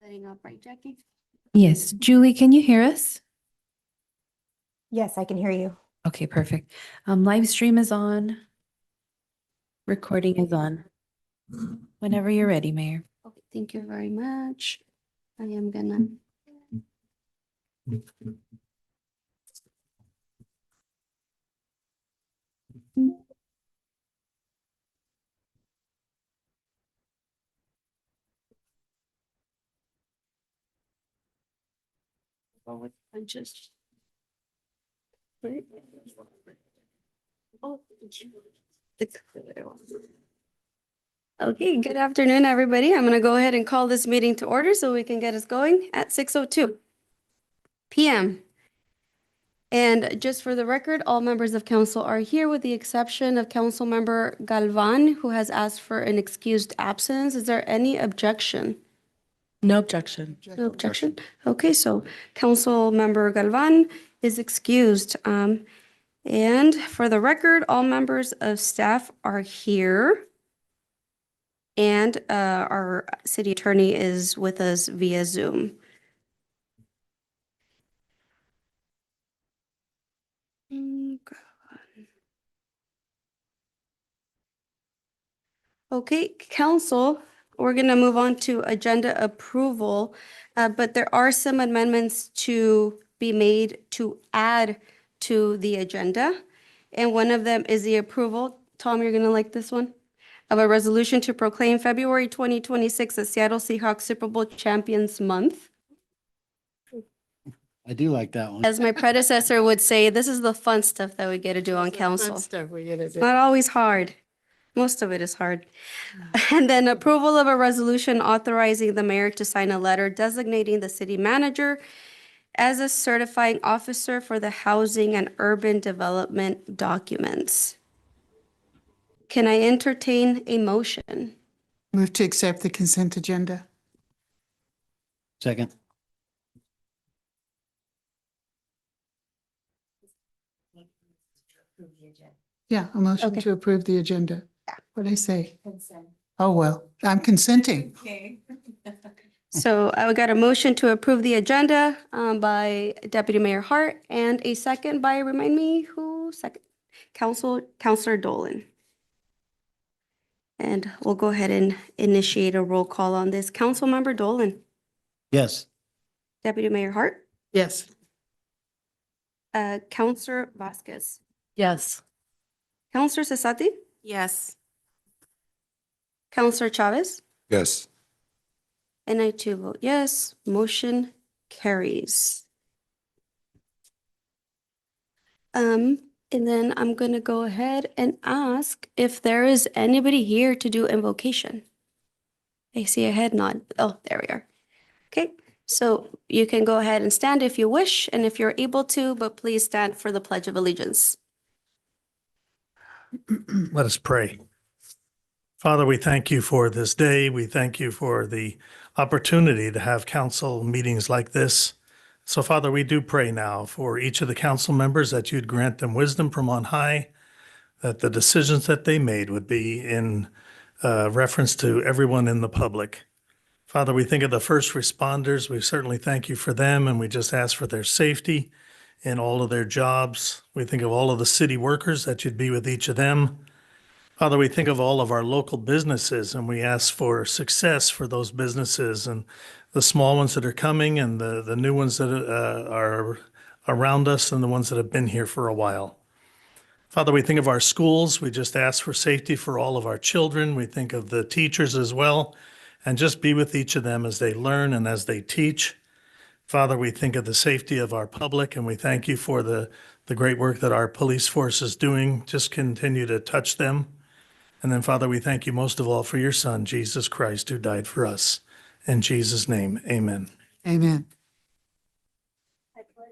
Setting up, right, Jackie? Yes. Julie, can you hear us? Yes, I can hear you. Okay, perfect. Live stream is on. Recording is on. Whenever you're ready, Mayor. Okay, thank you very much. I am gonna. Go with punches. Right. Oh, thank you. Okay, good afternoon, everybody. I'm going to go ahead and call this meeting to order so we can get us going at 6:02 p.m. And just for the record, all members of council are here with the exception of Council Member Galvan, who has asked for an excused absence. Is there any objection? No objection. No objection? Okay, so Council Member Galvan is excused. And for the record, all members of staff are here. And our city attorney is with us via Zoom. Okay, council, we're going to move on to agenda approval, but there are some amendments to be made to add to the agenda. And one of them is the approval. Tom, you're going to like this one? Of a resolution to proclaim February 2026 as Seattle Seahawks Super Bowl Champions Month. I do like that one. As my predecessor would say, this is the fun stuff that we get to do on council. Stuff we gotta It's do. not always hard. Most of it is hard. And then approval of a resolution authorizing the mayor to sign a letter designating the city manager as a certifying officer for the housing and urban development documents. Can I entertain a motion? Move to accept the consent agenda. Second. Yeah, a motion Okay. to approve the agenda. What'd I say? Oh, well, I'm consenting. So I got a motion to approve the agenda by Deputy Mayor Hart and a second by, remind me, who second? Councilor Dolan. And we'll go ahead and initiate a roll call on this. Councilmember Dolan, Yes. Deputy Mayor Hart, Yes. Councilor Vasquez, Yes. Councilor Cesati, Yes. Councilor Chavez, Yes. and I too vote yes. Motion carries. And then I'm gonna go ahead and ask if there is anybody here to do invocation. I see a head nod. Oh, there we are. Okay, so you can go ahead and stand if you wish and if you're able to, but please stand for the Pledge of Allegiance. Let us pray. Father, we thank you for this day. We thank you for the opportunity to have council meetings like this. So, Father, we do pray now for each of the council members that you'd grant them wisdom from on high, that the decisions that they made would be in reference to everyone in the public. Father, we think of the first responders. We certainly thank you for them, and we just ask for their safety in all of their jobs. We think of all of the city workers, that you'd be with each of them. Father, we think of all of our local businesses, and we ask for success for those businesses and the small ones that are coming and the new ones that are around us and the ones that have been here for a while. Father, we think of our schools. We just ask for safety for all of our children. We think of the teachers as well, and just be with each of them as they learn and as they teach. Father, we think of the safety of our public, and we thank you for the great work that our police force is doing. Just continue to touch them. And then, Father, we thank you most of all for your Son, Jesus Christ, who died for us. In Jesus' name, amen. Amen.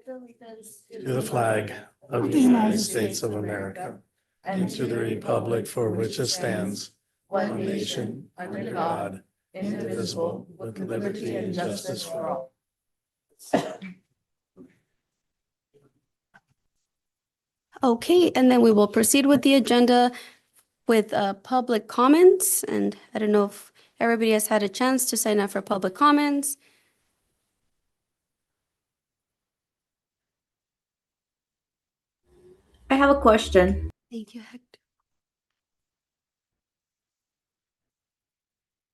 To the flag of the United States of America and to the republic for which it stands, one nation, under God, indivisible, with liberty and justice for all. Okay, and then we will proceed with the agenda with public comments. And I don't know if everybody has had a chance to sign up for public comments. I have a question. Thank you, Hector.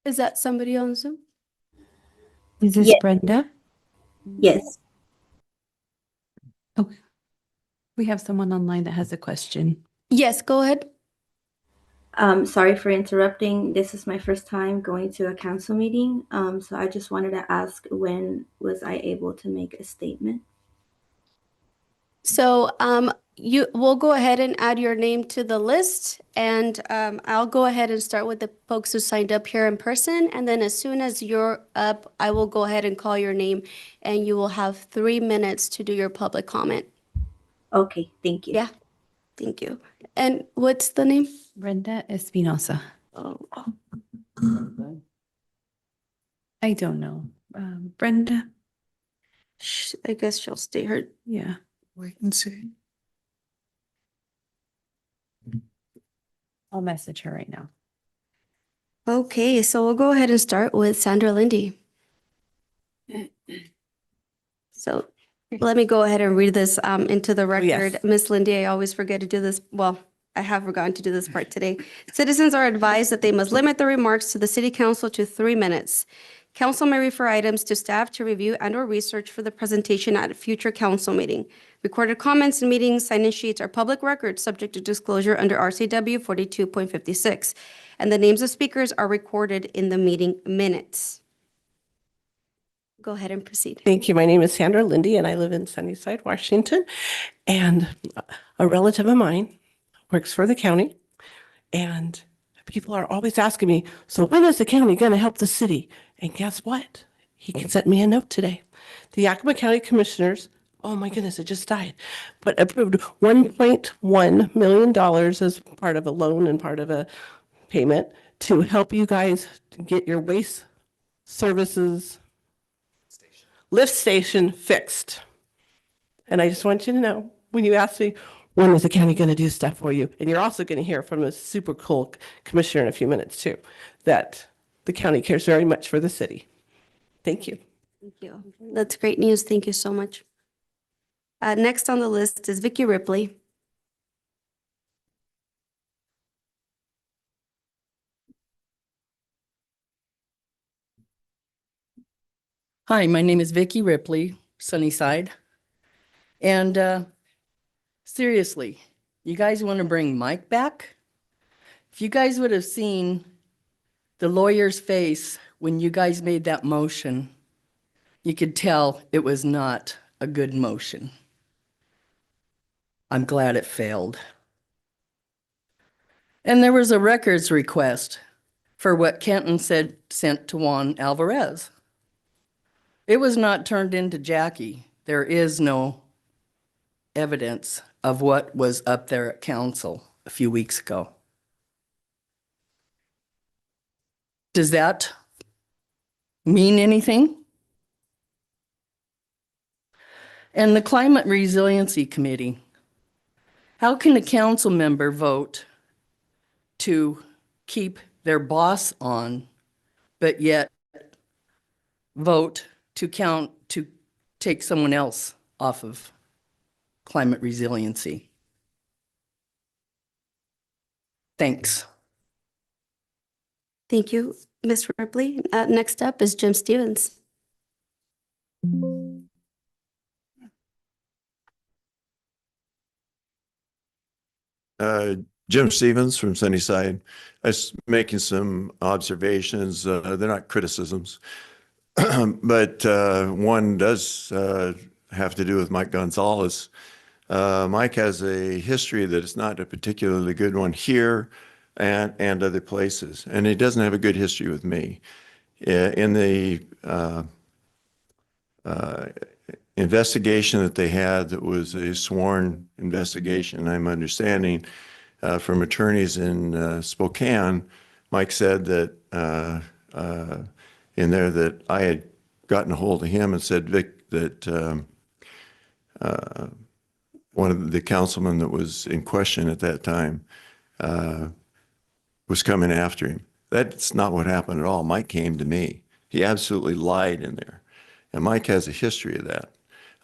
Is that somebody on Zoom? Is this Yes. Brenda? Yes. Oh, we have someone online that has a question. Yes, go ahead. Sorry for interrupting. This is my first time going to a council meeting. So I just wanted to ask, when was I able to make a statement? So we'll go ahead and add your name to the list, and I'll go ahead and start with the folks who signed up here in person, and then as soon as you're up, I will go ahead and call your name, and you will have 3 minutes to do your public comment. Okay, thank you. Yeah, thank you. And what's the name? Brenda Espinosa. Oh, I don't know. Brenda? I guess she'll stay her. Yeah. Wait and see. I'll message her right now. Okay, so we'll go ahead and start with Sandra Lindy. So let me go ahead and read this into the record. yes. Miss Lindy, I always forget to do this. Well, I have forgotten to do this part today. Citizens are advised that they must limit their remarks to the city council to 3 minutes. Council may refer items to staff to review and/or research for the presentation at a future council meeting. Recorded comments and meeting sign-in sheets are public records subject to disclosure under RCW 42.56, and the names of speakers are recorded in the meeting minutes. Go ahead and proceed. Thank you. My name is Sandra Lindy, and I live in Sunnyside, Washington. And a relative of mine works for the county. And people are always asking me, so when is the county going to help the city? And guess what? He sent me a note today. The Yakima County Commissioners, oh my goodness, it just died, but approved $1.1 million as part of a loan and part of a payment to help you guys get your waste services lift station fixed. And I just want you to know, when you ask me, when is the county going to do stuff for you? And you're also going to hear from a super cool commissioner in a few minutes too, that the county cares very much for the city. Thank you. Thank you. That's great news. Thank you so much. Next on the list is Vicky Ripley. Hi, my name is Vicky Ripley, Sunnyside. And seriously, you guys want to bring Mike back? If you guys would have seen the lawyer's face when you guys made that motion, you could tell it was not a good motion. I'm glad it failed. And there was a records request for what Kenton said sent to Juan Alvarez. It was not turned into Jackie. There is no evidence of what was up there at council a few weeks ago. Does that mean anything? And the Climate Resiliency Committee. How can a council member vote to keep their boss on, but yet vote to take someone else off of climate resiliency? Thanks. Thank you, Ms. Ripley. Next up is Jim Stevens. Jim Stevens from Sunnyside. I was making some observations. They're not criticisms, but one does have to do with Mike Gonzalez. Mike has a history that is not a particularly good one here and other places, and he doesn't have a good history with me. In the investigation that they had, that was a sworn investigation, I'm understanding, from attorneys in Spokane, Mike said that in there that I had gotten a hold of him and said, Vic, that one of the councilmen that was in question at that time was coming after him. That's not what happened at all. Mike came to me. He absolutely lied in there. And Mike has a history of that.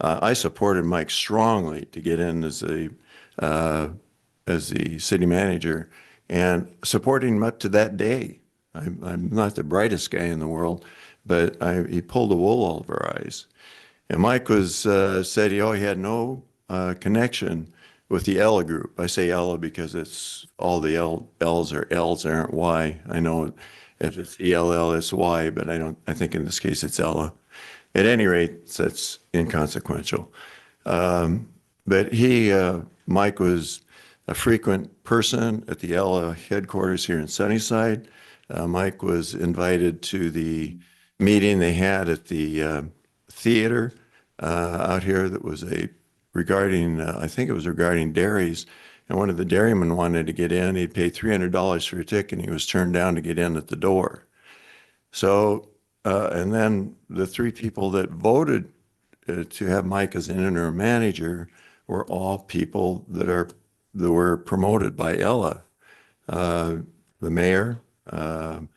I supported Mike strongly to get in as a as the city manager and supporting him up to that day. I'm not the brightest guy in the world, but he pulled the wool over our eyes. And Mike was said he had no connection with the Ella group. I say Ella because it's all the L's are L's, aren't Y. I know if it's ELL, it's Y, but I think in this case it's Ella. At any rate, that's inconsequential. But Mike was a frequent person at the Ella headquarters here in Sunnyside. Mike was invited to the meeting they had at the theater out here that was regarding, I think it was regarding dairies. And one of the dairymen wanted to get in. He'd pay $300 for a ticket, and he was turned down to get in at the door. So, and then the three people that voted to have Mike as an interim manager were all people that were promoted by Ella. The mayor, councilperson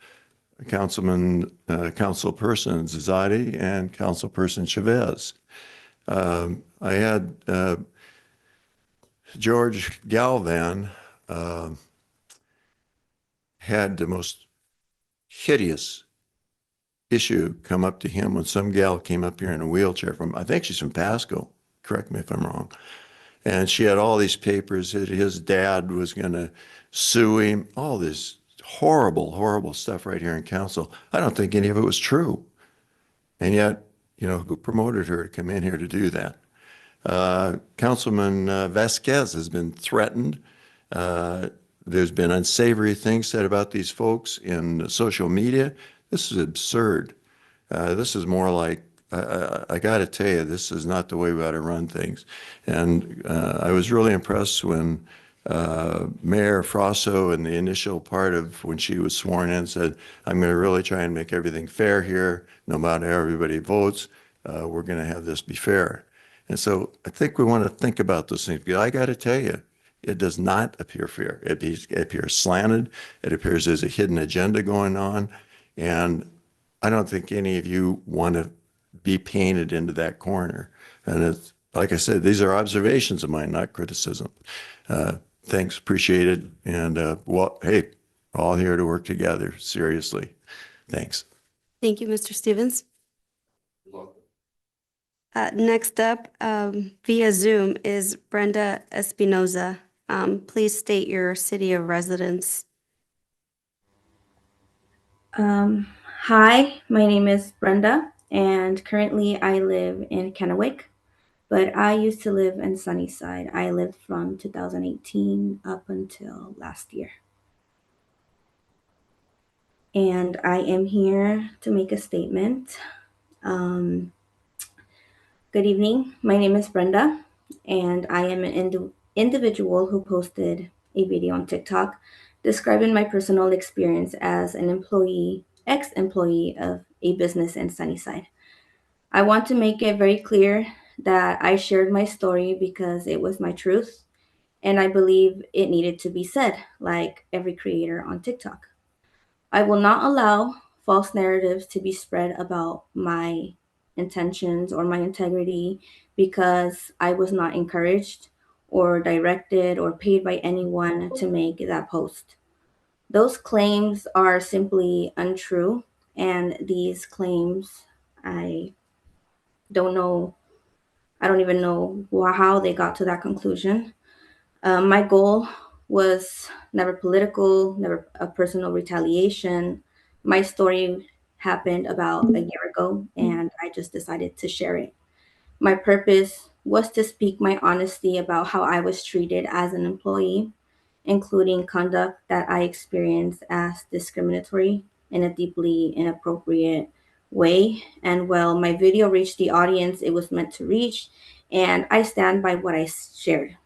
Zazadi, and councilperson Chavez. I had George Galvan had the most hideous issue come up to him when some gal came up here in a wheelchair I think she's from Pasco, correct me if I'm wrong. And she had all these papers that his dad was going to sue him, all this horrible, horrible stuff right here in council. I don't think any of it was true. And yet, who promoted her to come in here to do that? Councilman Vasquez has been threatened. There's been unsavory things said about these folks in social media. This is absurd. This is more like, I got to tell you, this is not the way we ought to run things. And I was really impressed when Mayor Frosso in the initial part of when she was sworn in said, I'm going to really try and make everything fair here. No matter how everybody votes, we're going to have this be fair. And so I think we want to think about those things. Because I got to tell you, it does not appear fair. It appears slanted. It appears there's a hidden agenda going on. And I don't think any of you want to be painted into that corner. And it's, like I said, these are observations of mine, not criticism. Thanks, appreciate it. And well, hey, we're all here to work together, seriously. Thanks. Thank you, Mr. Stevens. Next up, via Zoom is Brenda Espinoza. Please state your city of residence. Hi, my name is Brenda, and currently I live in Kennewick, but I used to live in Sunnyside. I lived from 2018 up until last year. And I am here to make a statement. Good evening. My name is Brenda, and I am an individual who posted a video on TikTok describing my personal experience as an ex-employee of a business in Sunnyside. I want to make it very clear that I shared my story because it was my truth, and I believe it needed to be said, like every creator on TikTok. I will not allow false narratives to be spread about my intentions or my integrity because I was not encouraged or directed or paid by anyone to make that post. Those claims are simply untrue, and these claims, I don't even know how they got to that conclusion. My goal was never political, never a personal retaliation. My story happened about a year ago, and I just decided to share it. My purpose was to speak my honesty about how I was treated as an employee, including conduct that I experienced as discriminatory in a deeply inappropriate way. And well, my video reached the audience it was meant to reach, and I stand by what I shared.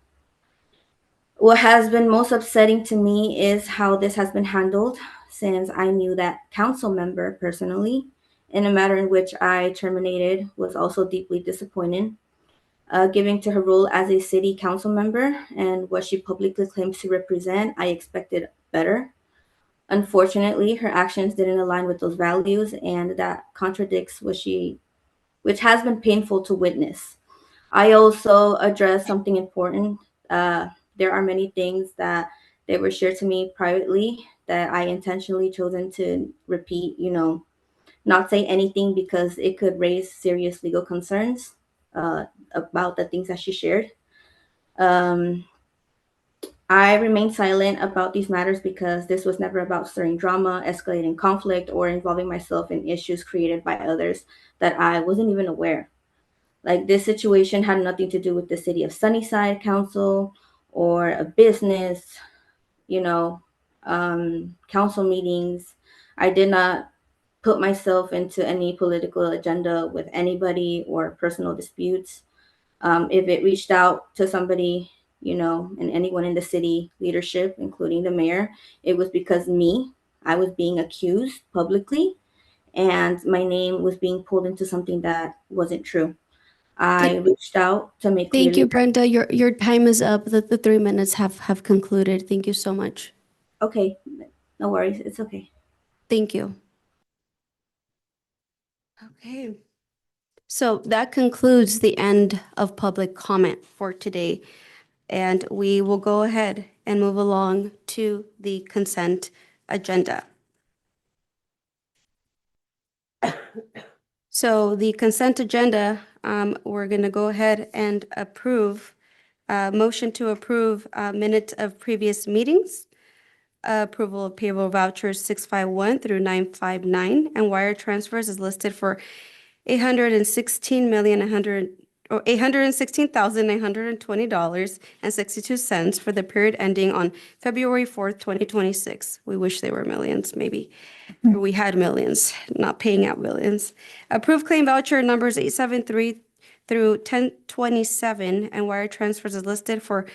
What has been most upsetting to me is how this has been handled, since I knew that council member personally, in a matter in which I terminated was also deeply disappointed. Giving to her role as a city council member and what she publicly claims to represent, I expected better. Unfortunately, her actions didn't align with those values, and that contradicts which has been painful to witness. I also addressed something important. There are many things that they were shared to me privately that I intentionally chosen to repeat, not say anything because it could raise serious legal concerns about the things that she shared. I remain silent about these matters because this was never about stirring drama, escalating conflict, or involving myself in issues created by others that I wasn't even aware. Like, this situation had nothing to do with the city of Sunnyside Council or a business, council meetings. I did not put myself into any political agenda with anybody or personal disputes. If it reached out to somebody, and anyone in the city leadership, including the mayor, it was because I was being accused publicly and my name was being pulled into something that wasn't true. I reached out to make Thank clearly. you, Brenda. Your time is up. The 3 minutes have concluded. Thank you so much. Okay, no worries. It's okay. Thank you. Okay. So that concludes the end of public comment for today. And we will go ahead and move along to the consent agenda. So the consent agenda, we're going to go ahead and approve, motion to approve minutes of previous meetings, approval of payroll vouchers 651 through 959, and wire transfers is listed for $816,920.62 for the period ending on February 4th, 2026. We wish they were millions, maybe. Or we had millions, not paying out millions. Approved claim voucher numbers 873 through 1027 and wire transfers is listed for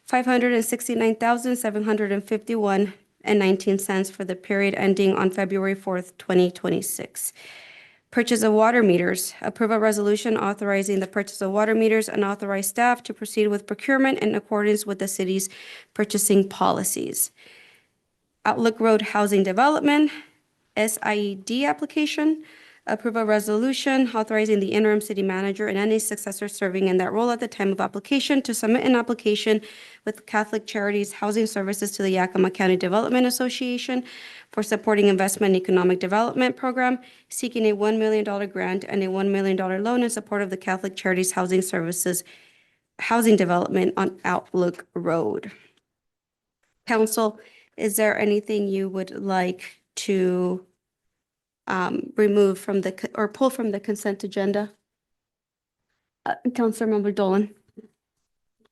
$569,751.19 for the period ending on February 4th, 2026. Purchase of water meters. Approve a resolution authorizing the purchase of water meters and authorize staff to proceed with procurement in accordance with the city's purchasing policies. Outlook Road Housing Development, SIED application. Approve a resolution authorizing the interim city manager and any successor serving in that role at the time of application to submit an application with Catholic Charities Housing Services to the Yakima County Development Association for supporting investment and economic development program, seeking a $1 million grant and a $1 million loan in support of the Catholic Charities Housing Services housing development on Outlook Road. Council, is there anything you would like to remove from or pull from the consent agenda? Councilmember Dolan.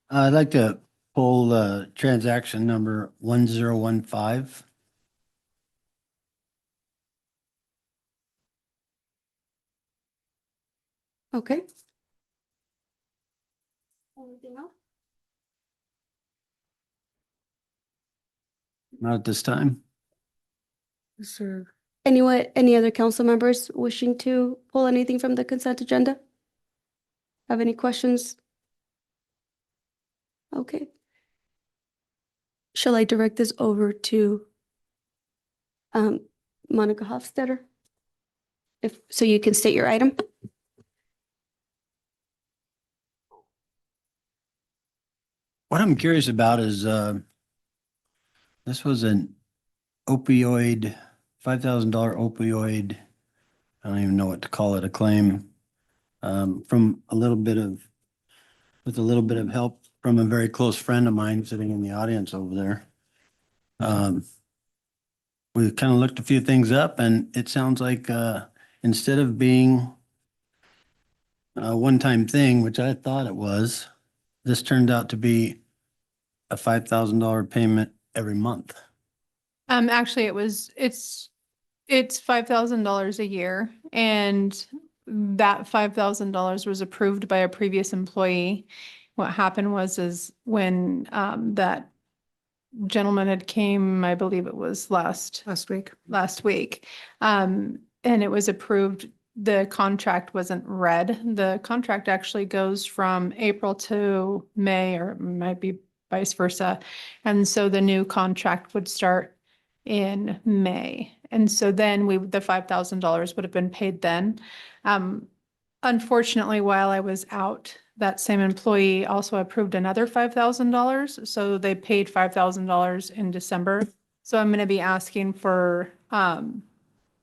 I'd like to pull transaction number 1015. Okay. Anything else? Not at this time. Any other council members wishing to pull anything from the consent agenda? Have any questions? Okay. Shall I direct this over to Monica Hofstetter? So you can state your item? What I'm curious about is this was an opioid, $5,000 opioid, I don't even know what to call it, a claim from with a little bit of help from a very close friend of mine sitting in the audience over there. We kind of looked a few things up and it sounds like instead of being a one-time thing, which I thought it was, this turned out to be a $5,000 payment every month. Actually, it's $5,000 a year, and that $5,000 was approved by a previous employee. What happened is when that gentleman had came, I believe it was last week, and it was approved. The contract wasn't read. The contract actually goes from April to May, or it might be vice versa. And so the new contract would start in May. And so then the $5,000 would have been paid then. Unfortunately, while I was out, that same employee also approved another $5,000. So they paid $5,000 in December. So I'm going to be asking for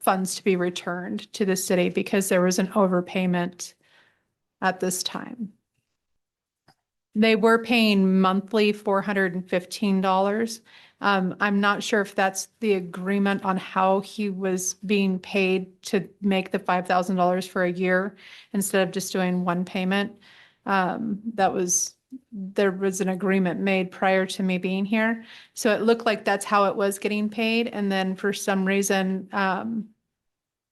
funds to be returned to the city because there was an overpayment at this time. They were paying monthly $415. I'm not sure if that's the agreement on how he was being paid to make the $5,000 for a year instead of just doing one payment. There was an agreement made prior to me being here. So it looked like that's how it was getting paid. And then for some reason, an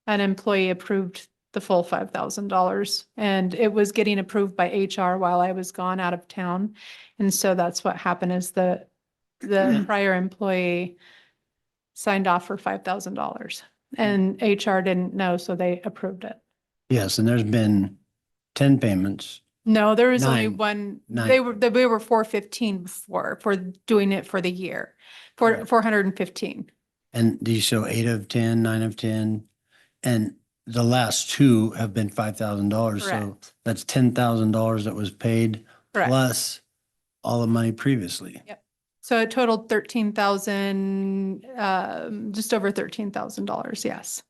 employee approved the full $5,000 and it was getting approved by HR while I was gone out of town. And so that's what happened is the prior employee signed off for $5,000 and HR didn't know, so they approved it. Yes, and there's been 10 payments. No, there was only Nine. one. Nine. We were 415 before for doing it for the year, for 415. And these show 8 of 10, 9 of 10. And the last two have been $5,000. So Correct. that's $10,000 that was paid Correct. plus all the money previously. Yep. So it totaled 13,000, just over $13,000. Yes.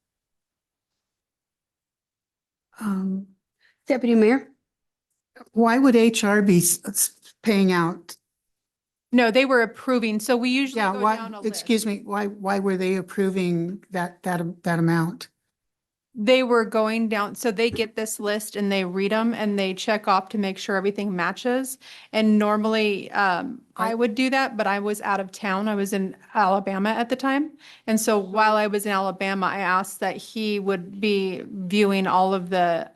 Deputy Mayor? Why would HR be paying out? No, they were approving. So we usually Yeah, go why, down a list. excuse me, why were they approving that amount? They were going down, so they get this list and they read them and they check off to make sure everything matches. And normally, I would do that, but I was out of town. I was in Alabama at the time. And so while I was in Alabama, I asked that he would be viewing all of the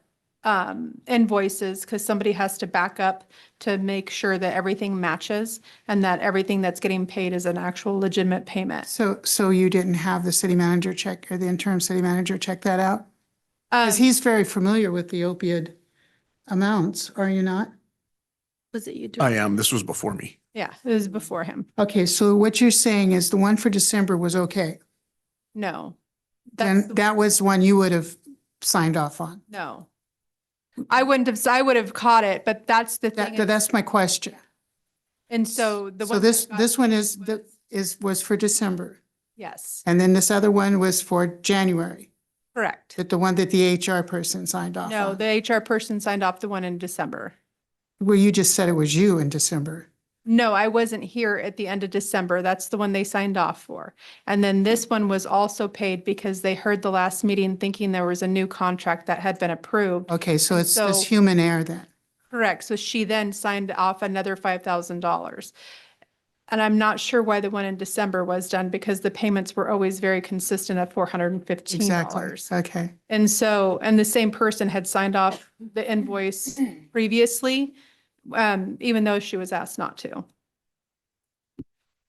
invoices because somebody has to back up to make sure that everything matches and that everything that's getting paid is an actual legitimate payment. So you didn't have the city manager check or the interim city manager check that out? Because he's very familiar with the opioid amounts, are you not? Was it you? I am. This was before me. Yeah, it was before him. Okay, so what you're saying is the one for December was okay. No. Then that was one you would have signed off on. No. I would have caught it, but that's the thing. That's my question. And so the So one. this one was for December. Yes, And then this other one was for January, correct. the one that the HR person signed off No, on. the HR person signed off the one in December. Well, you just said it was you in December. No, I wasn't here at the end of December. That's the one they signed off for. And then this one was also paid because they heard the last meeting thinking there was a new contract that had been approved. Okay, so And it's so- human error then. Correct. So she then signed off another $5,000. And I'm not sure why the one in December was done because the payments were always very consistent at $415. Exactly. Okay. And so, and the same person had signed off the invoice previously, even though she was asked not to.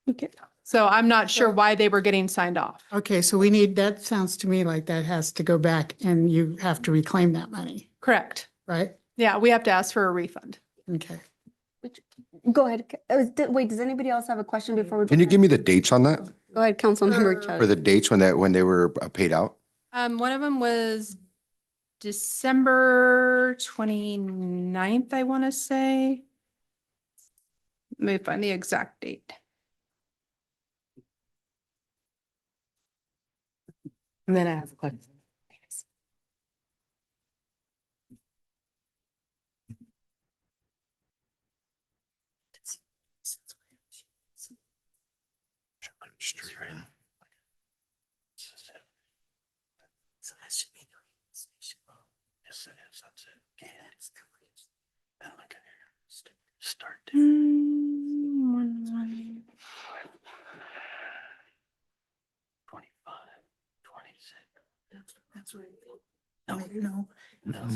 Okay. So I'm not sure why they were getting signed off. Okay, so that sounds to me like that has to go back and you have to reclaim that money, Correct. right? Yeah, we have to ask for a refund. Okay. Go ahead. Wait, does anybody else have a question before we? Can you give me the dates on that? Go ahead, Councilmember For Chug. the dates when they were paid out? One of them was December 29th, I want to say. Let me find the exact date. And then I have a question. Start. 25, 26. That's right. No, no.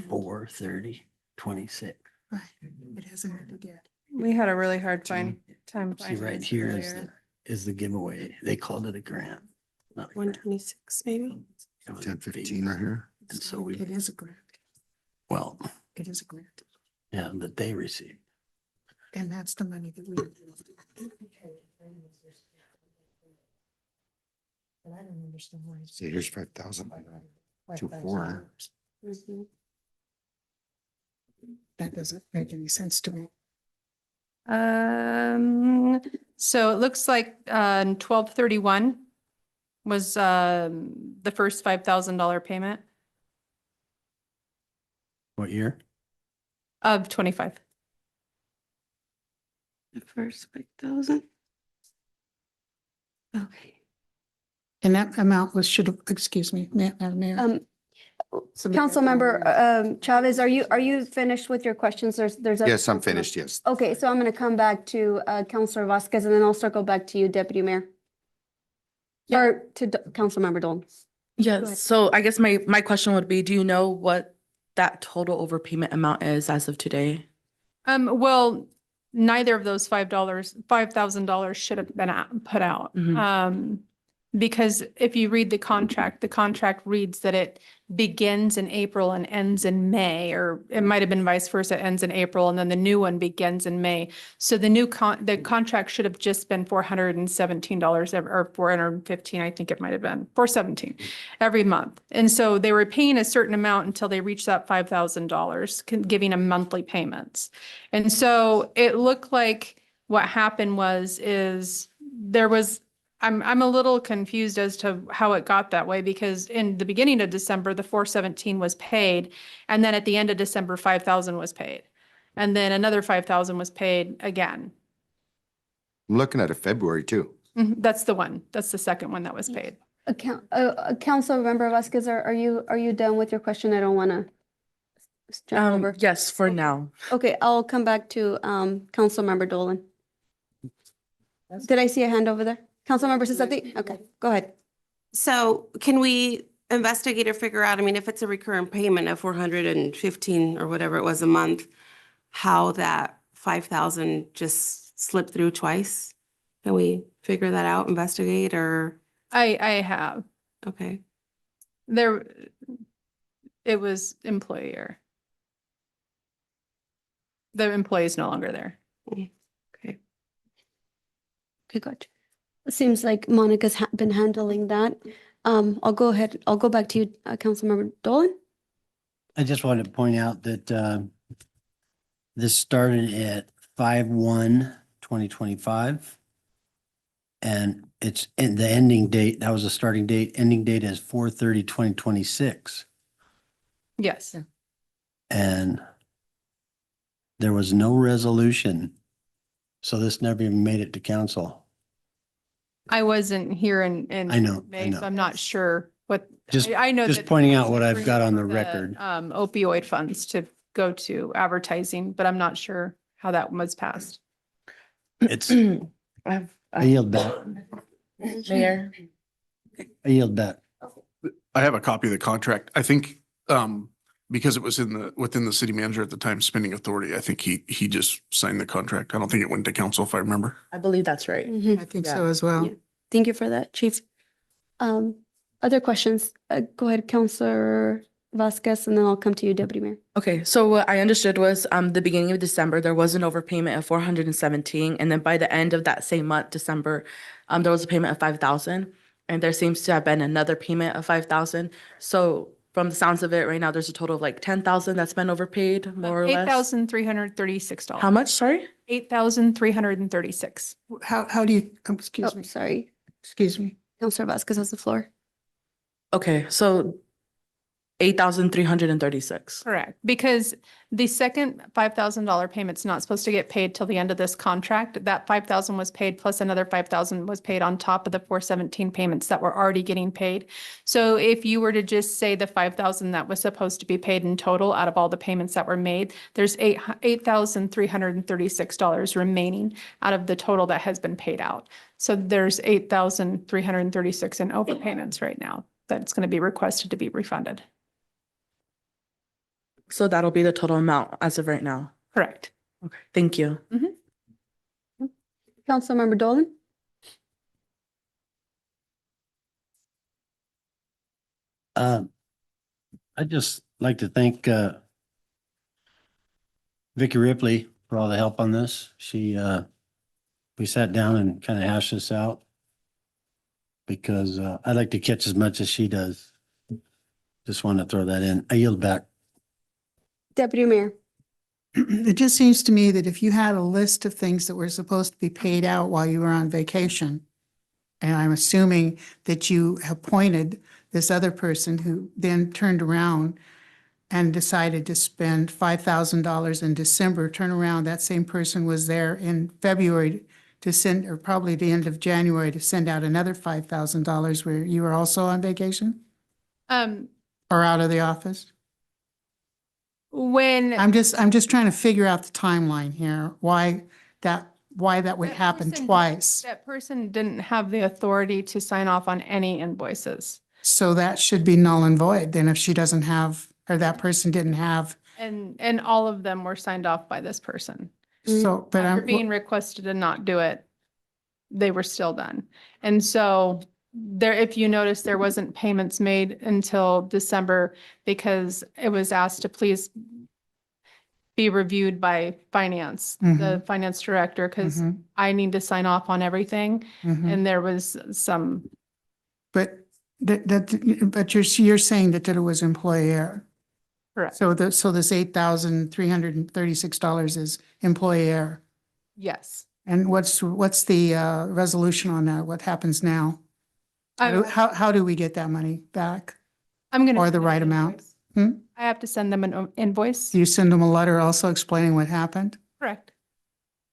4, 30, 26. Right. It hasn't happened yet. We had a really hard time See, finding right this here earlier. is the giveaway. They called it a grant. Not a grant. 126 maybe? It was 1015 right here. And so we, It is a grant. well, It is a grant. yeah, that they received. And that's the money that we. But I don't understand why. See, here's 5,000. 2,400. That doesn't make any sense to me. So it looks like 12/31 was the first $5,000 payment What year? of 25. The first 5,000. Okay. And that amount was, should have, excuse me, Madam Mayor. Councilmember Chavez, are you finished with your questions? There's a. Yes, I'm finished, yes. Okay, so I'm going to come back to Councilor Vasquez and then I'll circle back to you, Deputy Mayor. Or to Councilmember Dolan. ahead. Yes, so I guess my question would be, do you know what that total overpayment amount is as of today? Well, neither of those $5,000 should have been put out. Because if you read the contract reads that it begins in April and ends in May, or it might have been vice versa, ends in April, and then the new one begins in May. So the contract should have just been $417 or $415, I think it might have been $417 every month. And so they were paying a certain amount until they reached that $5,000, giving them monthly payments. And so it looked like what happened is there was, I'm a little confused as to how it got that way, because in the beginning of December, the 417 was paid. And then at the end of December, 5,000 was paid. And then another 5,000 was paid again. I'm looking at a February too. That's the one. That's the second one that was paid. Councilmember Vasquez, are you done with your question? I don't want to jump over. Yes, for now. Okay, I'll come back to Councilmember Dolan. Did I see a hand over there? Councilmember Sissetti? Okay, go ahead. So can we investigate or figure out, I mean, if it's a recurrent payment of 415 or whatever it was a month, how that 5,000 just slipped through twice? Can we figure that out, investigate, or? I have. Okay. It was employee error. The employee is no longer there. Okay. Okay, gotcha. It seems like Monica's been handling that. I'll go ahead. I'll go back to you, Councilmember Dolan. I just wanted to point out that this started at 5/1/2025. And it's in the ending date, that was the starting date, ending date is 4/30/2026. Yes. And there was no resolution. So this never even made it to council. I wasn't here in I know. May, so I'm not sure what. Just- I know just that pointing out what they I've got on the for record. Opioid funds to go to advertising, but I'm not sure how that was passed. It's, I yield back. Mayor? I yield back. I have a copy of the contract. I think, because it was within the city manager at the time spending authority, I think he just signed the contract. I don't think it went to council, if I remember. I believe that's right. I think so as well. Yeah. Thank you for that, Chief. Other questions? Go ahead, Councilor Vasquez, and then I'll come to you, Deputy Mayor. Okay, so what I understood was the beginning of December, there was an overpayment of 417. And then by the end of that same month, December, there was a payment of 5,000. And there seems to have been another payment of 5,000. So from the sounds of it, right now, there's a total of like 10,000 that's been overpaid, more or less. $8,336. How much, sorry? $8,336. How do you, excuse Oh, me, sorry. excuse me. Councilor Vasquez has the floor. Okay, so 8,336. Correct, because the second $5,000 payment's not supposed to get paid till the end of this contract. That 5,000 was paid plus another 5,000 was paid on top of the 417 payments that were already getting paid. So if you were to just say the 5,000 that was supposed to be paid in total out of all the payments that were made, there's $8,336 remaining out of the total that has been paid out. So there's 8,336 in overpayments right now that's going to be requested to be refunded. So that'll be the total amount as of right now. Correct. Okay, thank you. Councilmember Dolan? I'd just like to thank Vicky Ripley for all the help on this. We sat down and kind of hashed this out because I like to catch as much as she does. Just want to throw that in. I yield back. Deputy Mayor? it just seems to me that if you had a list of things that were supposed to be paid out while you were on vacation, and I'm assuming that you appointed this other person who then turned around and decided to spend $5,000 in December, turn around, that same person was there in February to send, or probably the end of January to send out another $5,000 where you were also on vacation or out of the office? When I'm just trying to figure out the timeline here, why that would that happen person- twice. that person didn't have the authority to sign off on any invoices. So that should be null and void then if she doesn't have, or that person didn't have. And all of them were signed off by this person. So, but After I'm, being requested to not do it, they were still done. And so there, if you notice, there wasn't payments made until December because it was asked to please be reviewed by finance, the finance director, because I need to sign off on everything. And there was some, but but you're saying that it was employee error. correct, So this $8,336 is employee error. yes. And what's the resolution on that? What happens now? How do we get that money back? I'm gonna. Or send the them right an amount? invoice. I have to send them an invoice. Do you send them a letter also explaining what happened? Correct.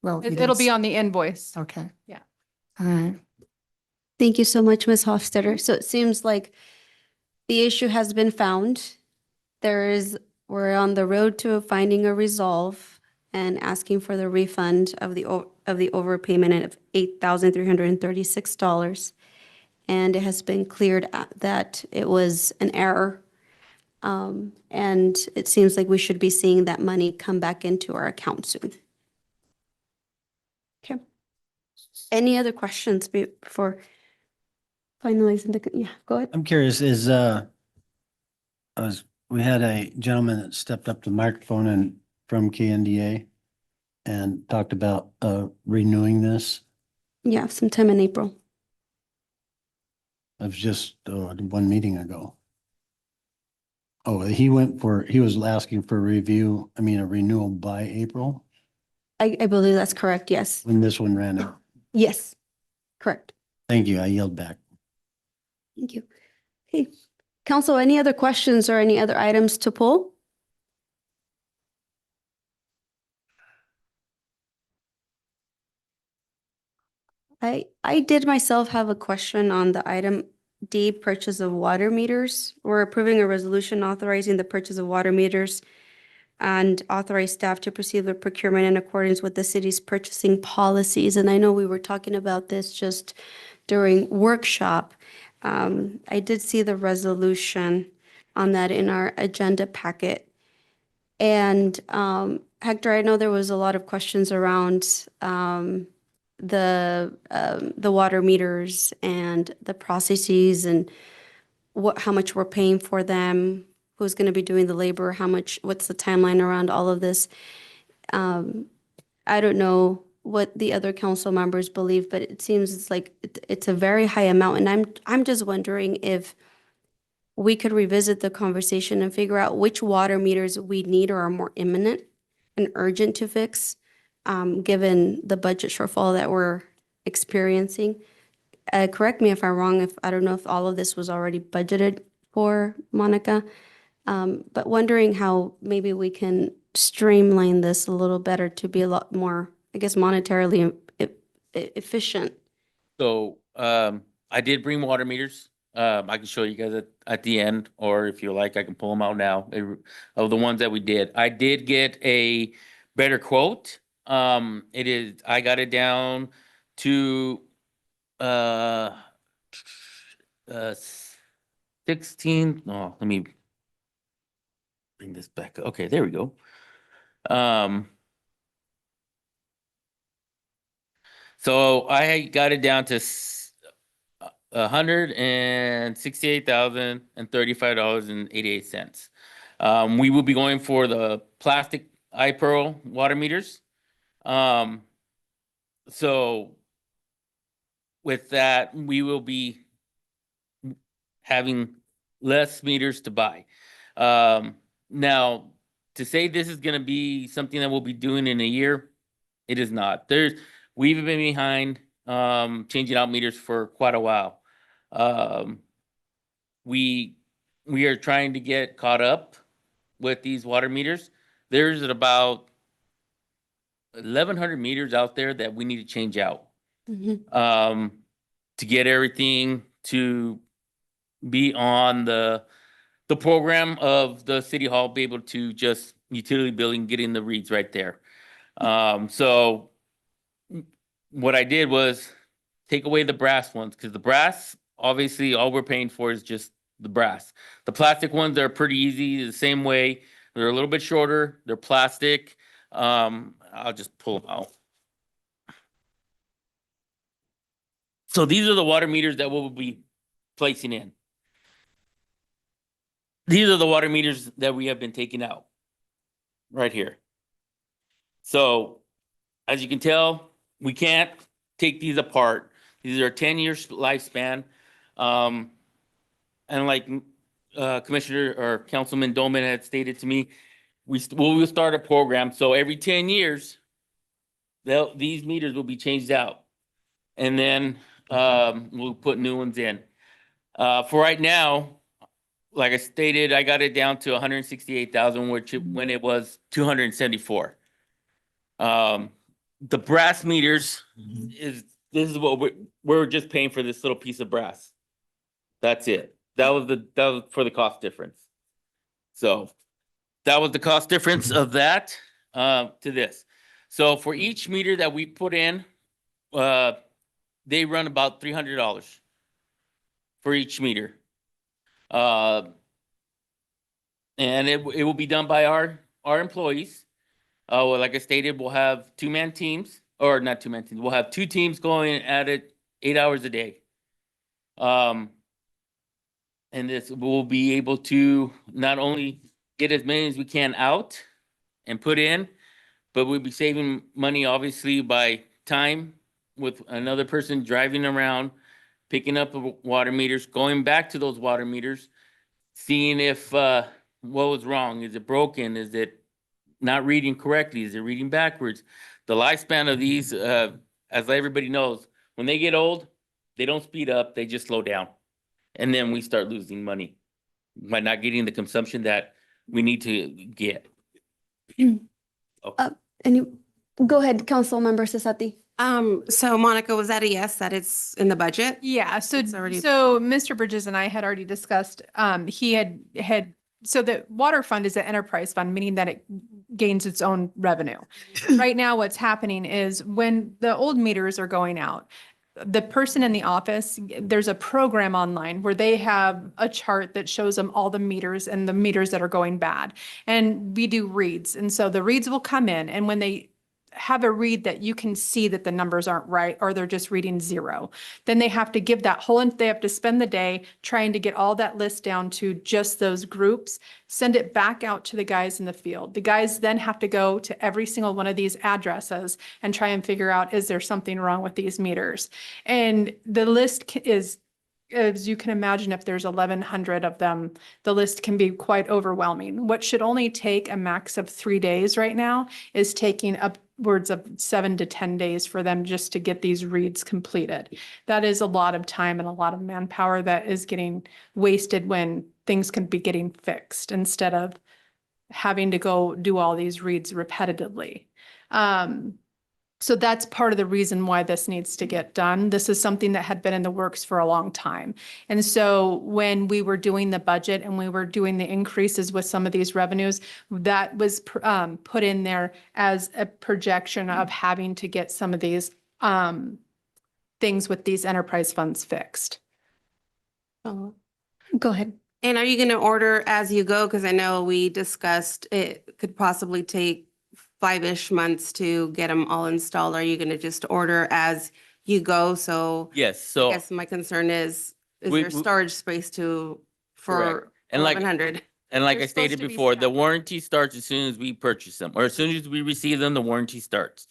Well, you It'll be didn't on the invoice. Okay. Yeah. All right. Thank you so much, Ms. Hofstadter. So it seems like the issue has been found. We're on the road to finding a resolve and asking for the refund of the overpayment of $8,336. And it has been cleared that it was an error. And it seems like we should be seeing that money come back into our account soon. Okay. Any other questions before finalizing yeah, go ahead. I'm curious, we had a gentleman that stepped up to the microphone and from KNDA and talked about renewing this. Yeah, sometime in April. It was just one meeting ago. Oh, he was asking for a renewal by April I believe that's correct, yes. when this one ran out. Yes, correct. Thank you. I yelled back. Thank you. Okay, council, any other questions or any other items to pull? I did myself have a question on the item D, purchase of water meters. We're approving a resolution authorizing the purchase of water meters and authorize staff to proceed with procurement in accordance with the city's purchasing policies. And I know we were talking about this just during workshop. I did see the resolution on that in our agenda packet. And Hector, I know there was a lot of questions around the water meters and the processes and how much we're paying for them, who's going to be doing the labor, what's the timeline around all of this. I don't know what the other council members believe, but it seems it's like it's a very high amount. And I'm just wondering if we could revisit the conversation and figure out which water meters we need or are more imminent and urgent to fix, given the budget shortfall that we're experiencing. Correct me if I'm wrong, I don't know if all of this was already budgeted for, Monica, but wondering how maybe we can streamline this a little better to be a lot more, I guess, monetarily efficient. So I did bring water meters. I can show you guys at the end, or if you like, I can pull them out now of the ones that we did. I did get a better quote. I got it down to 16. Oh, let me bring this back. Okay, there we go. So I got it down to $168,035.88. We will be going for the plastic iPearl water meters. So with that, we will be having less meters to buy. Now, to say this is gonna be something that we'll be doing in a year, it is not. We've been behind, changing out meters for quite a while. We are trying to get caught up with these water meters. There's about 1,100 meters out there that we need to change out. To get everything to be on the program of the city hall, be able to just utility billing, getting the reads right there. So what I did was take away the brass ones, because the brass, obviously, all we're paying for is just the brass. The plastic ones are pretty easy, the same way. They're a little bit shorter. They're plastic. I'll just pull them out. So these are the water meters that we'll be placing in. These are the water meters that we have been taking out right here. So as you can tell, we can't take these apart. These are 10-year lifespan. And like Commissioner or Councilman Dolman had stated to me, we'll start a program. So every 10 years, these meters will be changed out. And then we'll put new ones in. For right now, like I stated, I got it down to 168,000, which when it was 274. The brass meters this is what we're just paying for, this little piece of brass. That's it. That was for the cost difference. So that was the cost difference of that to this. So for each meter that we put in, they run about $300 for each meter. And it will be done by our employees. Well, like I stated, we'll have two-man teams, or not two-man teams. We'll have two teams going at it 8 hours a day. And this will be able to not only get as many as we can out and put in, but we'll be saving money, obviously, by time with another person driving around, picking up water meters, going back to those water meters, seeing if what was wrong. Is it broken? Is it not reading correctly? Is it reading backwards? The lifespan of these, as everybody knows, when they get old, they don't speed up, they just slow down. And then we start losing money by not getting the consumption that we need to get. Go ahead, Council Member Cesati. So Monica, was that a yes, that it's in the budget? Yeah, so It's already- so Mr. Bridges and I had already discussed, he had so the water fund is an enterprise fund, meaning that it gains its own revenue. Right now, what's happening is when the old meters are going out, the person in the office, there's a program online where they have a chart that shows them all the meters and the meters that are going bad. And we do reads. And so the reads will come in, and when they have a read that you can see that the numbers aren't right, or they're just reading zero, then they have to give that whole, they have to spend the day trying to get all that list down to just those groups, send it back out to the guys in the field. The guys then have to go to every single one of these addresses and try and figure out, is there something wrong with these meters? And the list is, as you can imagine, if there's 1,100 of them, the list can be quite overwhelming. What should only take a max of 3 days right now is taking upwards of 7 to 10 days for them just to get these reads completed. That is a lot of time and a lot of manpower that is getting wasted when things can be getting fixed instead of having to go do all these reads repetitively. So that's part of the reason why this needs to get done. This is something that had been in the works for a long time. And so when we were doing the budget and we were doing the increases with some of these revenues, that was put in there as a projection of having to get some of these things with these enterprise funds fixed. Oh. Go ahead. And are you going to order as you go? Because I know we discussed it could possibly take 5-ish months to get them all installed. Are you going to just order as you go? So Yes, I so guess my concern is We- there storage space for Correct. And like- 1,100? And like They're I stated supposed to be before, the stacked. warranty starts as soon as we purchase them, or as soon as we receive them, the warranty starts.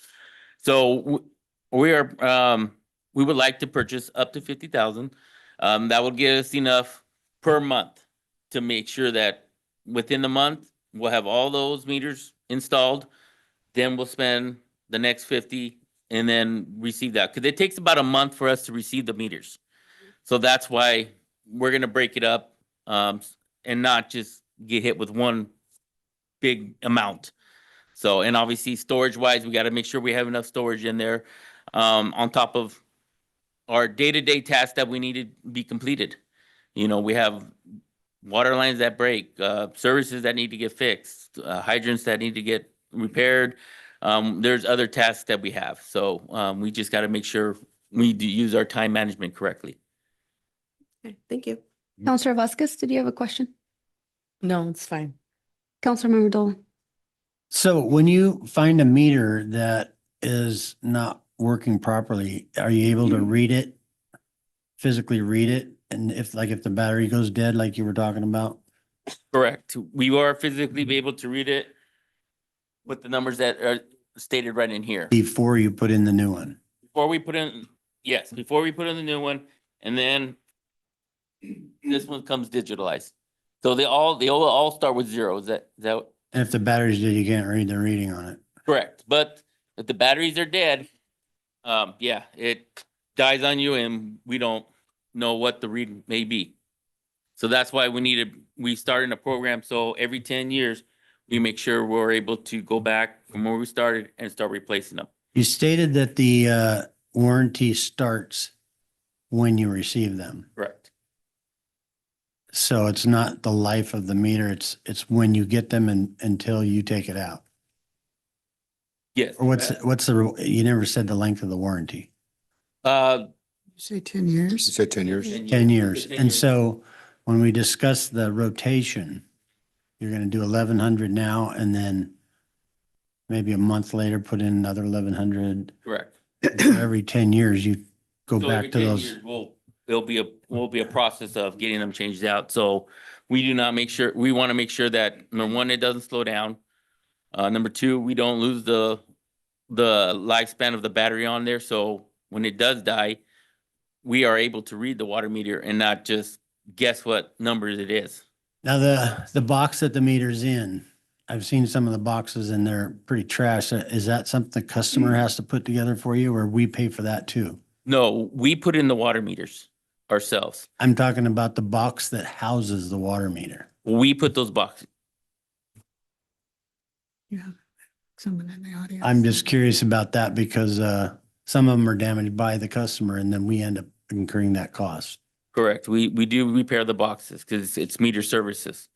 So we are, we would like to purchase up to 50,000. That would get us enough per month to make sure that within the month, we'll have all those meters installed. Then we'll spend the next 50 and then receive that. Because it takes about a month for us to receive the meters. So that's why we're gonna break it up and not just get hit with one big amount. So, and obviously storage wise, we gotta make sure we have enough storage in there on top of our day-to-day tasks that we need to be completed. You know, we have water lines that break, services that need to get fixed, hydrants that need to get repaired. There's other tasks that we have. So we just got to make sure we do use our time management correctly. Okay, thank you. Counselor Vasquez, did you have a question? No, it's fine. Councilmember Dolan? So when you find a meter that is not working properly, are you able to read it, physically read it? And if the battery goes dead, like you were talking about? Correct. We are physically be able to read it with the numbers that are stated right in here. Before you put in the new one? Before we put in, yes, before we put in the new one, and then this one comes digitalized. So they all start with zero. Is that And if the battery's dead, you can't read the reading on it? correct? But if the batteries are dead, yeah, it dies on you and we don't know what the reading may be. So that's why we started a program. So every 10 years, we make sure we're able to go back from where we started and start replacing them. You stated that the warranty starts when you receive them. Correct. So it's not the life of the meter, it's when you get them and until you take it out. Yes. Or you never said the length of the warranty? Say 10 years? You said 10 years? 10 years. And so when we discuss the rotation, you're going to do 1,100 now and then maybe a month later, put in another 1,100. Correct. Every 10 years, you go So every back to 10 those. years, will be a process of getting them changed out. So we want to make sure that number one, it doesn't slow down. Number two, we don't lose the lifespan of the battery on there. So when it does die, we are able to read the water meter and not just guess what number it is. Now, the box that the meter's in, I've seen some of the boxes and they're pretty trash. Is that something the customer has to put together for you or we pay for that too? No, we put in the water meters ourselves. I'm talking about the box that houses the water meter. We put those boxes. Yeah, someone in the audience. I'm just curious about that because some of them are damaged by the customer and then we end up incurring that cost. Correct. We do repair the boxes because it's meter services.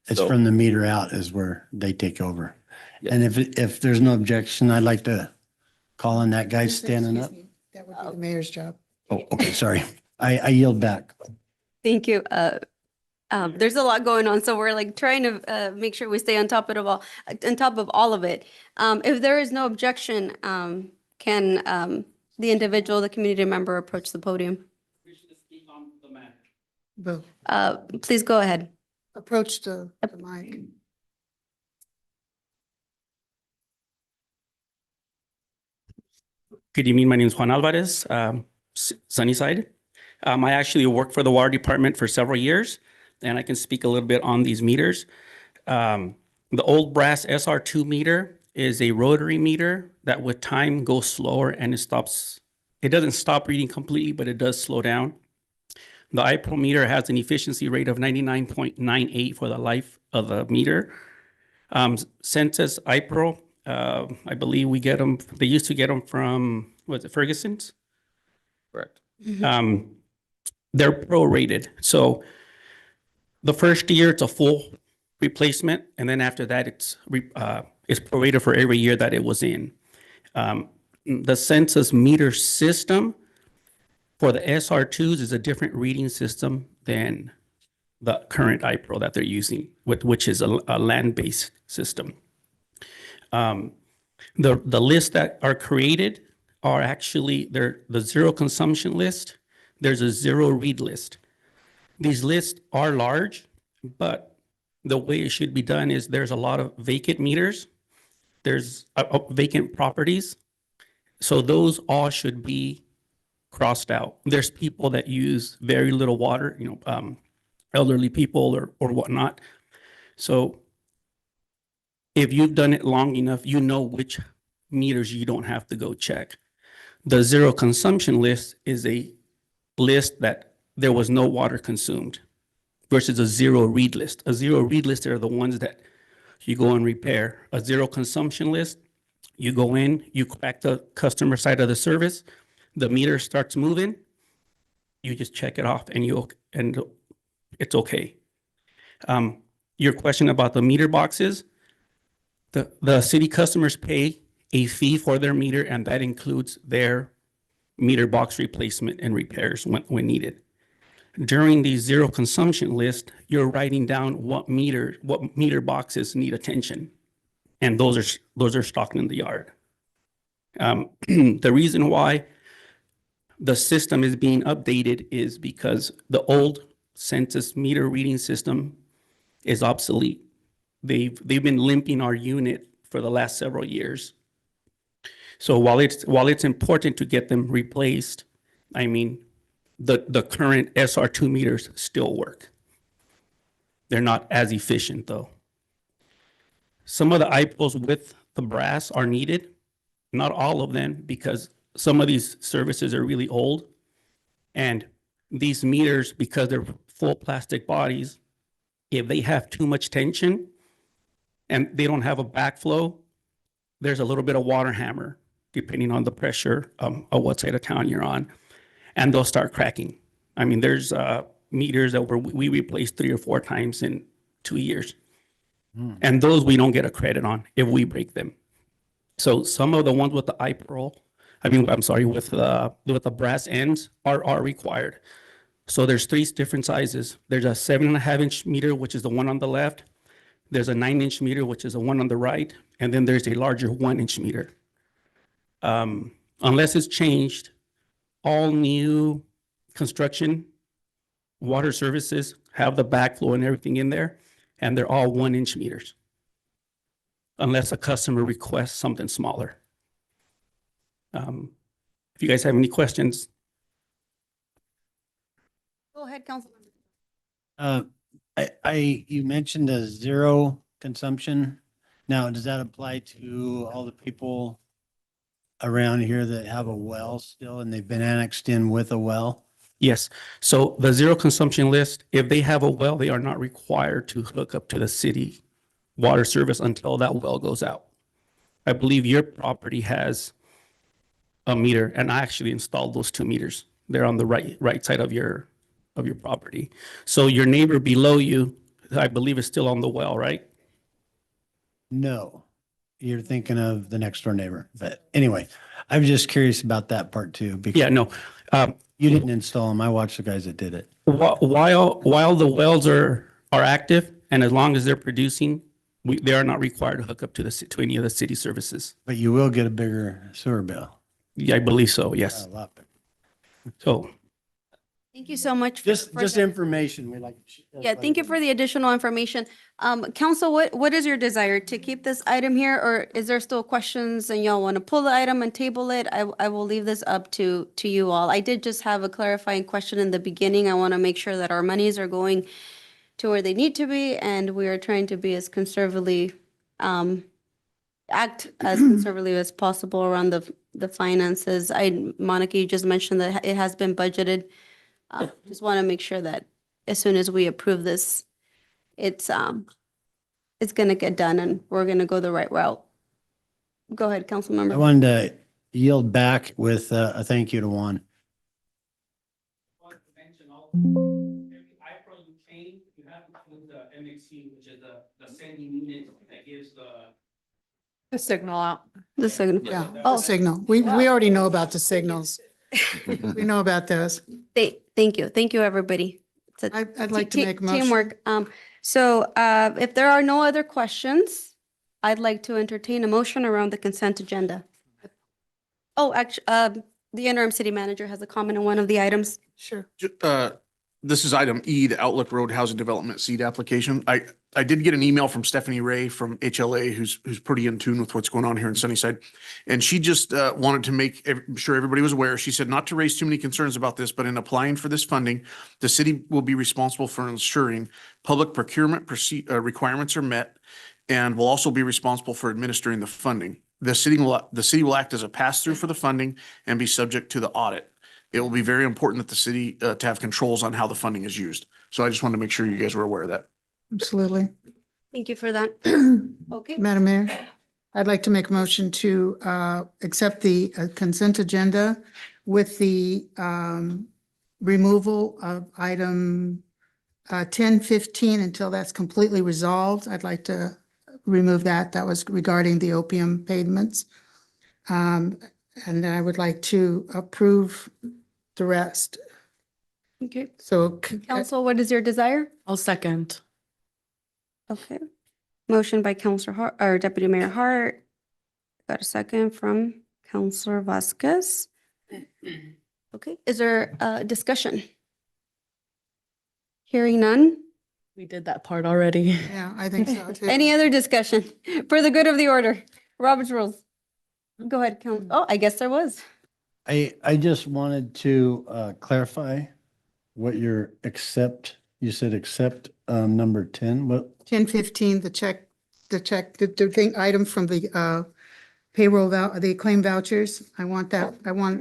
It's So- from the meter out is where they take over. Yeah. And if there's no objection, I'd like to call on that guy standing up. Excuse me, that would be the mayor's job. Oh, okay, sorry. I yield back. Thank you. There's a lot going on, so we're like trying to make sure we stay on top of all of it. If there is no objection, can the individual, the community member approach the podium? Bill, Please go ahead. approach the mic. Good evening. My name is Juan Alvarez, Sunnyside. I actually worked for the water department for several years, and I can speak a little bit on these meters. The old brass SR2 meter is a rotary meter that with time goes slower and it stops. It doesn't stop reading completely, but it does slow down. The iPro meter has an efficiency rate of 99.98 for the life of the meter. Census iPro, I believe we get them, they used to get them from, was it Ferguson's? Correct. They're prorated. So the first year it's a full replacement, and then after that it's prorated for every year that it was in. The census meter system for the SR2s is a different reading system than the current iPro that they're using, which is a land-based system. The lists that are created are actually, they're the zero consumption list. There's a zero read list. These lists are large, but the way it should be done is there's a lot of vacant meters. There's vacant properties. So those all should be crossed out. There's people that use very little water, elderly people or whatnot. So if you've done it long enough, you know which meters you don't have to go check. The zero consumption list is a list that there was no water consumed versus a zero read list. A zero read list are the ones that you go and repair. A zero consumption list, you go in, you crack the customer side of the service, the meter starts moving, you just check it off and it's okay. Your question about the meter boxes, the city customers pay a fee for their meter, and that includes their meter box replacement and repairs when needed. During the zero consumption list, you're writing down what meter boxes need attention, and those are stocked in the yard. The reason why the system is being updated is because the old census meter reading system is obsolete. They've been limping our unit for the last several years. So while it's important to get them replaced, I mean, the current SR2 meters still work. They're not as efficient though. Some of the IPOs with the brass are needed, not all of them, because some of these services are really old. And these meters, because they're full plastic bodies, if they have too much tension and they don't have a backflow, there's a little bit of water hammer, depending on the pressure of what side of town you're on, and they'll start cracking. I mean, there's meters that we replaced 3 or 4 times in 2 years. And those we don't get a credit on if we break them. So some of the ones with the with the brass ends are required. So there's 3 different sizes. There's a 7.5-inch meter, which is the one on the left. There's a 9-inch meter, which is the one on the right. And then there's a larger 1-inch meter. Unless it's changed, all new construction water services have the backflow and everything in there, and they're all 1-inch meters. Unless a customer requests something smaller. If you guys have any questions. Go ahead, Council. You mentioned a zero consumption. Now, does that apply to all the people around here that have a well still and they've been annexed in with a well? Yes. So the zero consumption list, if they have a well, they are not required to hook up to the city water service until that well goes out. I believe your property has a meter, and I actually installed those 2 meters. They're on the right side of your property. So your neighbor below you, I believe, is still on the well, right? No, you're thinking of the next door neighbor. But anyway, I'm just curious about that part too. Because Yeah, no. you didn't install them. I watched the guys that did it. While the wells are active, and as long as they're producing, they are not required to hook up to any of the city services. But you will get a bigger sewer bill. Yeah, I believe so. Yes. A lot bigger. So Thank you so much. Just the- information. We like. Yeah, thank you for the additional information. Council, what is your desire to keep this item here, or is there still questions and y'all want to pull the item and table it? I will leave this up to you all. I did just have a clarifying question in the beginning. I want to make sure that our monies are going to where they need to be, and we are trying to be as conservatively, act as conservatively as possible around the finances. Monica, you just mentioned that it has been budgeted. Just want to make sure that as soon as we approve this, it's going to get done and we're going to go the right route. Go ahead, council I member. wanted to yield back with a thank you to Juan. The signal out. The signal. Yeah, Oh, signal. We already know about the signals. We know about those. thank you. Thank you, everybody. It's a I'd like to make a motion. Teamwork. So if there are no other questions, I'd like to entertain a motion around the consent agenda. Oh, actually, the interim city manager has a comment on one of the items. Sure. This is item E, the Outlook Road Housing Development Seed Application. I did get an email from Stephanie Ray from HLA, who's pretty in tune with what's going on here in Sunnyside. And she just wanted to make sure everybody was aware. She said not to raise too many concerns about this, but in applying for this funding, the city will be responsible for ensuring public procurement requirements are met and will also be responsible for administering the funding. The city will act as a pass-through for the funding and be subject to the audit. It will be very important that the city to have controls on how the funding is used. So I just wanted to make sure you guys were aware of that. Absolutely. Thank you for that. Okay. Madam Mayor, I'd like to make a motion to accept the consent agenda with the removal of item 1015 until that's completely resolved. I'd like to remove that. That was regarding the opium payments. And then I would like to approve the rest. Okay. So Council, what is your desire? I'll second. Okay. Motion by Counselor Hart, or Deputy Mayor Hart. Got a second from Counselor Vasquez. Okay, is there discussion? Hearing none? We did that part already. yeah, I think so too. Any other discussion for the good of the order? Robert's rules. Go ahead, Council. Oh, I guess there was. I just wanted to clarify what your you said accept number 10, what? 1015, the thing, item from the payroll, the claim vouchers. I want that,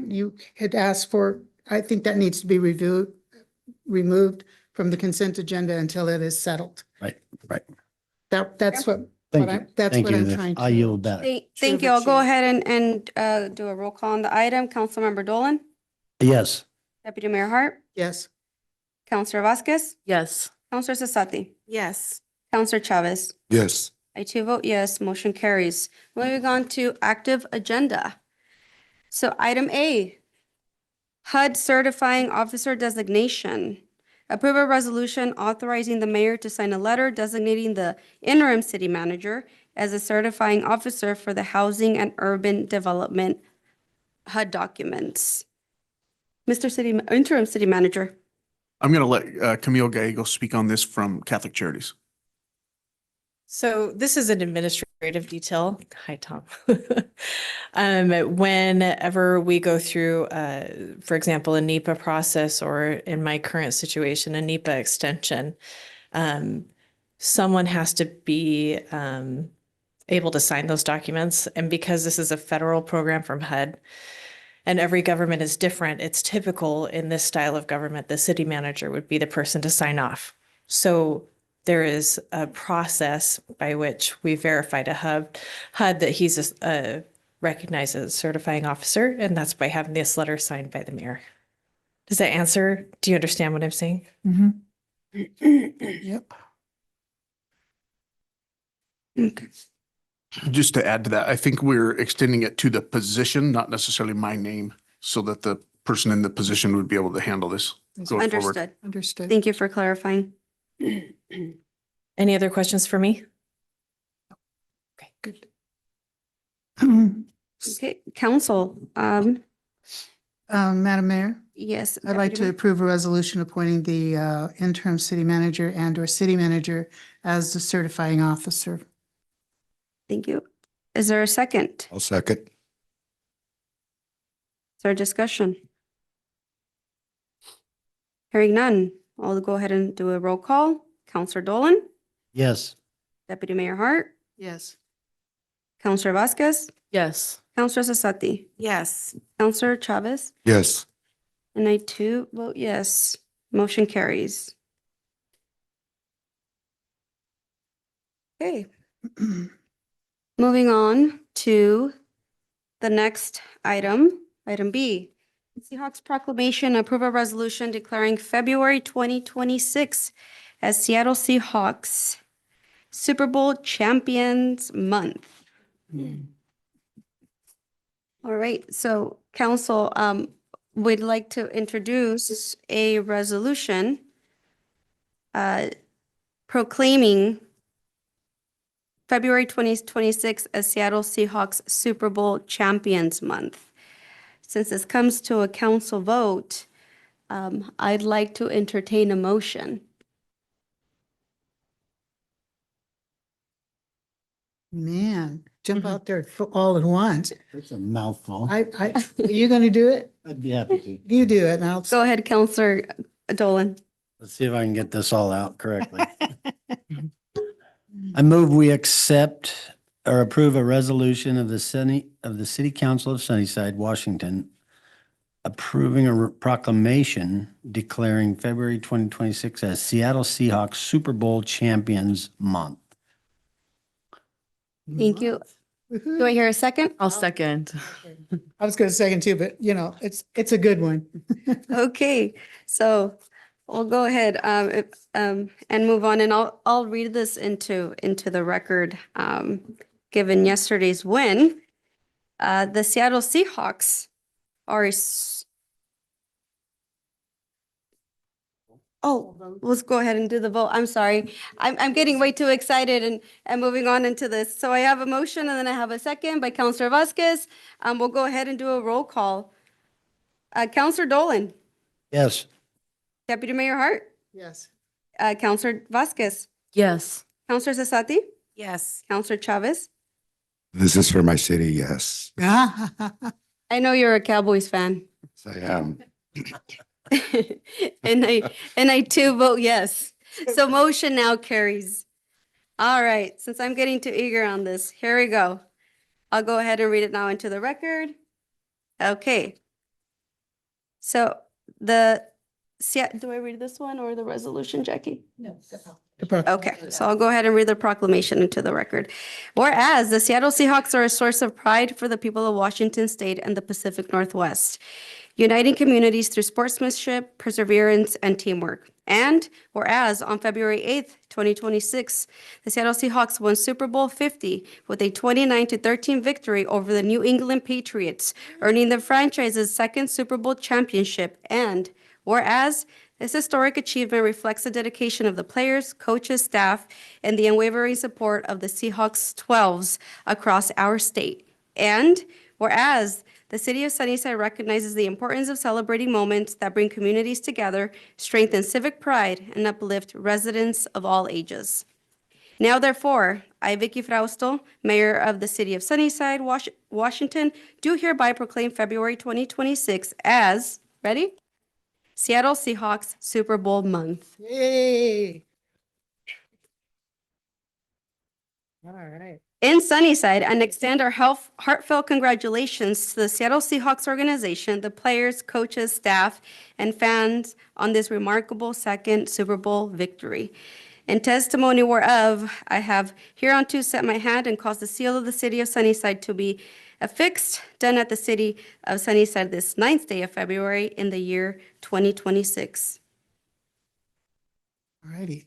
you had asked for, I think that needs to be removed from the consent agenda until it is settled. Right. That's what, Thank what you. I, that's Thank what you. I'm trying to. I yield back. Thank you. I'll go ahead and do a roll call on the item. Councilmember Dolan, Yes. Deputy Mayor Hart, Yes. Counselor Vasquez, Yes. Counselor Sasati, Yes. Counselor Chavez. Yes. I too vote yes, motion carries. Moving on to active agenda. So item A, HUD certifying officer designation. Approve a resolution authorizing the mayor to sign a letter designating the interim city manager as a certifying officer for the Housing and Urban Development HUD documents. Interim city manager. I'm going to let Camille Gallego speak on this from Catholic Charities. So this is an administrative detail. Hi, Tom. Whenever we go through, for example, a NEPA process, or in my current situation, a NEPA extension, someone has to be able to sign those documents. And because this is a federal program from HUD, and every government is different, it's typical in this style of government, the city manager would be the person to sign off. So there is a process by which we verify to HUD that he's recognized as a certifying officer, and that's by having this letter signed by the mayor. Does that answer? Do you understand what I'm saying? Yep. Okay. Just to add to that, I think we're extending it to the position, not necessarily my name, so that the person in the position would be able to handle this going forward. Understood. Understood. Thank you for clarifying. Any other questions for me? Okay, good. Okay, council, Madam Mayor, yes. I'd like to approve a resolution appointing the interim city manager and/or city manager as the certifying officer. Thank you. Is there a second? I'll second. Is there a discussion? Hearing none, I'll go ahead and do a roll call. Counselor Dolan, Yes. Deputy Mayor Hart, Yes. Counselor Vasquez, Yes. Counselor Sasati, Yes. Counselor Chavez, Yes. and I too vote yes. Motion carries. Okay. Moving on to the next item, item B. Seahawks proclamation, approve a resolution declaring February 2026 as Seattle Seahawks Super Bowl Champions Month. All right, so council, would like to introduce a resolution proclaiming February 2026 as Seattle Seahawks Super Bowl Champions Month. Since this comes to a council vote, I'd like to entertain a motion. Man, jump out there all at once. It's a mouthful. Are you going to do it? I'd be happy to. You do it and I'll. Go ahead, Counselor Dolan. Let's see if I can get this all out correctly. I move we accept or approve a resolution of the City Council of Sunnyside, Washington, approving a proclamation declaring February 2026 as Seattle Seahawks Super Bowl Champions Month. Thank you. Do I hear a second? I'll second. I was going to second too, but it's a good one. Okay, so we'll go ahead and move on, and I'll read this into the record. Given yesterday's win, the Seattle Seahawks are Oh, let's go ahead and do the vote. I'm sorry. I'm getting way too excited and moving on into this. So I have a motion and then I have a second by Counselor Vasquez. We'll go ahead and do a roll call. Counselor Dolan, Yes. Deputy Mayor Hart, Yes. Counselor Vasquez, Yes. Counselor Cesati, Yes. Counselor Chavez. This is for my city, yes. I know you're a Cowboys fan. Yes, I am. And I too vote yes. So motion now carries. All right, since I'm getting too eager on this, here we go. I'll go ahead and read it now into the record. Okay. So do I read this one or the resolution, Jackie? No. Okay, so I'll go ahead and read the proclamation into the record. Whereas the Seattle Seahawks are a source of pride for the people of Washington State and the Pacific Northwest, uniting communities through sportsmanship, perseverance, and teamwork. And whereas on February 8th, 2026, the Seattle Seahawks won Super Bowl 50 with a 29-13 victory over the New England Patriots, earning the franchise's second Super Bowl championship. And whereas this historic achievement reflects the dedication of the players, coaches, staff, and the unwavering support of the Seahawks 12s across our state. And whereas the City of Sunnyside recognizes the importance of celebrating moments that bring communities together, strengthen civic pride, and uplift residents of all ages. Now, therefore, I, Vicky Frausto, Mayor of the City of Sunnyside, Washington, do hereby proclaim February 2026 as, ready? Seattle Seahawks Super Bowl month. Yay. All right. In Sunnyside, and extend our heartfelt congratulations to the Seattle Seahawks organization, the players, coaches, staff, and fans on this remarkable second Super Bowl victory. In testimony whereof, I have hereunto set my hand and caused the seal of the City of Sunnyside to be affixed, done at the City of Sunnyside this 9th day of February in the year 2026. All righty.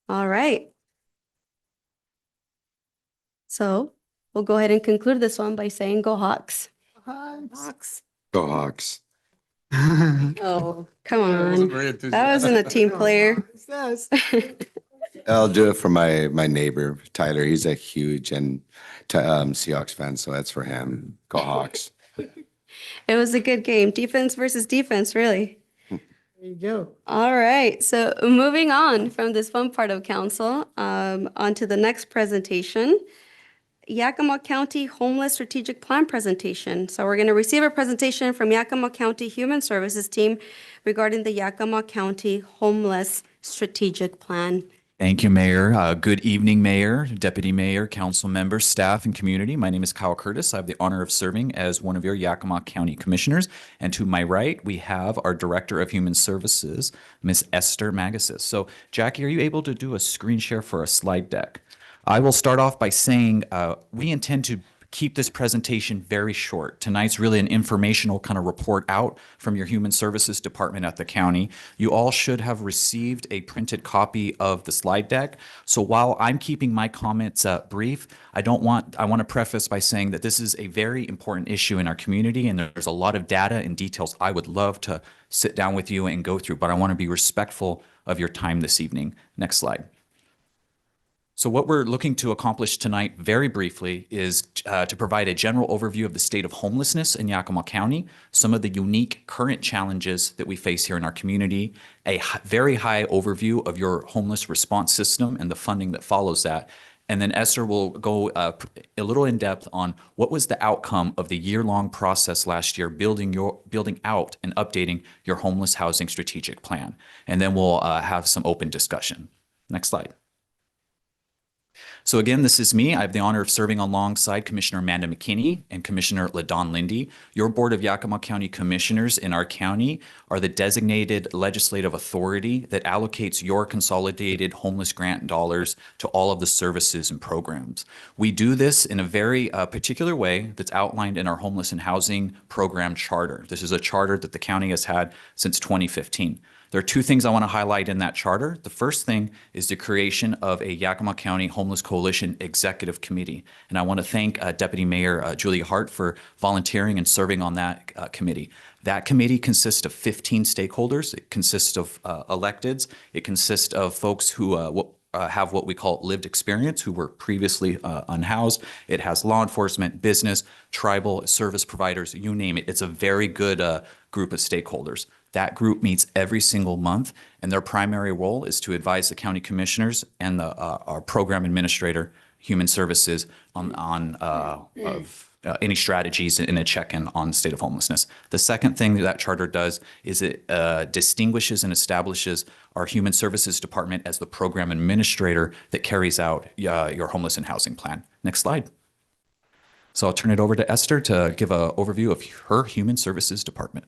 All right. So we'll go ahead and conclude this one by saying go Hawks. Hawks. Go Hawks. Oh, come on. That wasn't a team player. I'll do it for my neighbor, Tyler. He's a huge Seahawks fan, so that's for him. Go Hawks. It was a good game. Defense versus defense, really. There you go. All right. So moving on from this fun part of council, on to the next presentation. Yakima County Homeless Strategic Plan presentation. So we're going to receive a presentation from Yakima County Human Services team regarding the Yakima County Homeless Strategic Plan. Thank you, Mayor. Good evening, Mayor, Deputy Mayor, council members, staff, and community. My name is Kyle Curtis. I have the honor of serving as one of your Yakima County Commissioners. And to my right, we have our Director of Human Services, Ms. Esther Magasis. So, Jackie, are you able to do a screen share for a slide deck? I will start off by saying we intend to keep this presentation very short. Tonight's really an informational kind of report out from your Human Services Department at the county. You all should have received a printed copy of the slide deck. So while I'm keeping my comments brief, I want to preface by saying that this is a very important issue in our community, and there's a lot of data and details I would love to sit down with you and go through, but I want to be respectful of your time this evening. Next slide. So what we're looking to accomplish tonight, very briefly, is to provide a general overview of the state of homelessness in Yakima County, some of the unique current challenges that we face here in our community, a very high overview of your homeless response system and the funding that follows that. And then Esther will go a little in depth on what was the outcome of the year-long process last year, building out and updating your homeless housing strategic plan. And then we'll have some open discussion. Next slide. So again, this is me. I have the honor of serving alongside Commissioner Amanda McKinney and Commissioner LaDon Lindy. Your Board of Yakima County Commissioners in our county are the designated legislative authority that allocates your consolidated homeless grant dollars to all of the services and programs. We do this in a very particular way that's outlined in our homeless and housing program charter. This is a charter that the county has had since 2015. There are two things I want to highlight in that charter. The first thing is the creation of a Yakima County Homeless Coalition Executive Committee. And I want to thank Deputy Mayor Julia Hart for volunteering and serving on that committee. That committee consists of 15 stakeholders. It consists of electeds. It consists of folks who have what we call lived experience, who were previously unhoused. It has law enforcement, business, tribal service providers, you name it. It's a very good group of stakeholders. That group meets every single month, and their primary role is to advise the county commissioners and our program administrator, Human Services, on any strategies in a check-in on the state of homelessness. The second thing that charter does is it distinguishes and establishes our Human Services Department as the program administrator that carries out your homeless and housing plan. Next slide. So I'll turn it over to Esther to give an overview of her Human Services Department.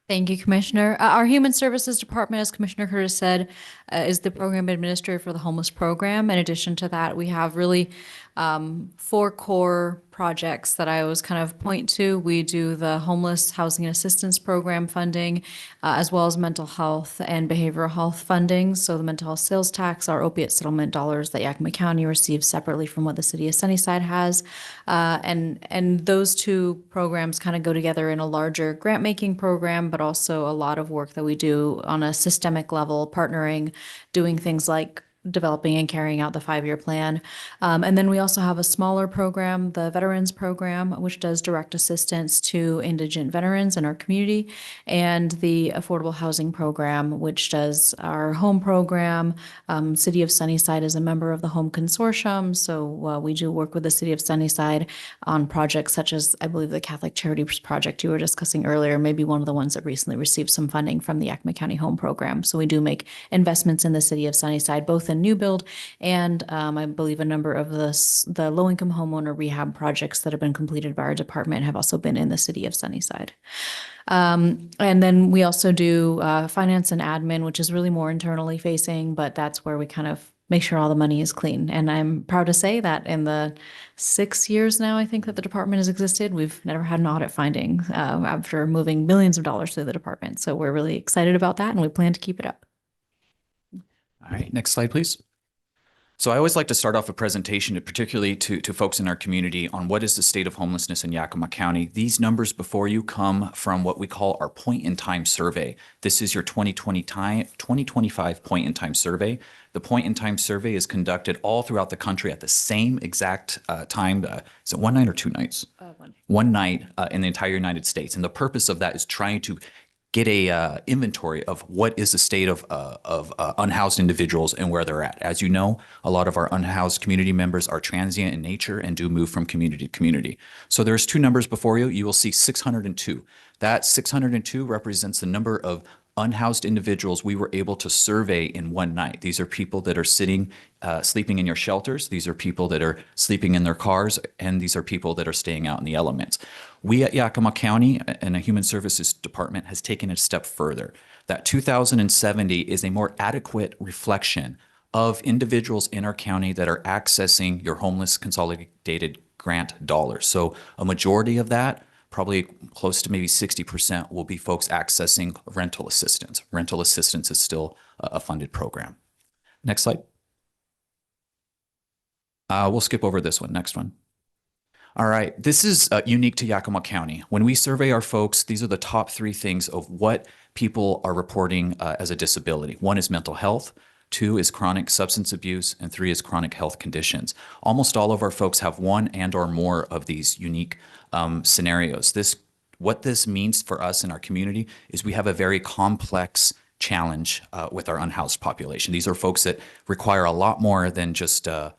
Thank you, Commissioner. Our Human Services Department, as Commissioner Curtis said, is the program administrator for the homeless program. In addition to that, we have really 4 core projects that I always kind of point to. We do the homeless housing and assistance program funding, as well as mental health and behavioral health funding. So the mental health sales tax, our opiate settlement dollars that Yakima County receives separately from what the city of Sunnyside has. And those two programs kind of go together in a larger grant making program, but also a lot of work that we do on a systemic level, partnering, doing things like developing and carrying out the 5-year plan. And then we also have a smaller program, the Veterans Program, which does direct assistance to indigent veterans in our community, and the Affordable Housing Program, which does our home program. City of Sunnyside is a member of the Home Consortium, so we do work with the City of Sunnyside on projects such as, I believe, the Catholic Charities Project you were discussing earlier, maybe one of the ones that recently received some funding from the Yakima County Home Program. So we do make investments in the City of Sunnyside, both in new build and I believe a number of the low-income homeowner rehab projects that have been completed by our department have also been in the City of Sunnyside. And then we also do finance and admin, which is really more internally facing, but that's where we kind of make sure all the money is clean. And I'm proud to say that in the 6 years now, I think that the department has existed, we've never had an audit finding after moving millions of dollars through the department. So we're really excited about that, and we plan to keep it up. All right, next slide, please. So I always like to start off a presentation, particularly to folks in our community, on what is the state of homelessness in Yakima County. These numbers before you come from what we call our point-in-time survey. This is your 2025 point-in-time survey. The point-in-time survey is conducted all throughout the country at the same exact time. Is it one night or 2 nights? One night in the entire United States. And the purpose of that is trying to get a inventory of what is the state of unhoused individuals and where they're at. As you know, a lot of our unhoused community members are transient in nature and do move from community to community. So there's 2 numbers before you. You will see 602. That 602 represents the number of unhoused individuals we were able to survey in one night. These are people that are sitting, sleeping in your shelters. These are people that are sleeping in their cars, and these are people that are staying out in the elements. We at Yakima County and the Human Services Department has taken it a step further. That 2,070 is a more adequate reflection of individuals in our county that are accessing your homeless consolidated grant dollars. So a majority of that, probably close to maybe 60%, will be folks accessing rental assistance. Rental assistance is still a funded program. Next slide. We'll skip over this one. Next one. All right, this is unique to Yakima County. When we survey our folks, these are the top 3 things of what people are reporting as a disability. 1 is mental health, 2 is chronic substance abuse, and 3 is chronic health conditions. Almost all of our folks have 1 and or more of these unique scenarios. What this means for us in our community is we have a very complex challenge with our unhoused population. These are folks that require a lot more than just a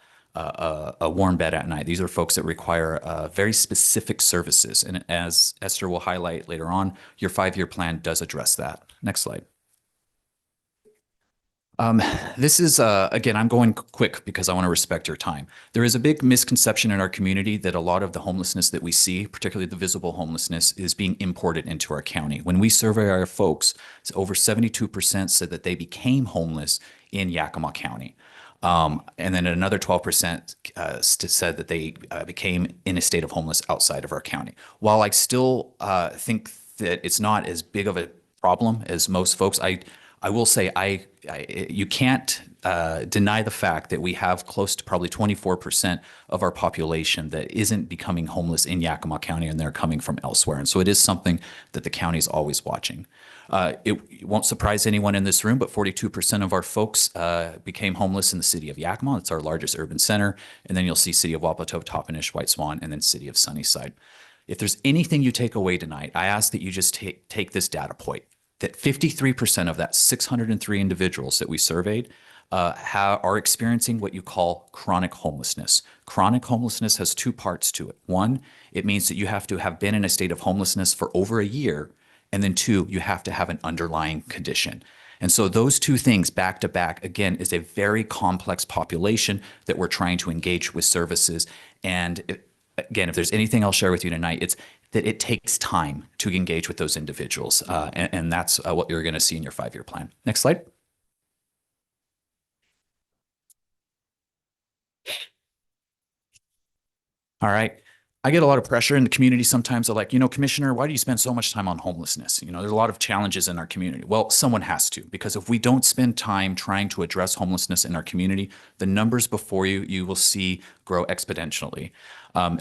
warm bed at night. These are folks that require very specific services. And as Esther will highlight later on, your 5-year plan does address that. Next slide. This is, again, I'm going quick because I want to respect your time. There is a big misconception in our community that a lot of the homelessness that we see, particularly the visible homelessness, is being imported into our county. When we survey our folks, over 72% said that they became homeless in Yakima County. And then another 12% said that they became in a state of homeless outside of our county. While I still think that it's not as big of a problem as most folks, I will say you can't deny the fact that we have close to probably 24% of our population that isn't becoming homeless in Yakima County, and they're coming from elsewhere. And so it is something that the county is always watching. It won't surprise anyone in this room, but 42% of our folks became homeless in the city of Yakima. It's our largest urban center. And then you'll see city of Wapato, Toppenish, White Swan, and then city of Sunnyside. If there's anything you take away tonight, I ask that you just take this data point, that 53% of that 603 individuals that we surveyed are experiencing what you call chronic homelessness. Chronic homelessness has two parts to it. One, it means that you have to have been in a state of homelessness for over a year. And then two, you have to have an underlying condition. And so those two things back to back, again, is a very complex population that we're trying to engage with services. And again, if there's anything I'll share with you tonight, it's that it takes time to engage with those individuals. And that's what you're going to see in your 5-year plan. Next slide. All right. I get a lot of pressure in the community sometimes. They're like, Commissioner, why do you spend so much time on homelessness? There's a lot of challenges in our community. Well, someone has to, because if we don't spend time trying to address homelessness in our community, the numbers before you will see grow exponentially.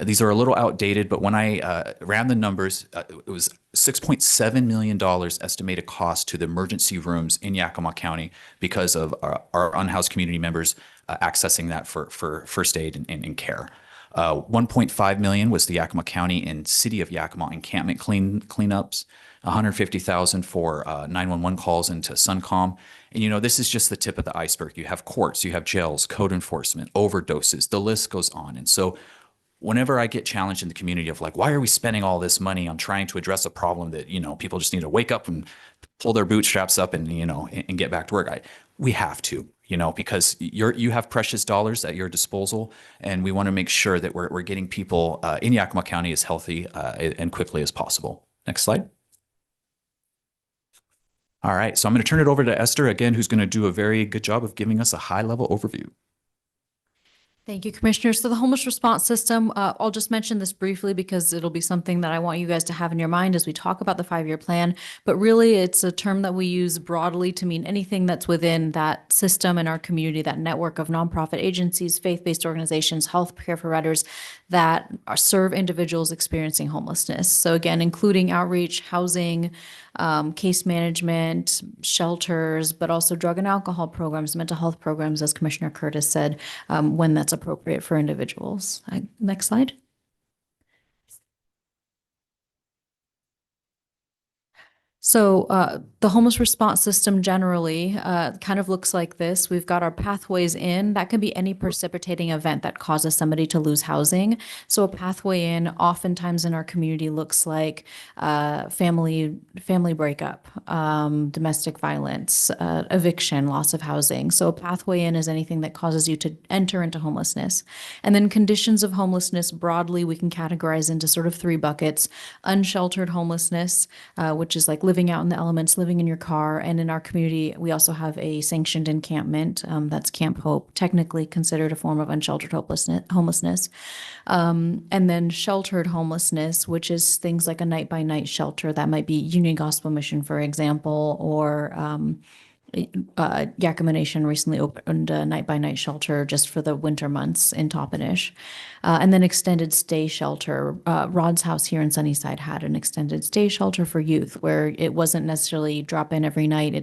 These are a little outdated, but when I ran the numbers, it was $6.7 million estimated cost to the emergency rooms in Yakima County because of our unhoused community members accessing that for first aid and care. 1.5 million was the Yakima County and City of Yakima encampment cleanups, 150,000 for 911 calls into Suncom. And this is just the tip of the iceberg. You have courts, you have jails, code enforcement, overdoses, the list goes on. And so whenever I get challenged in the community of like, why are we spending all this money on trying to address a problem that, people just need to wake up and pull their bootstraps up and, and get back to work. We have to, because you have precious dollars at your disposal, and we want to make sure that we're getting people in Yakima County as healthy and quickly as possible. Next slide. All right, so I'm going to turn it over to Esther again, who's going to do a very good job of giving us a high-level overview. Thank you, Commissioners. So the homeless response system, I'll just mention this briefly because it'll be something that I want you guys to have in your mind as we talk about the 5-year plan. But really, it's a term that we use broadly to mean anything that's within that system in our community, that network of nonprofit agencies, faith-based organizations, health care providers that serve individuals experiencing homelessness. So again, including outreach, housing, case management, shelters, but also drug and alcohol programs, mental health programs, as Commissioner Curtis said, when that's appropriate for individuals. Next slide. So the homeless response system generally kind of looks like this. We've got our pathways in. That can be any precipitating event that causes somebody to lose housing. So a pathway in oftentimes in our community looks like family breakup, domestic violence, eviction, loss of housing. So a pathway in is anything that causes you to enter into homelessness. And then conditions of homelessness broadly we can categorize into sort of 3 buckets. Unsheltered homelessness, which is like living out in the elements, living in your car. And in our community, we also have a sanctioned encampment. That's Camp Hope, technically considered a form of unsheltered homelessness. And then sheltered homelessness, which is things like a night-by-night shelter. That might be Union Gospel Mission, for example, or Yakima Nation recently opened a night-by-night shelter just for the winter months in Toppenish. And then extended stay shelter. Rod's house here in Sunnyside had an extended stay shelter for youth where it wasn't necessarily drop in every night.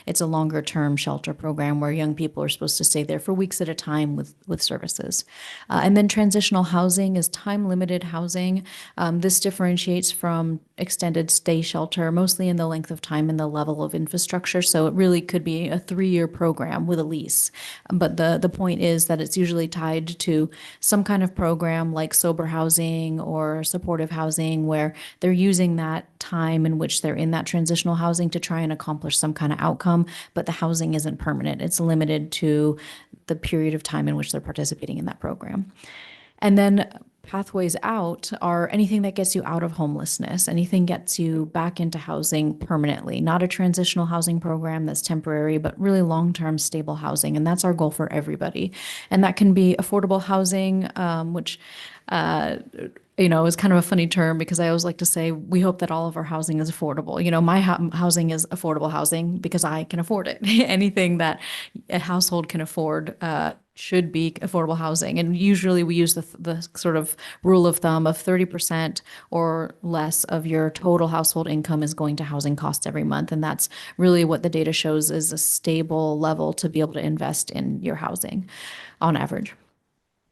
It's a longer term shelter program where young people are supposed to stay there for weeks at a time with services. And then transitional housing is time limited housing. This differentiates from extended stay shelter, mostly in the length of time and the level of infrastructure. So it really could be a 3-year program with a lease. But the point is that it's usually tied to some kind of program like sober housing or supportive housing, where they're using that time in which they're in that transitional housing to try and accomplish some kind of outcome. But the housing isn't permanent. It's limited to the period of time in which they're participating in that program. And then pathways out are anything that gets you out of homelessness, anything gets you back into housing permanently, not a transitional housing program that's temporary, but really long-term stable housing. And that's our goal for everybody. And that can be affordable housing, which is kind of a funny term because I always like to say we hope that all of our housing is affordable. My housing is affordable housing because I can afford it. Anything that a household can afford should be affordable housing. And usually we use the sort of rule of thumb of 30% or less of your total household income is going to housing costs every month. And that's really what the data shows is a stable level to be able to invest in your housing on average.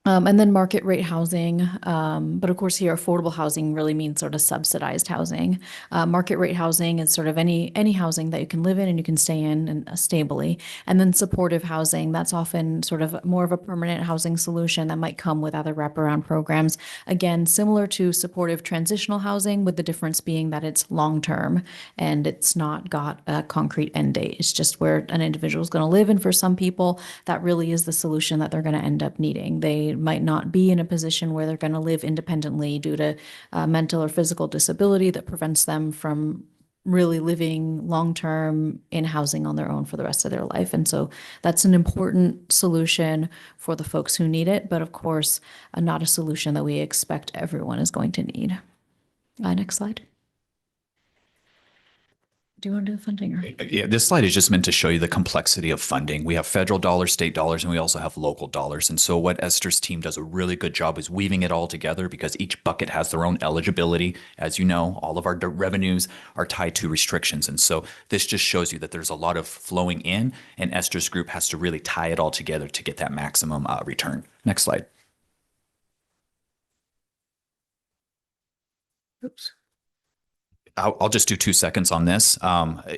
And then market rate housing. But of course here, affordable housing really means sort of subsidized housing. Market rate housing is sort of any housing that you can live in and you can stay in and stably. And then supportive housing, that's often sort of more of a permanent housing solution that might come with other wraparound programs. Again, similar to supportive transitional housing, with the difference being that it's long-term and it's not got a concrete end date. It's just where an individual is going to live. And for some people, that really is the solution that they're going to end up needing. They might not be in a position where they're going to live independently due to mental or physical disability that prevents them from really living long-term in housing on their own for the rest of their life. And so that's an important solution for the folks who need it, but of course, not a solution that we expect everyone is going to need. Next slide. Do you want to do the funding? Or? Yeah, this slide is just meant to show you the complexity of funding. We have federal dollars, state dollars, and we also have local dollars. And so what Esther's team does a really good job is weaving it all together because each bucket has their own eligibility. As you know, all of our revenues are tied to restrictions. And so this just shows you that there's a lot of flowing in, and Esther's group has to really tie it all together to get that maximum return. Next slide. Oops. I'll just do 2 seconds on this.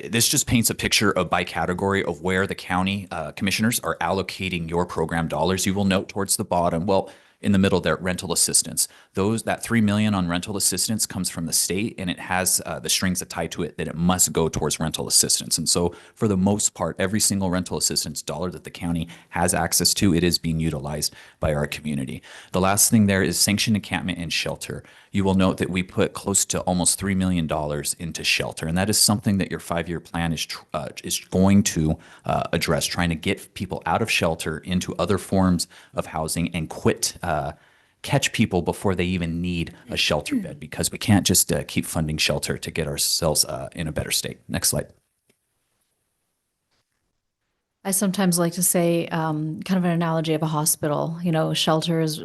This just paints a picture of by category of where the county commissioners are allocating your program dollars. You will note towards the bottom, well, in the middle there, rental assistance. That $3 million on rental assistance comes from the state, and it has the strings that tie to it that it must go towards rental assistance. And so for the most part, every single rental assistance dollar that the county has access to, it is being utilized by our community. The last thing there is sanctioned encampment and shelter. You will note that we put close to almost $3 million into shelter, and that is something that your 5-year plan is going to address, trying to get people out of shelter into other forms of housing and catch people before they even need a shelter bed, because we can't just keep funding shelter to get ourselves in a better state. Next slide. I sometimes like to say kind of an analogy of a hospital. Shelter is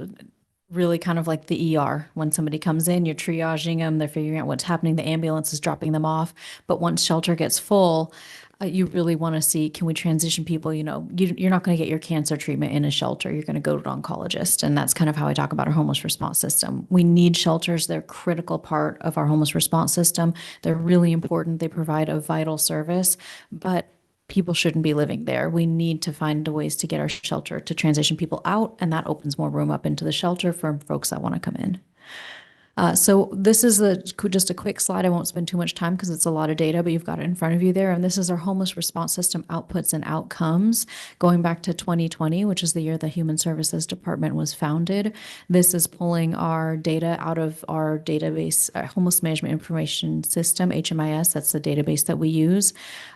really kind of like the ER. When somebody comes in, you're triaging them, they're figuring out what's happening, the ambulance is dropping them off. But once shelter gets full, you really want to see, can we transition people? You're not going to get your cancer treatment in a shelter. You're going to go to an oncologist. And that's kind of how I talk about our homeless response system. We need shelters. They're a critical part of our homeless response system. They're really important. They provide a vital service, but people shouldn't be living there. We need to find ways to get our shelter to transition people out, and that opens more room up into the shelter for folks that want to come in. So this is just a quick slide. I won't spend too much time because it's a lot of data, but you've got it in front of you there. And this is our homeless response system outputs and outcomes going back to 2020, which is the year the Human Services Department was founded. This is pulling our data out of our database, Homeless Management Information System, HMIS. That's the database that we use.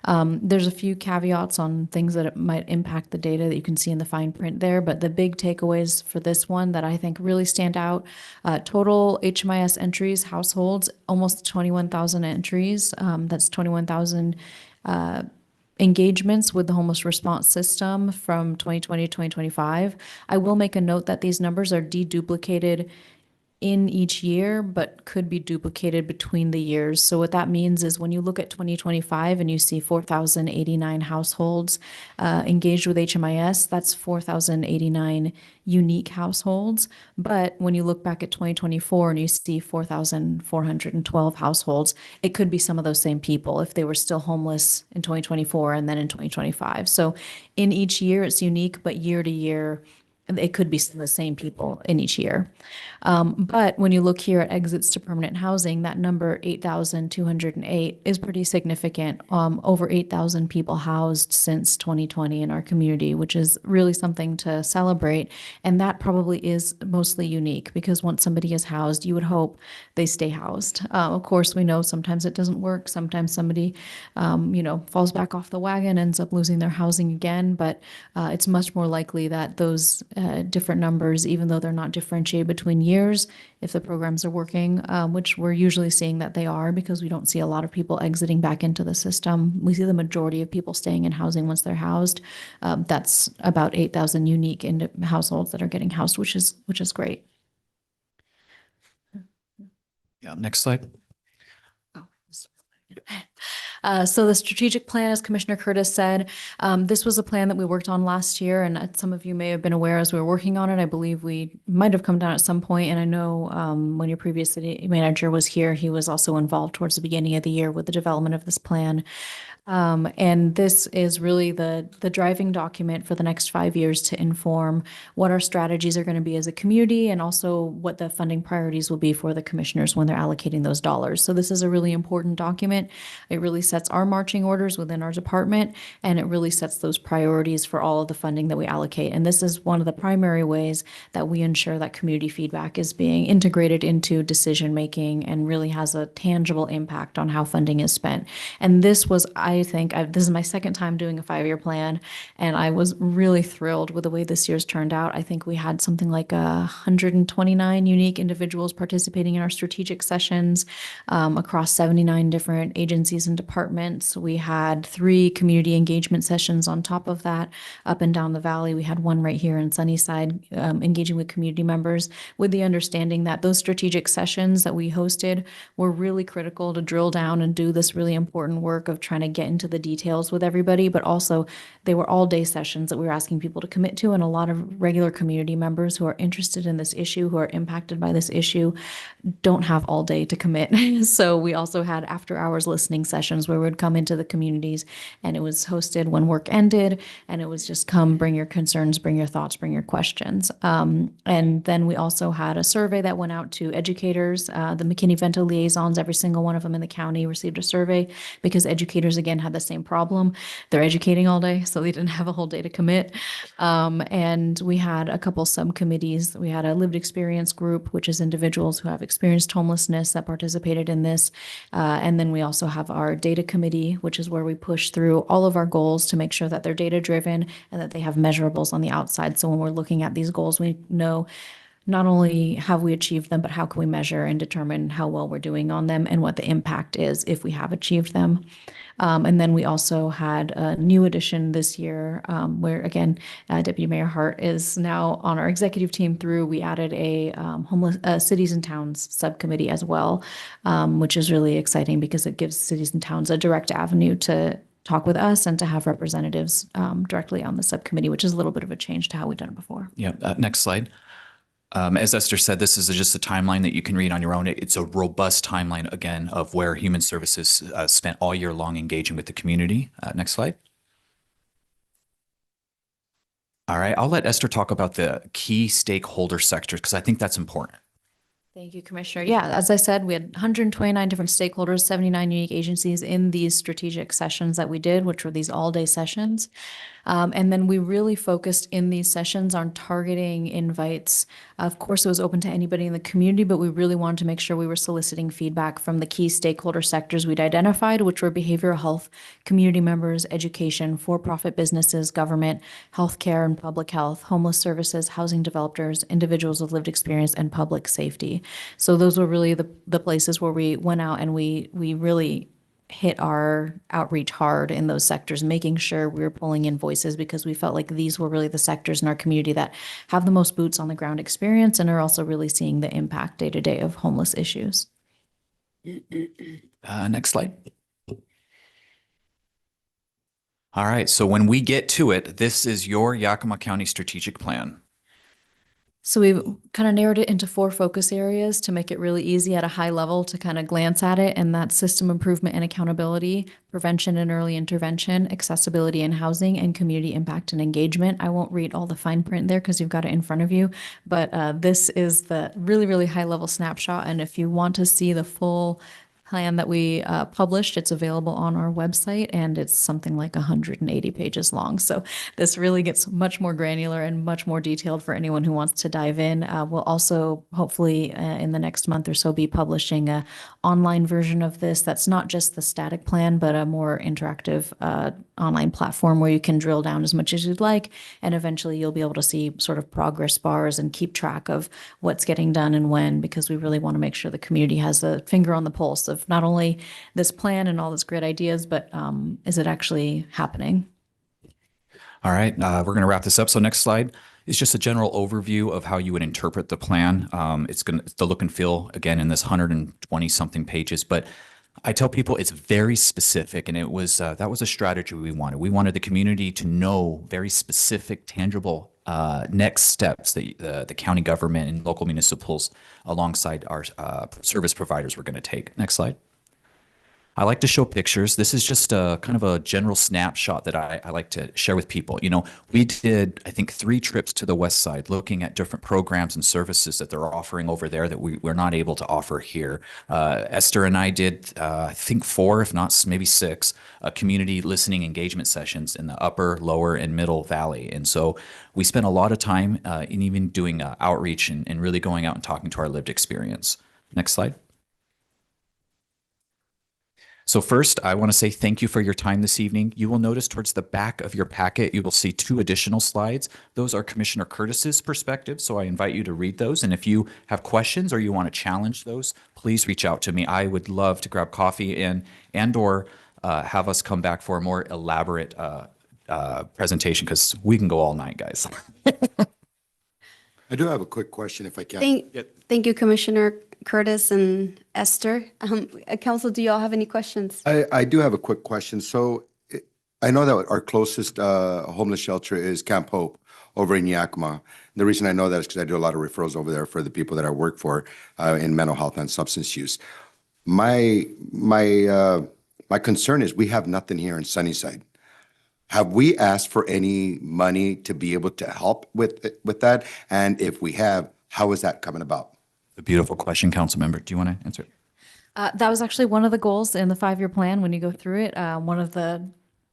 There's a few caveats on things that it might impact the data that you can see in the fine print there, but the big takeaways for this one that I think really stand out, total HMIS entries, households, almost 21,000 entries. That's 21,000 engagements with the homeless response system from 2020 to 2025. I will make a note that these numbers are deduplicated in each year, but could be duplicated between the years. So what that means is when you look at 2025 and you see 4,089 households engaged with HMIS, that's 4,089 unique households. But when you look back at 2024 and you see 4,412 households, it could be some of those same people if they were still homeless in 2024 and then in 2025. So in each year, it's unique, but year to year, it could be some of the same people in each year. But when you look here at exits to permanent housing, that number 8,208 is pretty significant. Over 8,000 people housed since 2020 in our community, which is really something to celebrate. And that probably is mostly unique because once somebody is housed, you would hope they stay housed. Of course, we know sometimes it doesn't work. Sometimes somebody, falls back off the wagon, ends up losing their housing again. But it's much more likely that those different numbers, even though they're not differentiated between years, if the programs are working, which we're usually seeing that they are because we don't see a lot of people exiting back into the system. We see the majority of people staying in housing once they're housed. That's about 8,000 unique households that are getting housed, which is great. Yeah, next slide. So the strategic plan, as Commissioner Curtis said, this was a plan that we worked on last year, and some of you may have been aware as we were working on it. I believe we might have come down at some point, and I know when your previous city manager was here, he was also involved towards the beginning of the year with the development of this plan. And this is really the driving document for the next 5 years to inform what our strategies are going to be as a community and also what the funding priorities will be for the commissioners when they're allocating those dollars. So this is a really important document. It really sets our marching orders within our department, and it really sets those priorities for all of the funding that we allocate. And this is one of the primary ways that we ensure that community feedback is being integrated into decision making and really has a tangible impact on how funding is spent. And this was, this is my second time doing a 5-year plan, and I was really thrilled with the way this year's turned out. I think we had something like 129 unique individuals participating in our strategic sessions across 79 different agencies and departments. We had 3 community engagement sessions on top of that up and down the valley. We had one right here in Sunnyside, engaging with community members with the understanding that those strategic sessions that we hosted were really critical to drill down and do this really important work of trying to get into the details with everybody, but also they were all day sessions that we were asking people to commit to, and a lot of regular community members who are interested in this issue, who are impacted by this issue, don't have all day to commit. So we also had after hours listening sessions where we'd come into the communities, and it was hosted when work ended, and it was just come, bring your concerns, bring your thoughts, bring your questions. And then we also had a survey that went out to educators, the McKinney-Vento liaisons, every single one of them in the county received a survey because educators, again, had the same problem. They're educating all day, so they didn't have a whole day to commit. And we had a couple subcommittees. We had a lived experience group, which is individuals who have experienced homelessness that participated in this. And then we also have our data committee, which is where we push through all of our goals to make sure that they're data driven and that they have measurables on the outside. So when we're looking at these goals, we know not only have we achieved them, but how can we measure and determine how well we're doing on them and what the impact is if we have achieved them. And then we also had a new addition this year where, again, Deputy Mayor Hart is now on our executive team through. We added a homeless cities and towns subcommittee as well, which is really exciting because it gives cities and towns a direct avenue to talk with us and to have representatives directly on the subcommittee, which is a little bit of a change to how we've done it before. Yeah, next slide. As Esther said, this is just a timeline that you can read on your own. It's a robust timeline, again, of where Human Services spent all year long engaging with the community. Next slide. All right, I'll let Esther talk about the key stakeholder sectors because I think that's important. Thank you, Commissioner. Yeah, as I said, we had 129 different stakeholders, 79 unique agencies in these strategic sessions that we did, which were these all-day sessions. And then we really focused in these sessions on targeting invites. Of course, it was open to anybody in the community, but we really wanted to make sure we were soliciting feedback from the key stakeholder sectors we'd identified, which were behavioral health, community members, education, for-profit businesses, government, healthcare and public health, homeless services, housing developers, individuals with lived experience, and public safety. So those were really the places where we went out and we really hit our outreach hard in those sectors, making sure we were pulling in voices because we felt like these were really the sectors in our community that have the most boots on the ground experience and are also really seeing the impact day to day of homeless issues. Next slide. All right, so when we get to it, this is your Yakima County strategic plan. So we've kind of narrowed it into 4 focus areas to make it really easy at a high level to kind of glance at it. And that's system improvement and accountability, prevention and early intervention, accessibility and housing, and community impact and engagement. I won't read all the fine print there because you've got it in front of you, but this is the really, really high level snapshot. And if you want to see the full plan that we published, it's available on our website, and it's something like 180 pages long. So this really gets much more granular and much more detailed for anyone who wants to dive in. We'll also hopefully in the next month or so be publishing a online version of this that's not just the static plan, but a more interactive online platform where you can drill down as much as you'd like, and eventually you'll be able to see sort of progress bars and keep track of what's getting done and when, because we really want to make sure the community has a finger on the pulse of not only this plan and all these great ideas, but is it actually happening? All right, we're going to wrap this up. So next slide is just a general overview of how you would interpret the plan. It's the look and feel again in this 120 something pages, but I tell people it's very specific, and it was that was a strategy we wanted. We wanted the community to know very specific, tangible next steps that the county government and local municipals alongside our service providers were going to take. Next slide. I like to show pictures. This is just a kind of a general snapshot that I like to share with people. You know, we did, I think, 3 trips to the West Side looking at different programs and services that they're offering over there that we're not able to offer here. Esther and I did, I think 4, if not maybe 6, community listening engagement sessions in the upper, lower, and middle valley. And so we spent a lot of time in even doing outreach and really going out and talking to our lived experience. Next slide. So first, I want to say thank you for your time this evening. You will notice towards the back of your packet, you will see 2 additional slides. Those are Commissioner Curtis's perspective, so I invite you to read those. And if you have questions or you want to challenge those, please reach out to me. I would love to grab coffee and or have us come back for a more elaborate presentation, because we can go all night, guys. I do have a quick question if I can. Thank you, Commissioner Curtis and Esther. Council, do y'all have any questions? I do have a quick question. So I know that our closest homeless shelter is Camp Hope over in Yakima. The reason I know that is because I do a lot of referrals over there for the people that I work for in mental health and substance use. My concern is we have nothing here in Sunnyside. Have we asked for any money to be able to help with that? And if we have, how is that coming about? A beautiful question, council member. Do you want to answer it? That was actually one of the goals in the 5-year plan when you go through it. One of the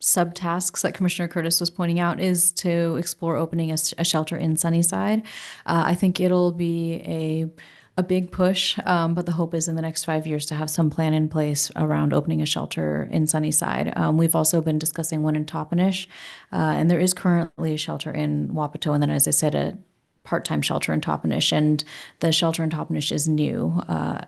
subtasks that Commissioner Curtis was pointing out is to explore opening a shelter in Sunnyside. I think it'll be a big push, but the hope is in the next 5 years to have some plan in place around opening a shelter in Sunnyside. We've also been discussing one in Toppenish, and there is currently a shelter in Wapato, and then, as I said, a part-time shelter in Toppenish, and the shelter in Toppenish is new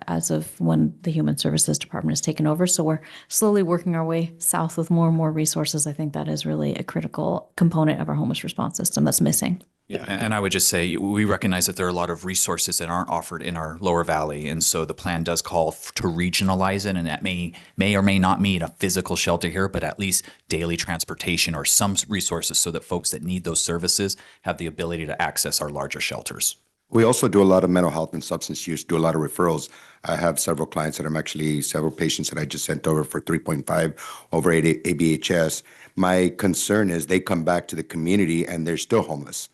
as of when the Human Services Department has taken over. So we're slowly working our way south with more and more resources. I think that is really a critical component of our homeless response system that's missing. Yeah, and I would just say we recognize that there are a lot of resources that aren't offered in our lower valley, and so the plan does call to regionalize it, and that may or may not mean a physical shelter here, but at least daily transportation or some resources so that folks that need those services have the ability to access our larger shelters. We also do a lot of mental health and substance use, do a lot of referrals. I have several clients that I'm actually, several patients that I just sent over for 3.5 over ABHS. My concern is they come back to the community and they're still homeless.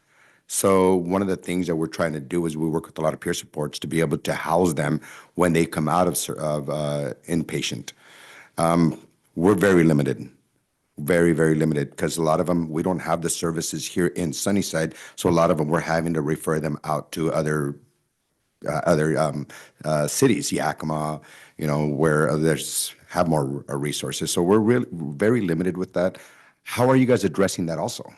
So one of the things that we're trying to do is we work with a lot of peer supports to be able to house them when they come out of inpatient. We're very limited, very, very limited, because a lot of them, we don't have the services here in Sunnyside. So a lot of them, we're having to refer them out to other cities, Yakima, where there's have more resources. So we're really very limited with that. How are you guys addressing that also?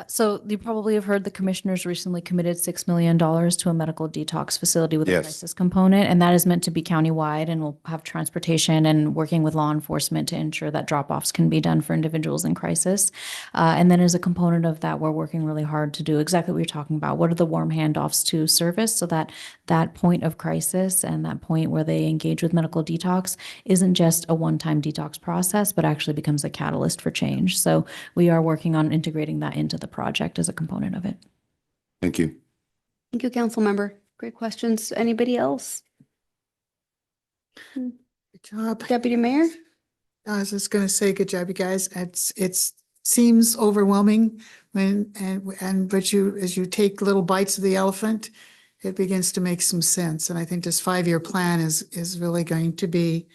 So you probably have heard the commissioners recently committed $6 million to a medical detox facility with a Yes. crisis component, and that is meant to be countywide, and we'll have transportation and working with law enforcement to ensure that drop-offs can be done for individuals in crisis. And then as a component of that, we're working really hard to do exactly what you're talking about. What are the warm handoffs to service so that that point of crisis and that point where they engage with medical detox isn't just a one-time detox process, but actually becomes a catalyst for change. So we are working on integrating that into the project as a component of it. Thank you. Thank you, council member. Great questions. Anybody else? Good job. Deputy Mayor? I was just gonna say, good job, you guys. It seems overwhelming but as you take little bites of the elephant, it begins to make some sense. And I think this 5-year plan is really going to be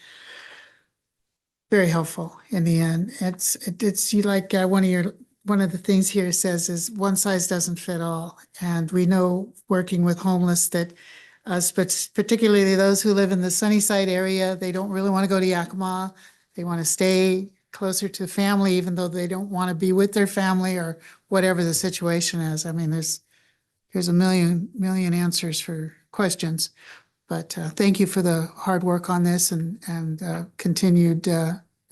very helpful in the end. It's you like one of the things here says is one size doesn't fit all. And we know working with homeless that but particularly those who live in the Sunnyside area, they don't really want to go to Yakima. They want to stay closer to family, even though they don't want to be with their family or whatever the situation is. I mean, there's a million answers for questions. But thank you for the hard work on this and continued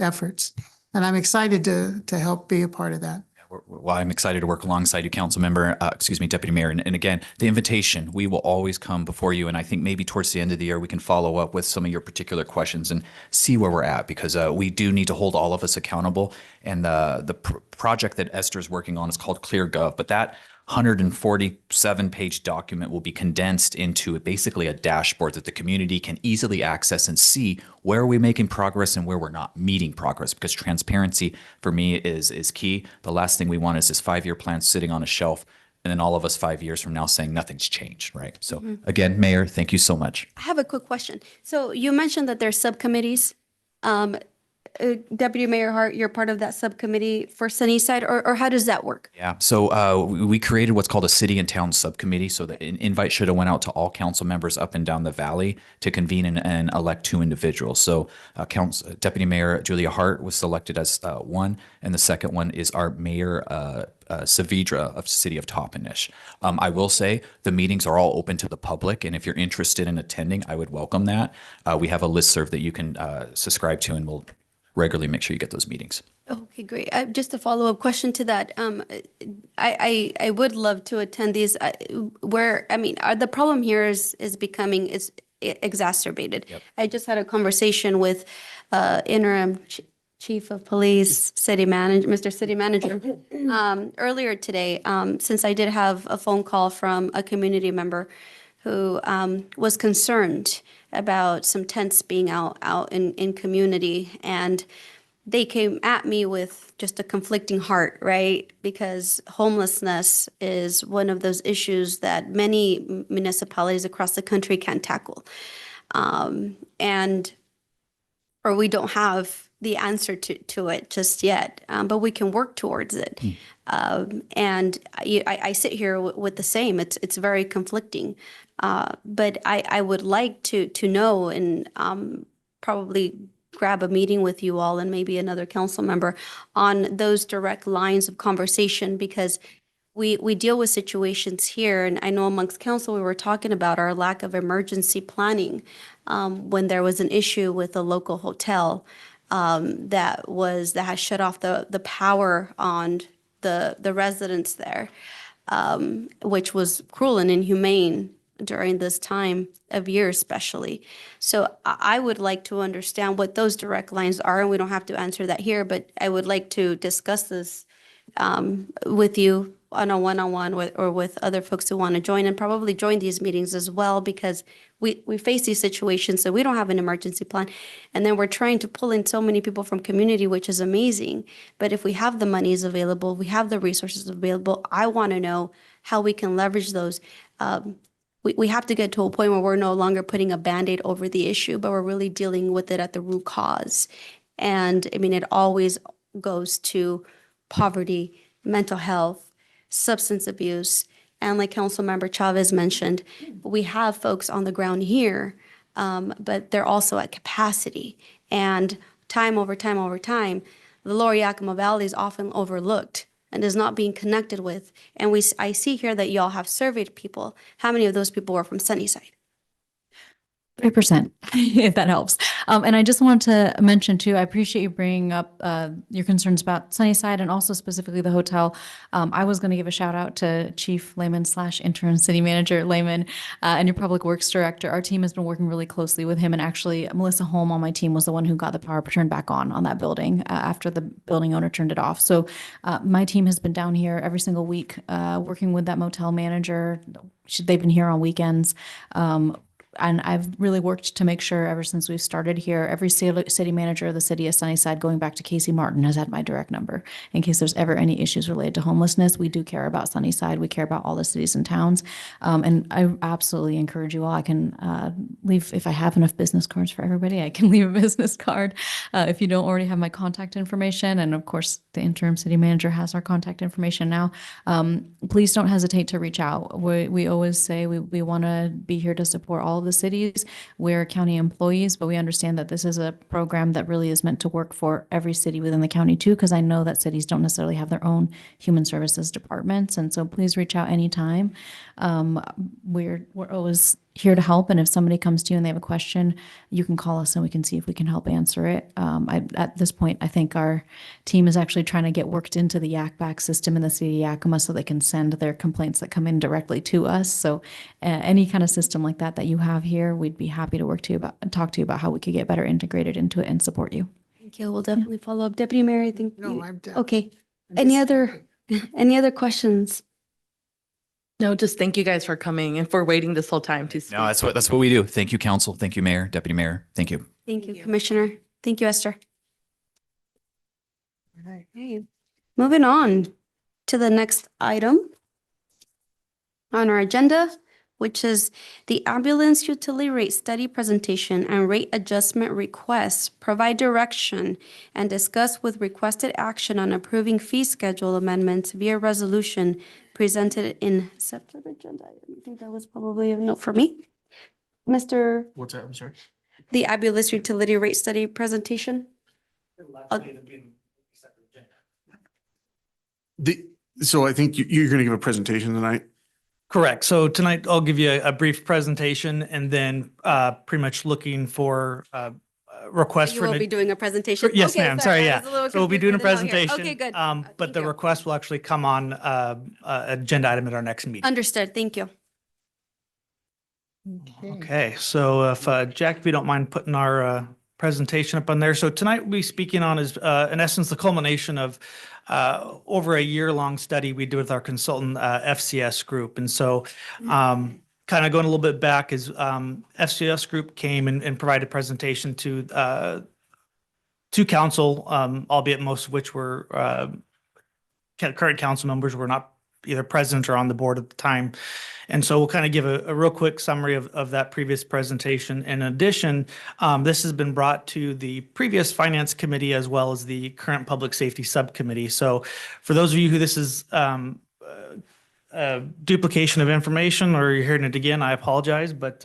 efforts. And I'm excited to help be a part of that. Well, I'm excited to work alongside you, council member, Deputy Mayor. And again, the invitation, we will always come before you. And I think maybe towards the end of the year, we can follow up with some of your particular questions and see where we're at, because we do need to hold all of us accountable. And the project that Esther is working on is called ClearGov, but that 147-page document will be condensed into basically a dashboard that the community can easily access and see where are we making progress and where we're not meeting progress, because transparency for me is key. The last thing we want is this 5-year plan sitting on a shelf and then all of us 5 years from now saying nothing's changed, right? So again, Mayor, thank you so much. I have a quick question. So you mentioned that there's subcommittees. Deputy Mayor Hart, you're part of that subcommittee for Sunnyside, or how does that work? Yeah, so we created what's called a city and town subcommittee. So the invite should have went out to all council members up and down the valley to convene and elect 2 individuals. So Deputy Mayor Julia Hart was selected as one, and the second one is our Mayor Savidra of City of Toppenish. I will say the meetings are all open to the public, and if you're interested in attending, I would welcome that. We have a listserv that you can subscribe to, and we'll regularly make sure you get those meetings. Okay, great. Just a follow-up question to that. I would love to attend these. The problem here is becoming exacerbated. Yep. I just had a conversation with interim Chief of Police, Mr. City Manager, earlier today, since I did have a phone call from a community member who was concerned about some tents being out in community. And they came at me with just a conflicting heart, right? Because homelessness is one of those issues that many municipalities across the country can't tackle. Or we don't have the answer to it just yet, but we can work towards it. And I sit here with the same. It's very conflicting. But I would like to know and probably grab a meeting with you all and maybe another council member on those direct lines of conversation, because we deal with situations here. And I know amongst council, we were talking about our lack of emergency planning when there was an issue with a local hotel that has shut off the power on the residents there, which was cruel and inhumane during this time of year especially. So I would like to understand what those direct lines are, and we don't have to answer that here, but I would like to discuss this with you on a one-on-one or with other folks who want to join, and probably join these meetings as well, because we face these situations, so we don't have an emergency plan. And then we're trying to pull in so many people from community, which is amazing. But if we have the monies available, we have the resources available, I want to know how we can leverage those. We have to get to a point where we're no longer putting a Band-Aid over the issue, but we're really dealing with it at the root cause. And I mean, it always goes to poverty, mental health, substance abuse. And like Councilmember Chavez mentioned, we have folks on the ground here, but they're also at capacity. And time over time, the Lower Yakima Valley is often overlooked. and is not being connected with. And I see here that y'all have surveyed people. How many of those people were from Sunnyside? 3%, if that helps. And I just wanted to mention too, I appreciate you bringing up your concerns about Sunnyside and also specifically the hotel. I was going to give a shout out to Chief Lehman / Interim City Manager Lehman and your Public Works Director. Our team has been working really closely with him, and actually Melissa Holm on my team was the one who got the power turned back on that building after the building owner turned it off. So my team has been down here every single week working with that motel manager. They've been here on weekends. And I've really worked to make sure ever since we've started here, every city manager of the city of Sunnyside, going back to Casey Martin, has had my direct number in case there's ever any issues related to homelessness. We do care about Sunnyside. We care about all the cities and towns. And I absolutely encourage you all. I can leave, if I have enough business cards for everybody, I can leave a business card if you don't already have my contact information. And of course, the interim city manager has our contact information now. Please don't hesitate to reach out. We always say we want to be here to support all of the cities. We're county employees, but we understand that this is a program that really is meant to work for every city within the county too, because I know that cities don't necessarily have their own human services departments. And so please reach out anytime. We're always here to help. And if somebody comes to you and they have a question, you can call us and we can see if we can help answer it. At this point, I think our team is actually trying to get worked into the YACBAC system in the city of Yakima so they can send their complaints that come in directly to us. So any kind of system like that you have here, we'd be happy to talk to you about how we could get better integrated into it and support you. Thank you. We'll definitely follow up. Deputy Mayor, I think. No, I'm done. Okay. Any other questions? No, just thank you guys for coming and for waiting this whole time to speak. No, that's what we do. Thank you, council. Thank you, mayor, deputy mayor. Thank you. Thank you, Commissioner. Thank you, Esther. Okay. Moving on to the next item on our agenda, which is the ambulance utility rate study presentation and rate adjustment requests. Provide direction and discuss with requested action on approving fee schedule amendments via resolution presented in separate agenda. I think that was probably a note for me. Mr. What's that? I'm sorry. The ambulance utility rate study presentation. So I think you're going to give a presentation tonight. Correct. So tonight I'll give you a brief presentation and then pretty much looking for requests You for. will be doing a presentation? Yes, Okay, ma'am. Sorry, I yeah. was a little So we'll be confused doing a with the note here. presentation. Okay, good. But the request will actually come on agenda item at our next meeting. Understood. Thank you. Okay, so if Jack, if you don't mind putting our presentation up on there. So tonight we'll be speaking on is in essence the culmination of over a year-long study we did with our consultant FCS group. And so kind of going a little bit back is FCS group came and provided presentation to council, albeit most of which were current council members were not either present or on the board at the time. And so we'll kind of give a real quick summary of that previous presentation. In addition, this has been brought to the previous finance committee as well as the current public safety subcommittee. So for those of you who this is duplication of information or you're hearing it again, I apologize, but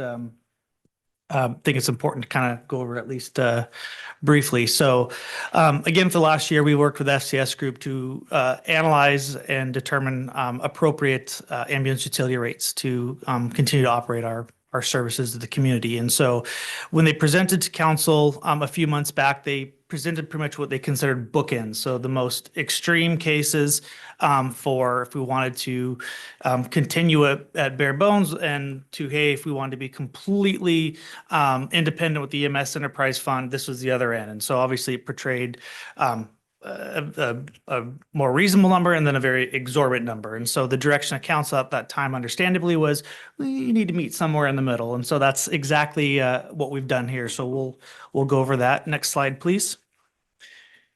I think it's important to kind of go over at least briefly. So again, for the last year, we worked with FCS Group to analyze and determine appropriate ambulance utility rates to continue to operate our services to the community. And so when they presented to council a few months back, they presented pretty much what they considered bookends. So the most extreme cases for if we wanted to continue at bare bones and to, hey, if we wanted to be completely independent with the EMS Enterprise Fund, this was the other end. And so obviously it portrayed a more reasonable number and then a very exorbitant number. And so the direction of council at that time, understandably, was we need to meet somewhere in the middle. And so that's exactly what we've done here. So we'll go over that. Next slide, please.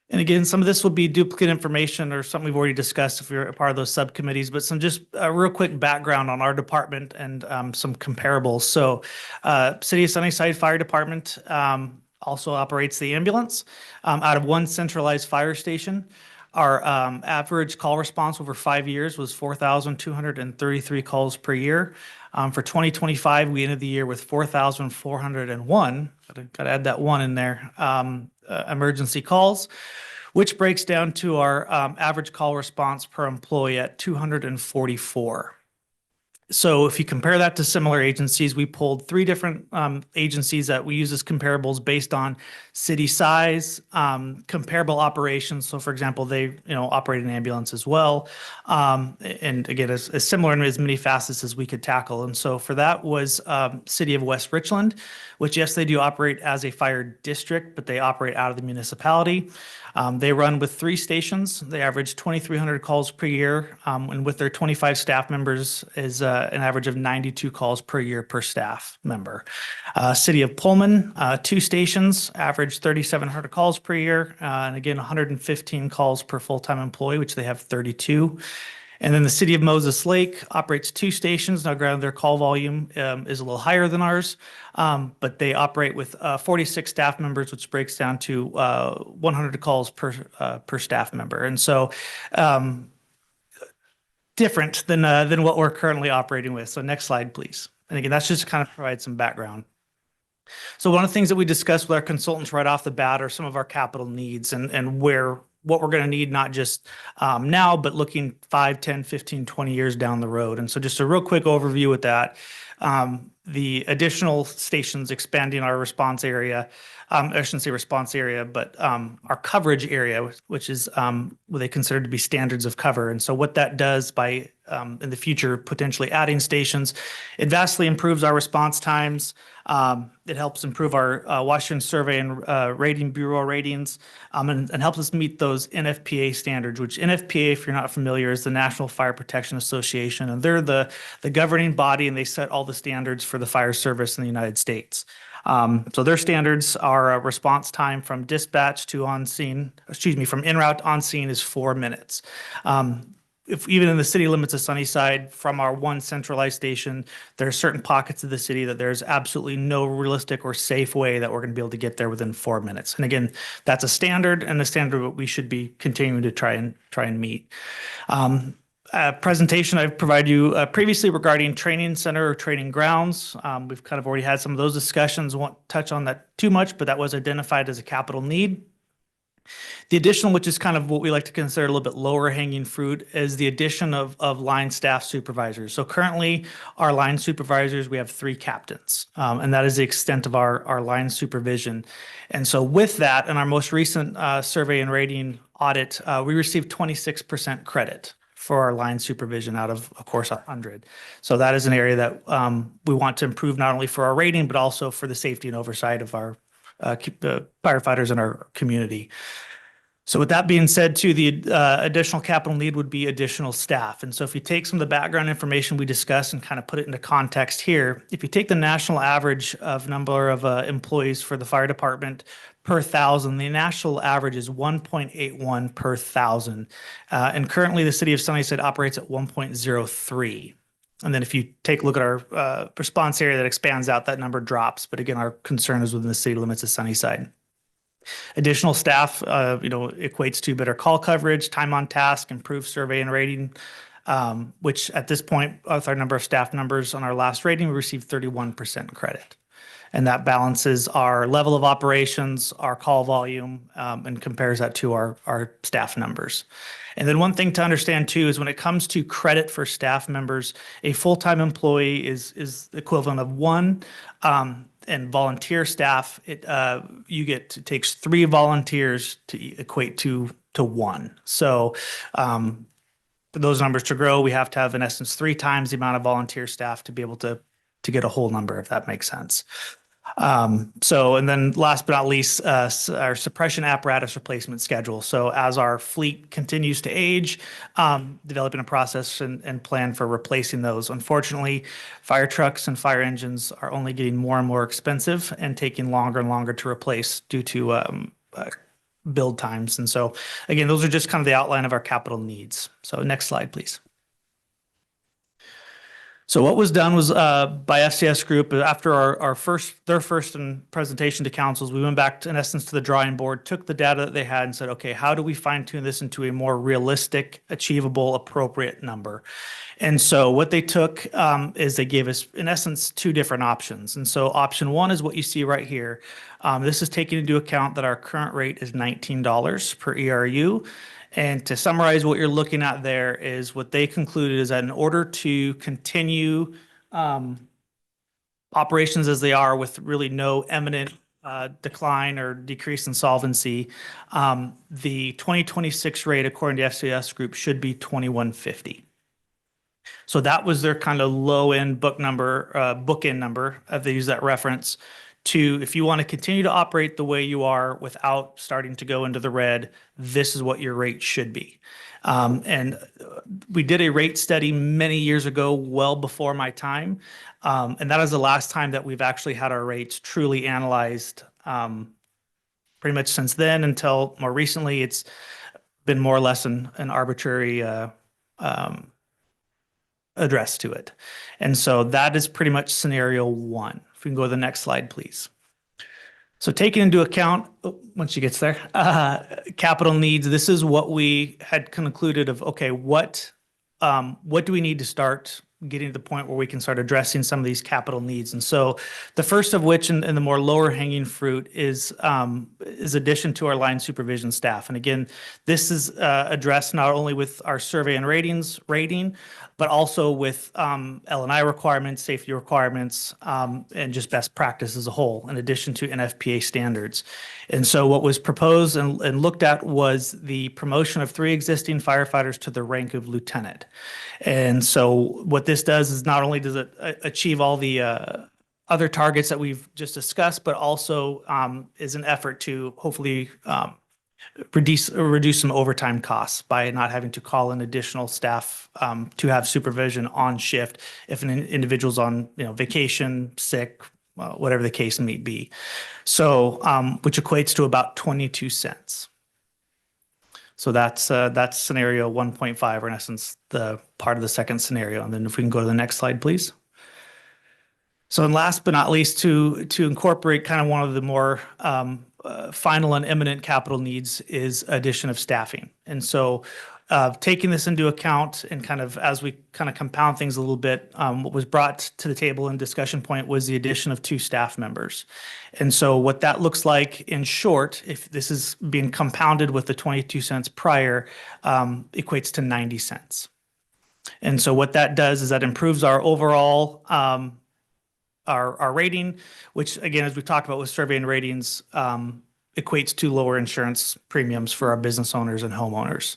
And again, some of this will be duplicate information or something we've already discussed if you're a part of those subcommittees, but some just a real quick background on our department and some comparables. So City of Sunnyside Fire Department also operates the ambulance out of one centralized fire station. Our average call response over 5 years was 4,233 calls per year. For 2025, we ended the year with 4,401. Got to add that one in there. Emergency calls. which breaks down to our average call response per employee at 244. So if you compare that to similar agencies, we pulled three different agencies that we use as comparables based on city size, comparable operations. So for example, they operate an ambulance as well. And again, as similar in as many facets as we could tackle. And so for that was City of West Richland, which yes, they do operate as a fire district, but they operate out of the municipality. They run with 3 stations. They average 2,300 calls per year, and with their 25 staff members is an average of 92 calls per year per staff member. City of Pullman, 2 stations, average 3,700 calls per year, and again, 115 calls per full-time employee, which they have 32. And then the City of Moses Lake operates 2 stations. Now, granted, their call volume is a little higher than ours, but they operate with 46 staff members, which breaks down to 100 calls per staff member. And so different than what we're currently operating with. So next slide, please. And again, that's just to kind of provide some background. So one of the things that we discussed with our consultants right off the bat are some of our capital needs and what we're going to need, not just now, but looking 5, 10, 15, 20 years down the road. And so just a real quick overview with that. The additional stations expanding our response area, I shouldn't say response area, but our coverage area, which is what they consider to be standards of cover. And so what that does by in the future, potentially adding stations, it vastly improves our response times. It helps improve our Washington Survey and Rating Bureau ratings and helps us meet those NFPA standards, which NFPA, if you're not familiar, is the National Fire Protection Association. And they're the governing body, and they set all the standards for the fire service in the United States. So their standards are a response time from dispatch to on scene, from en route to on scene is 4 minutes. If even in the city limits of Sunnyside, from our one centralized station, there are certain pockets of the city that there's absolutely no realistic or safe way that we're going to be able to get there within 4 minutes. And again, that's a standard and a standard that we should be continuing to try and meet. Presentation I've provided you previously regarding training center or training grounds. We've kind of already had some of those discussions. Won't touch on that too much, but that was identified as a capital need. The additional, which is kind of what we like to consider a little bit lower hanging fruit, is the addition of line staff supervisors. So currently our line supervisors, we have 3 captains, and that is the extent of our line supervision. And so with that, in our most recent survey and rating audit, we received 26% credit for our line supervision out of course, 100. So that is an area that we want to improve not only for our rating, but also for the safety and oversight of our firefighters in our community. So with that being said, too, the additional capital need would be additional staff. And so if you take some of the background information we discussed and kind of put it into context here, if you take the national average of number of employees for the fire department per 1,000, the national average is 1.81 per 1,000. And currently the city of Sunnyside operates at 1.03. And then if you take a look at our response area that expands out, that number drops. But again, our concern is within the city limits of Sunnyside. Additional staff, equates to better call coverage, time on task, improved survey and rating, which at this point, with our number of staff numbers on our last rating, we received 31% credit. And that balances our level of operations, our call volume, and compares that to our staff numbers. And then one thing to understand too is when it comes to credit for staff members, a full-time employee is the equivalent of 1, and volunteer staff, it takes 3 volunteers to equate to 1. So for those numbers to grow, we have to have in essence 3 times the amount of volunteer staff to be able to get a whole number, if that makes sense. And then last but not least, our suppression apparatus replacement schedule. So as our fleet continues to age, developing a process and plan for replacing those. Unfortunately, fire trucks and fire engines are only getting more and more expensive and taking longer and longer to replace due to build times. And so again, those are just kind of the outline of our capital needs. So next slide, please. So what was done was by FCS Group, after their first presentation to councils, we went back to, in essence, to the drawing board, took the data that they had and said, okay, how do we fine tune this into a more realistic, achievable, appropriate number? And so what they took is they gave us, in essence, two different options. And so option one is what you see right here. This is taking into account that our current rate is $19 per ERU. And to summarize, what you're looking at there is what they concluded is that in order to continue operations as they are with really no imminent decline or decrease in solvency, the 2026 rate, according to FCS Group, should be $21.50. So that was their kind of low end bookend number, if they use that reference, to if you want to continue to operate the way you are without starting to go into the red, this is what your rate should be. And we did a rate study many years ago, well before my time. And that is the last time that we've actually had our rates truly analyzed. Pretty much since then until more recently, it's been more or less an arbitrary address to it. And so that is pretty much scenario one. If we can go to the next slide, please. So taking into account, once she gets there, capital needs, this is what we had concluded of, okay, what do we need to start getting to the point where we can start addressing some of these capital needs? And so the first of which, and the more lower hanging fruit, is addition to our line supervision staff. And again, this is addressed not only with our survey and rating, but also with L&I requirements, safety requirements, and just best practice as a whole, in addition to NFPA standards. And so what was proposed and looked at was the promotion of 3 existing firefighters to the rank of lieutenant. And so what this does is not only does it achieve all the other targets that we've just discussed, but also is an effort to hopefully reduce some overtime costs by not having to call in additional staff to have supervision on shift if an individual's on vacation, sick, whatever the case may be. So which equates to about 22 cents. So that's scenario 1.5, or in essence, the part of the second scenario. And then if we can go to the next slide, please. So, and last but not least, to incorporate kind of one of the more final and imminent capital needs is addition of staffing. And so taking this into account and kind of as we kind of compound things a little bit, what was brought to the table in discussion point was the addition of 2 staff members. And so what that looks like in short, if this is being compounded with the 22 cents prior, equates to 90 cents. And so what that does is that improves our overall our rating, which again, as we talked about with survey and ratings, equates to lower insurance premiums for our business owners and homeowners.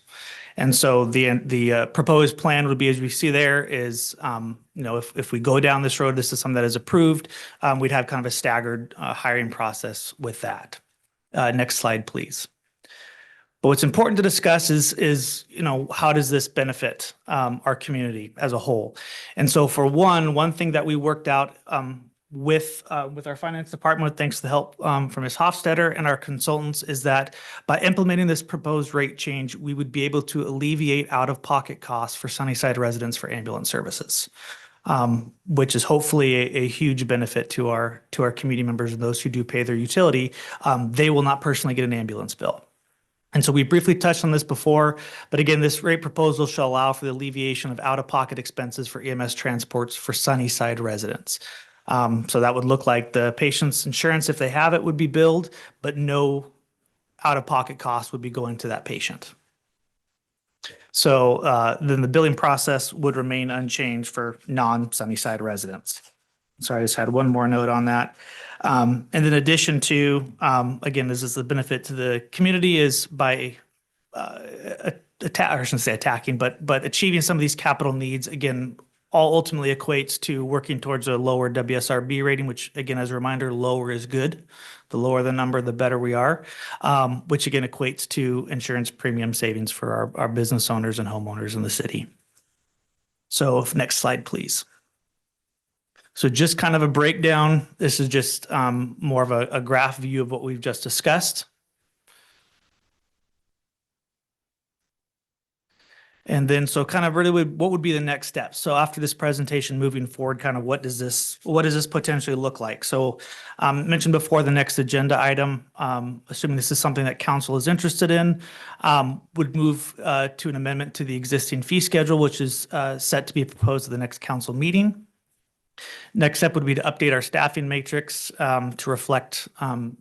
And so the proposed plan would be, as we see there, is if we go down this road, this is something that is approved, we'd have kind of a staggered hiring process with that. Next slide, please. But what's important to discuss is how does this benefit our community as a whole? And so for one thing that we worked out with our finance department, thanks to the help from Ms. Hofstetter and our consultants, is that by implementing this proposed rate change, we would be able to alleviate out-of-pocket costs for Sunnyside residents for ambulance services, which is hopefully a huge benefit to our community members and those who do pay their utility. They will not personally get an ambulance bill. And so we briefly touched on this before, but again, this rate proposal shall allow for the alleviation of out-of-pocket expenses for EMS transports for Sunnyside residents. So that would look like the patient's insurance, if they have it, would be billed, but no out-of-pocket cost would be going to that patient. So then the billing process would remain unchanged for non-Sunnyside residents. Sorry, I just had one more note on that. And in addition to, again, this is the benefit to the community is by I shouldn't say attacking, but achieving some of these capital needs, again, all ultimately equates to working towards a lower WSRB rating, which again, as a reminder, lower is good. The lower the number, the better we are, which again equates to insurance premium savings for our business owners and homeowners in the city. So next slide, please. So just kind of a breakdown. This is just more of a graph view of what we've just discussed. And then, so kind of really what would be the next steps? So after this presentation, moving forward, kind of what does this potentially look like? So mentioned before, the next agenda item, assuming this is something that council is interested in, would move to an amendment to the existing fee schedule, which is set to be proposed at the next council meeting. Next step would be to update our staffing matrix to reflect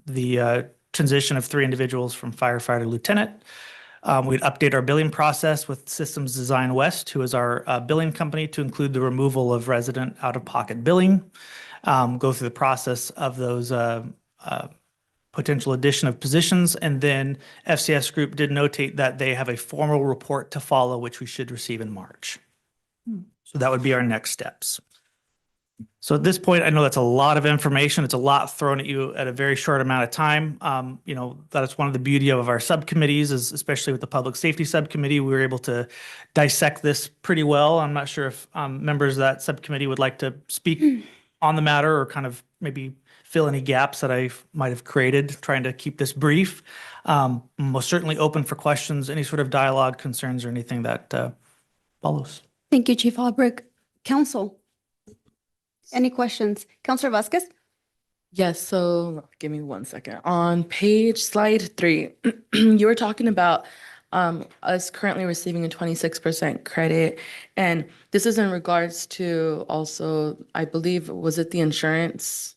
the transition of 3 individuals from firefighter to lieutenant. We'd update our billing process with Systems Design West, who is our billing company, to include the removal of resident out-of-pocket billing. Go through the process of those potential addition of positions. And then FCS Group did notate that they have a formal report to follow, which we should receive in March. So that would be our next steps. So at this point, I know that's a lot of information. It's a lot thrown at you at a very short amount of time. That is one of the beauty of our subcommittees, is especially with the Public Safety Subcommittee, we were able to dissect this pretty well. I'm not sure if members of that subcommittee would like to speak on the matter or kind of maybe fill any gaps that I might have created, trying to keep this brief. Most certainly open for questions, any sort of dialogue, concerns, or anything that follows. Thank you, Chief Albrecht. Council, any questions? Councilor Vasquez? Yes, so give me 1 second. On slide 3, you were talking about us currently receiving a 26% credit. And this is in regards to also, I believe, was it the insurance?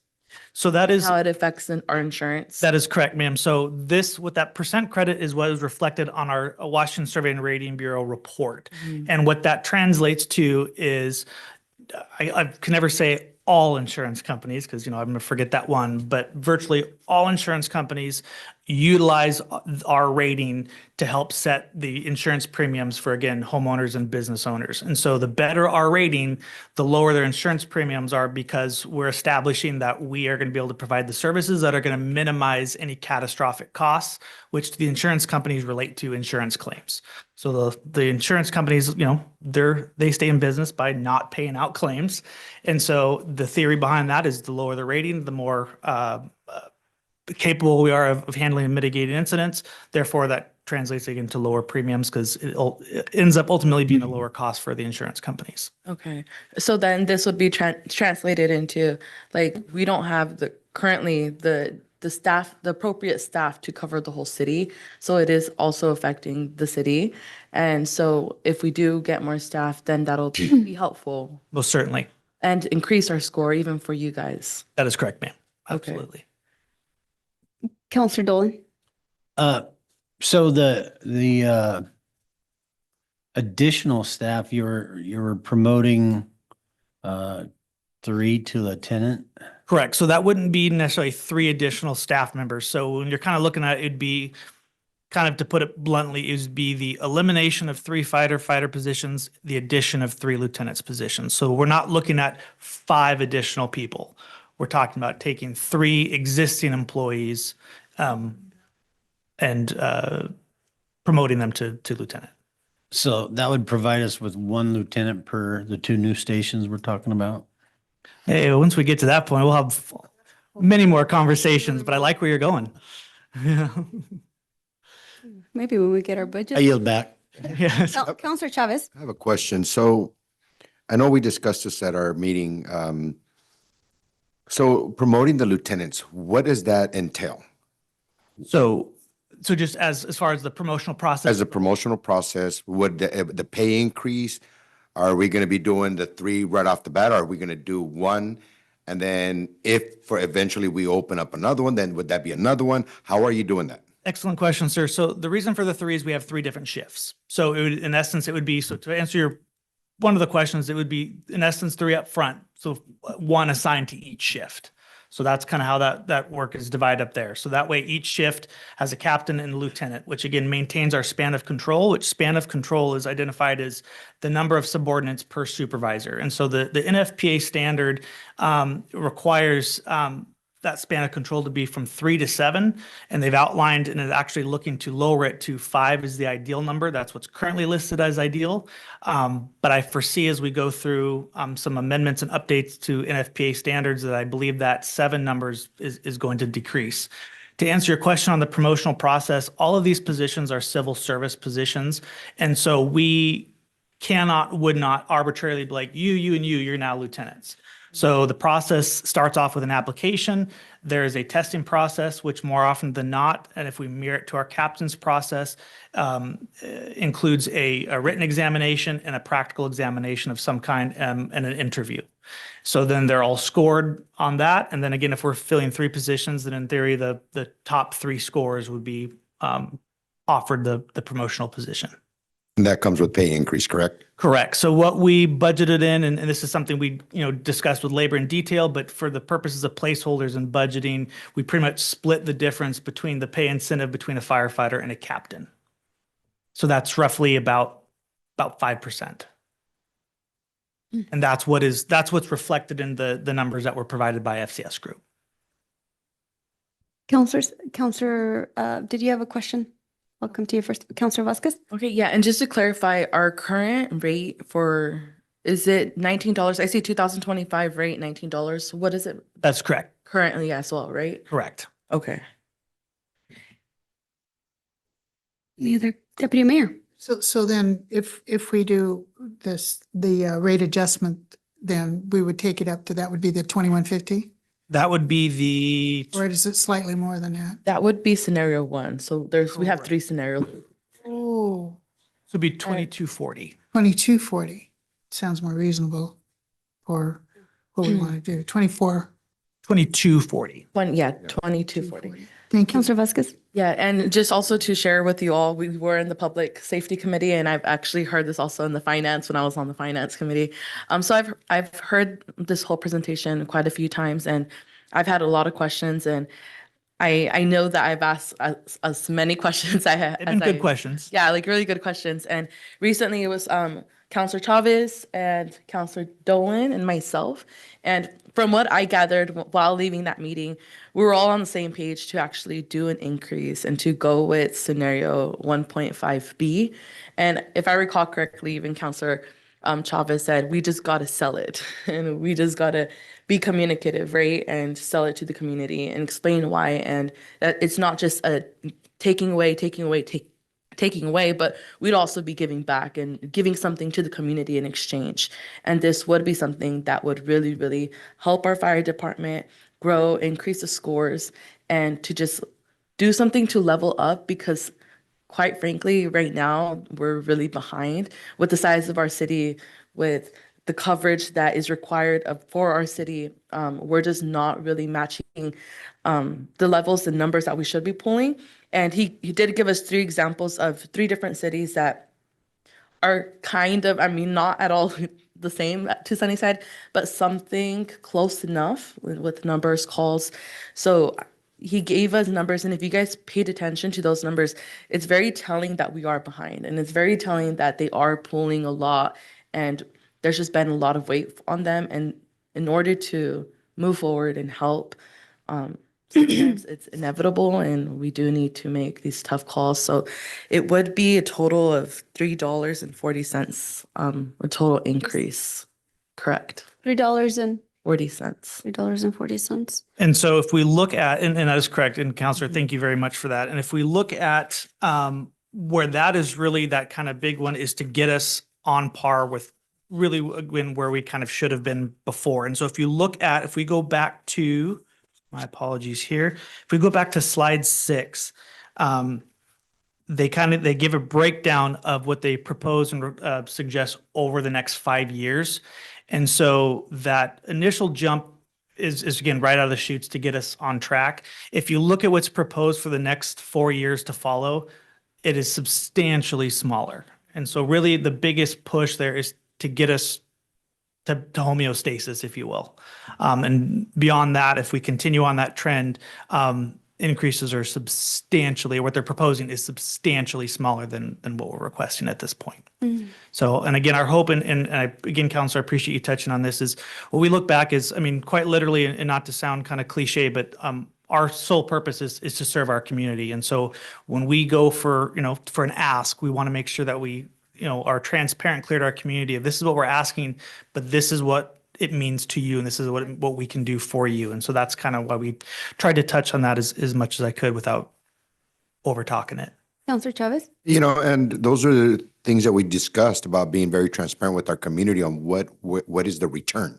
So that is how it affects our insurance. That is correct, ma'am. So this, with that percent credit, is what is reflected on our Washington Survey and Rating Bureau report. And what that translates to is, I can never say all insurance companies, because I'm going to forget that one, but virtually all insurance companies utilize our rating to help set the insurance premiums for, again, homeowners and business owners. And so the better our rating, the lower their insurance premiums are, because we're establishing that we are going to be able to provide the services that are going to minimize any catastrophic costs, which the insurance companies relate to insurance claims. So the insurance companies, they stay in business by not paying out claims. And so the theory behind that is the lower the rating, the more capable we are of handling and mitigating incidents. Therefore, that translates again to lower premiums, because it ends up ultimately being a lower cost for the insurance companies. Okay. So then this would be translated into, like, we don't have currently the staff, the appropriate staff to cover the whole city. So it is also affecting the city. And so if we do get more staff, then that'll be helpful. Most certainly. And increase our score even for you guys. That is correct, ma'am. Absolutely. Councilor Dolan? So the additional staff, you're promoting 3 to lieutenant? Correct. So that wouldn't be necessarily 3 additional staff members. So when you're kind of looking at it, it'd be kind of, to put it bluntly, is be the elimination of 3 fighter positions, the addition of 3 lieutenants positions. So we're not looking at 5 additional people. We're talking about taking 3 existing employees and promoting them to lieutenant. So that would provide us with 1 lieutenant per the 2 new stations we're talking about? Hey, once we get to that point, we'll have many more conversations, but I like where you're going. Maybe when we get our budget. I yield back. Yes. Councilor Chavez? I have a question. So I know we discussed this at our meeting. So promoting the lieutenants, what does that entail? So just as far as the promotional process? As a promotional process, would the pay increase? Are we going to be doing the 3 right off the bat? Or are we going to do 1? And then if for eventually we open up another one, then would that be another one? How are you doing that? Excellent question, sir. So the reason for the 3 is we have 3 different shifts. So in essence, it would be, so to answer one of the questions, it would be in essence 3 up front. So 1 assigned to each shift. So that's kind of how that work is divided up there. So that way each shift has a captain and a lieutenant, which again maintains our span of control, which span of control is identified as the number of subordinates per supervisor. And so the NFPA standard requires that span of control to be from 3 to 7, and they've outlined and is actually looking to lower it to 5 is the ideal number. That's what's currently listed as ideal. But I foresee as we go through some amendments and updates to NFPA standards that I believe that 7 numbers is going to decrease. To answer your question on the promotional process, all of these positions are civil service positions. And so we would not arbitrarily be like, you, and you're now lieutenants. So the process starts off with an application. There is a testing process, which more often than not, and if we mirror it to our captain's process, includes a written examination and a practical examination of some kind, and an interview. So then they're all scored on that. And then again, if we're filling 3 positions, then in theory, the top 3 scores would be offered the promotional position. And that comes with pay increase, correct? Correct. So what we budgeted in, and this is something we, discussed with labor in detail, but for the purposes of placeholders and budgeting, we pretty much split the difference between the pay incentive between a firefighter and a captain. So that's roughly about 5%. And that's what's reflected in the numbers that were provided by FCS Group. Counselor, did you have a question? Welcome to you first, Counselor Vasquez. Okay, yeah, and just to clarify, our current rate is it $19? I see 2025 rate, $19. What is it That's correct. currently as well, right? Correct. Okay. Any other Deputy Mayor? So then if we do the rate adjustment, then we would take it up to, that would be the 2150? That would be Or is it slightly more than that? That would be scenario 1. So we have 3 scenarios. Oh. So it'd be 2240. 2240. Sounds more reasonable for what we want to do. 2240. 2240. Thank you. Counselor Vasquez? Yeah, and just also to share with you all, we were in the Public Safety Committee, and I've actually heard this also in the Finance when I was on the Finance Committee. So I've heard this whole presentation quite a few times, and I've had a lot of questions, and I know that I've asked as many questions Good questions. Yeah, like really good questions. And recently it was Counselor Chavez and Counselor Dolan and myself. And from what I gathered while leaving that meeting, we were all on the same page to actually do an increase and to go with scenario 1.5B. And if I recall correctly, even Counselor Chavez said, we just got to sell it and we just got to be communicative, right? And sell it to the community and explain why. And that it's not just a taking away, but we'd also be giving back and giving something to the community in exchange. And this would be something that would really, really help our fire department grow, increase the scores, and to just do something to level up, because quite frankly, right now, we're really behind with the size of our city, with the coverage that is required for our city. We're just not really matching the levels and numbers that we should be pulling. And he did give us 3 examples of 3 different cities that are kind of, not at all the same to Sunnyside, but something close enough with numbers, calls. So he gave us numbers, and if you guys paid attention to those numbers, it's very telling that we are behind, and it's very telling that they are pulling a lot, and there's just been a lot of weight on them. And in order to move forward and help, sometimes it's inevitable, and we do need to make these tough calls. So it would be a total of $3.40, a total increase. Correct. $3.40. $3.40. And so if we look at, and that is correct, and Counselor, thank you very much for that. And if we look at where that is really that kind of big one, is to get us on par with really where we kind of should have been before. And so if we go back to, my apologies here, if we go back to slide 6, they give a breakdown of what they propose and suggest over the next 5 years. And so that initial jump is again right out of the chutes to get us on track. If you look at what's proposed for the next 4 years to follow, it is substantially smaller. And so really the biggest push there is to get us to homeostasis, if you will. And beyond that, if we continue on that trend, increases are substantially, what they're proposing is substantially smaller than what we're requesting at this point. So, and again, our hope, and again, Counselor, I appreciate you touching on this, is what we look back is, quite literally, and not to sound kind of cliche, but our sole purpose is to serve our community. And so when we go for an ask, we want to make sure that we are transparent, clear to our community of this is what we're asking, but this is what it means to you, and this is what we can do for you. And so that's kind of why we tried to touch on that as much as I could without over talking it. Counselor Chavez? And those are the things that we discussed about being very transparent with our community on what is the return.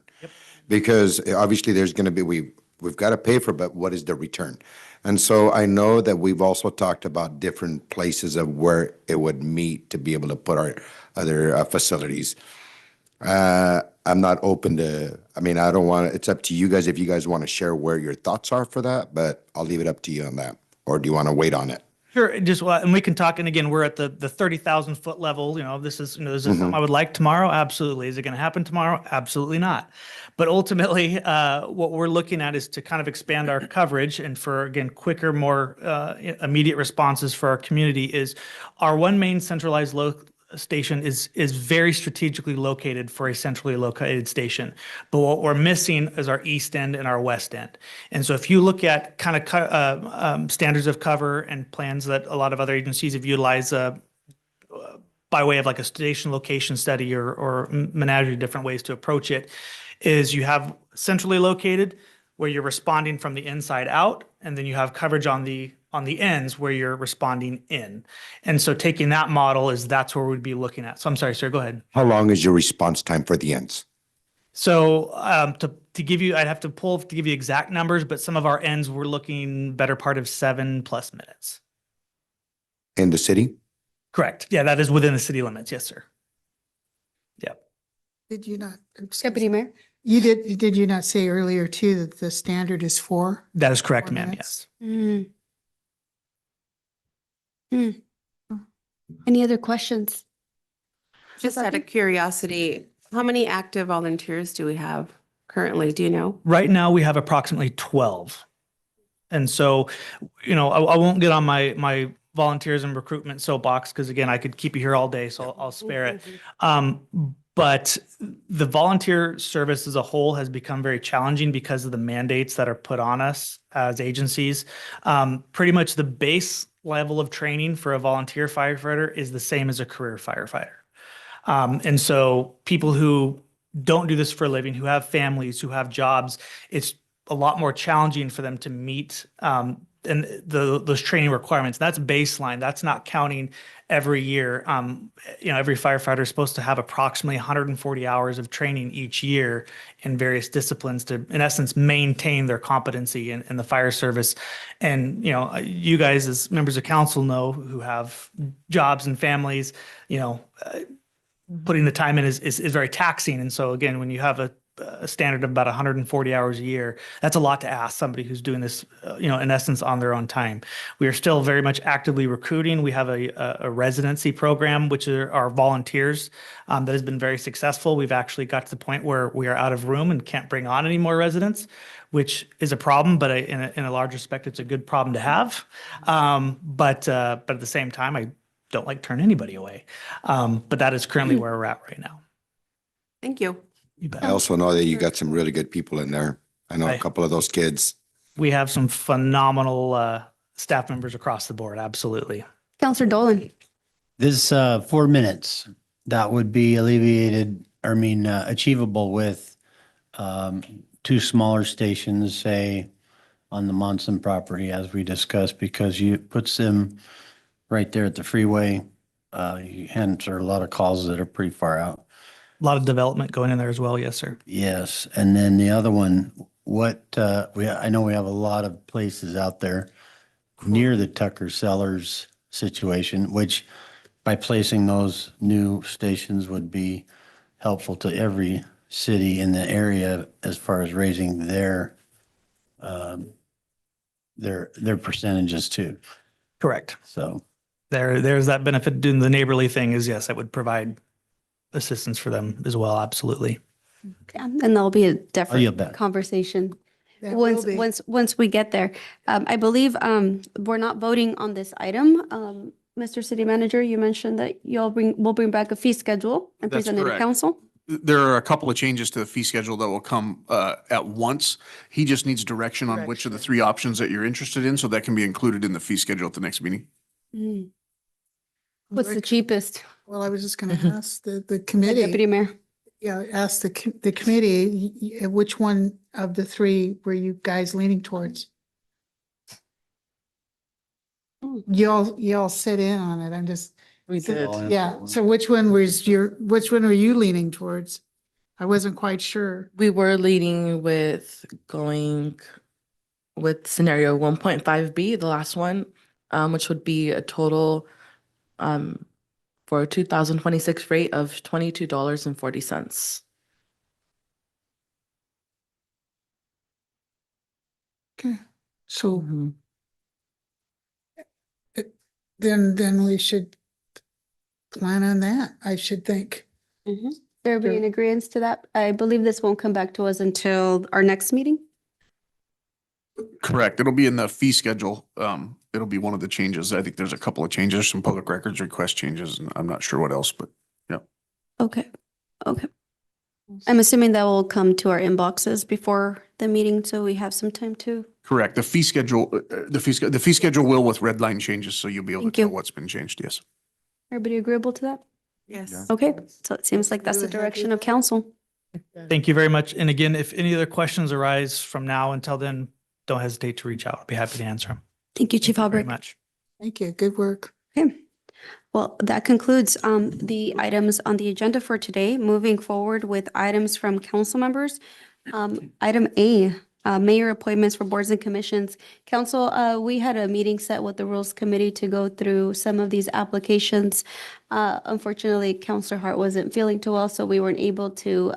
Because obviously there's going to be, we've got to pay for, but what is the return? And so I know that we've also talked about different places of where it would meet to be able to put our other facilities. I'm not open to, I mean, I don't want to, it's up to you guys if you guys want to share where your thoughts are for that, but I'll leave it up to you on that. Or do you want to wait on it? Sure, just, and we can talk, and again, we're at the 30,000 foot level, this is, is this something I would like tomorrow? Absolutely. Is it going to happen tomorrow? Absolutely not. But ultimately, what we're looking at is to kind of expand our coverage and for, again, quicker, more immediate responses for our community is our one main centralized station is very strategically located for a centrally located station. But what we're missing is our east end and our west end. And so if you look at kind of standards of cover and plans that a lot of other agencies have utilized by way of like a station location study or menagerie different ways to approach it, is you have centrally located where you're responding from the inside out, and then you have coverage on the ends where you're responding in. And so taking that model that's where we'd be looking at. So I'm sorry, sir, go ahead. How long is your response time for the ends? So to give you, I'd have to pull to give you exact numbers, but some of our ends we're looking better part of 7+ minutes. In the city? Correct. Yeah, that is within the city limits. Yes, sir. Yep. Did you not? Deputy Mayor? Did you not say earlier too that the standard is 4? That is correct, 4 ma'am. minutes? Yes. Any other questions? Just out of curiosity, how many active volunteers do we have currently? Do you know? Right now, we have approximately 12. And so, I won't get on my volunteers and recruitment soapbox because again, I could keep you here all day, so I'll spare it. But the volunteer service as a whole has become very challenging because of the mandates that are put on us as agencies. Pretty much the base level of training for a volunteer firefighter is the same as a career firefighter. And so people who don't do this for a living, who have families, who have jobs, it's a lot more challenging for them to meet those training requirements. That's baseline. That's not counting every year. Every firefighter is supposed to have approximately 140 hours of training each year in various disciplines to, in essence, maintain their competency in the fire service. And, you guys as members of council know who have jobs and families, putting the time in is very taxing. And so again, when you have a standard of about 140 hours a year, that's a lot to ask somebody who's doing this, in essence on their own time. We are still very much actively recruiting. We have a residency program, which are our volunteers, that has been very successful. We've actually got to the point where we are out of room and can't bring on any more residents, which is a problem, but in a large respect, it's a good problem to have. But at the same time, I don't like turn anybody away. But that is currently where we're at right now. Thank you. You bet. I also know that you got some really good people in there. I know a couple of those kids. We have some phenomenal staff members across the board. Absolutely. Counselor Dolan? This 4 minutes, that would be achievable with 2 smaller stations, say, on the Monson property, as we discussed, because you puts them right there at the freeway. You answer a lot of calls that are pretty far out. A lot of development going in there as well. Yes, sir. Yes, and then the other one, I know we have a lot of places out there near the Tucker Cellars situation, which by placing those new stations would be helpful to every city in the area as far as raising their percentages too. Correct. So there's that benefit doing the neighborly thing is, yes, I would provide assistance for them as well. Absolutely. Okay. And there'll be a yield different back. conversation That will be. once we get there. I believe we're not voting on this item. Mr. City Manager, you mentioned that we'll bring back a fee schedule and That's present it to correct. council. There are a couple of changes to the fee schedule that will come at once. He just needs direction on which of the 3 options that you're interested in, so that can be included in the fee schedule at the next meeting. What's the cheapest? Well, I was just going to ask the committee. Deputy Mayor? Yeah, ask the committee, which one of the 3 were you guys leaning towards? You all sit in on it. I'm just, We did. Yeah, so which one were you leaning towards? I wasn't quite sure. We were leading with going with scenario 1.5B, the last one, which would be a total for a 2026 rate of $22.40. Okay, so Mhm. then we should plan on that, I should think. Everybody in agreement to that? I believe this won't come back to us until our next meeting. Correct. It'll be in the fee schedule. It'll be one of the changes. I think there's a couple of changes, some public records request changes, and I'm not sure what else, but yeah. Okay, okay. I'm assuming that will come to our inboxes before the meeting, so we have some time to. Correct. The fee schedule, the fee schedule will with red line changes, so you'll be able to Thank tell you. what's been changed. Yes. Everybody agreeable to that? Yes. Okay, so it seems like that's the direction of council. Thank you very much. And again, if any other questions arise from now until then, don't hesitate to reach out. I'll be happy to answer them. Thank you, Chief Very Albrecht. much. Thank you, good work. Okay. Well, that concludes the items on the agenda for today. Moving forward with items from council members. Item A, mayor appointments for boards and commissions. Council, we had a meeting set with the Rules Committee to go through some of these applications. Unfortunately, Councilor Hart wasn't feeling too well, so we weren't able to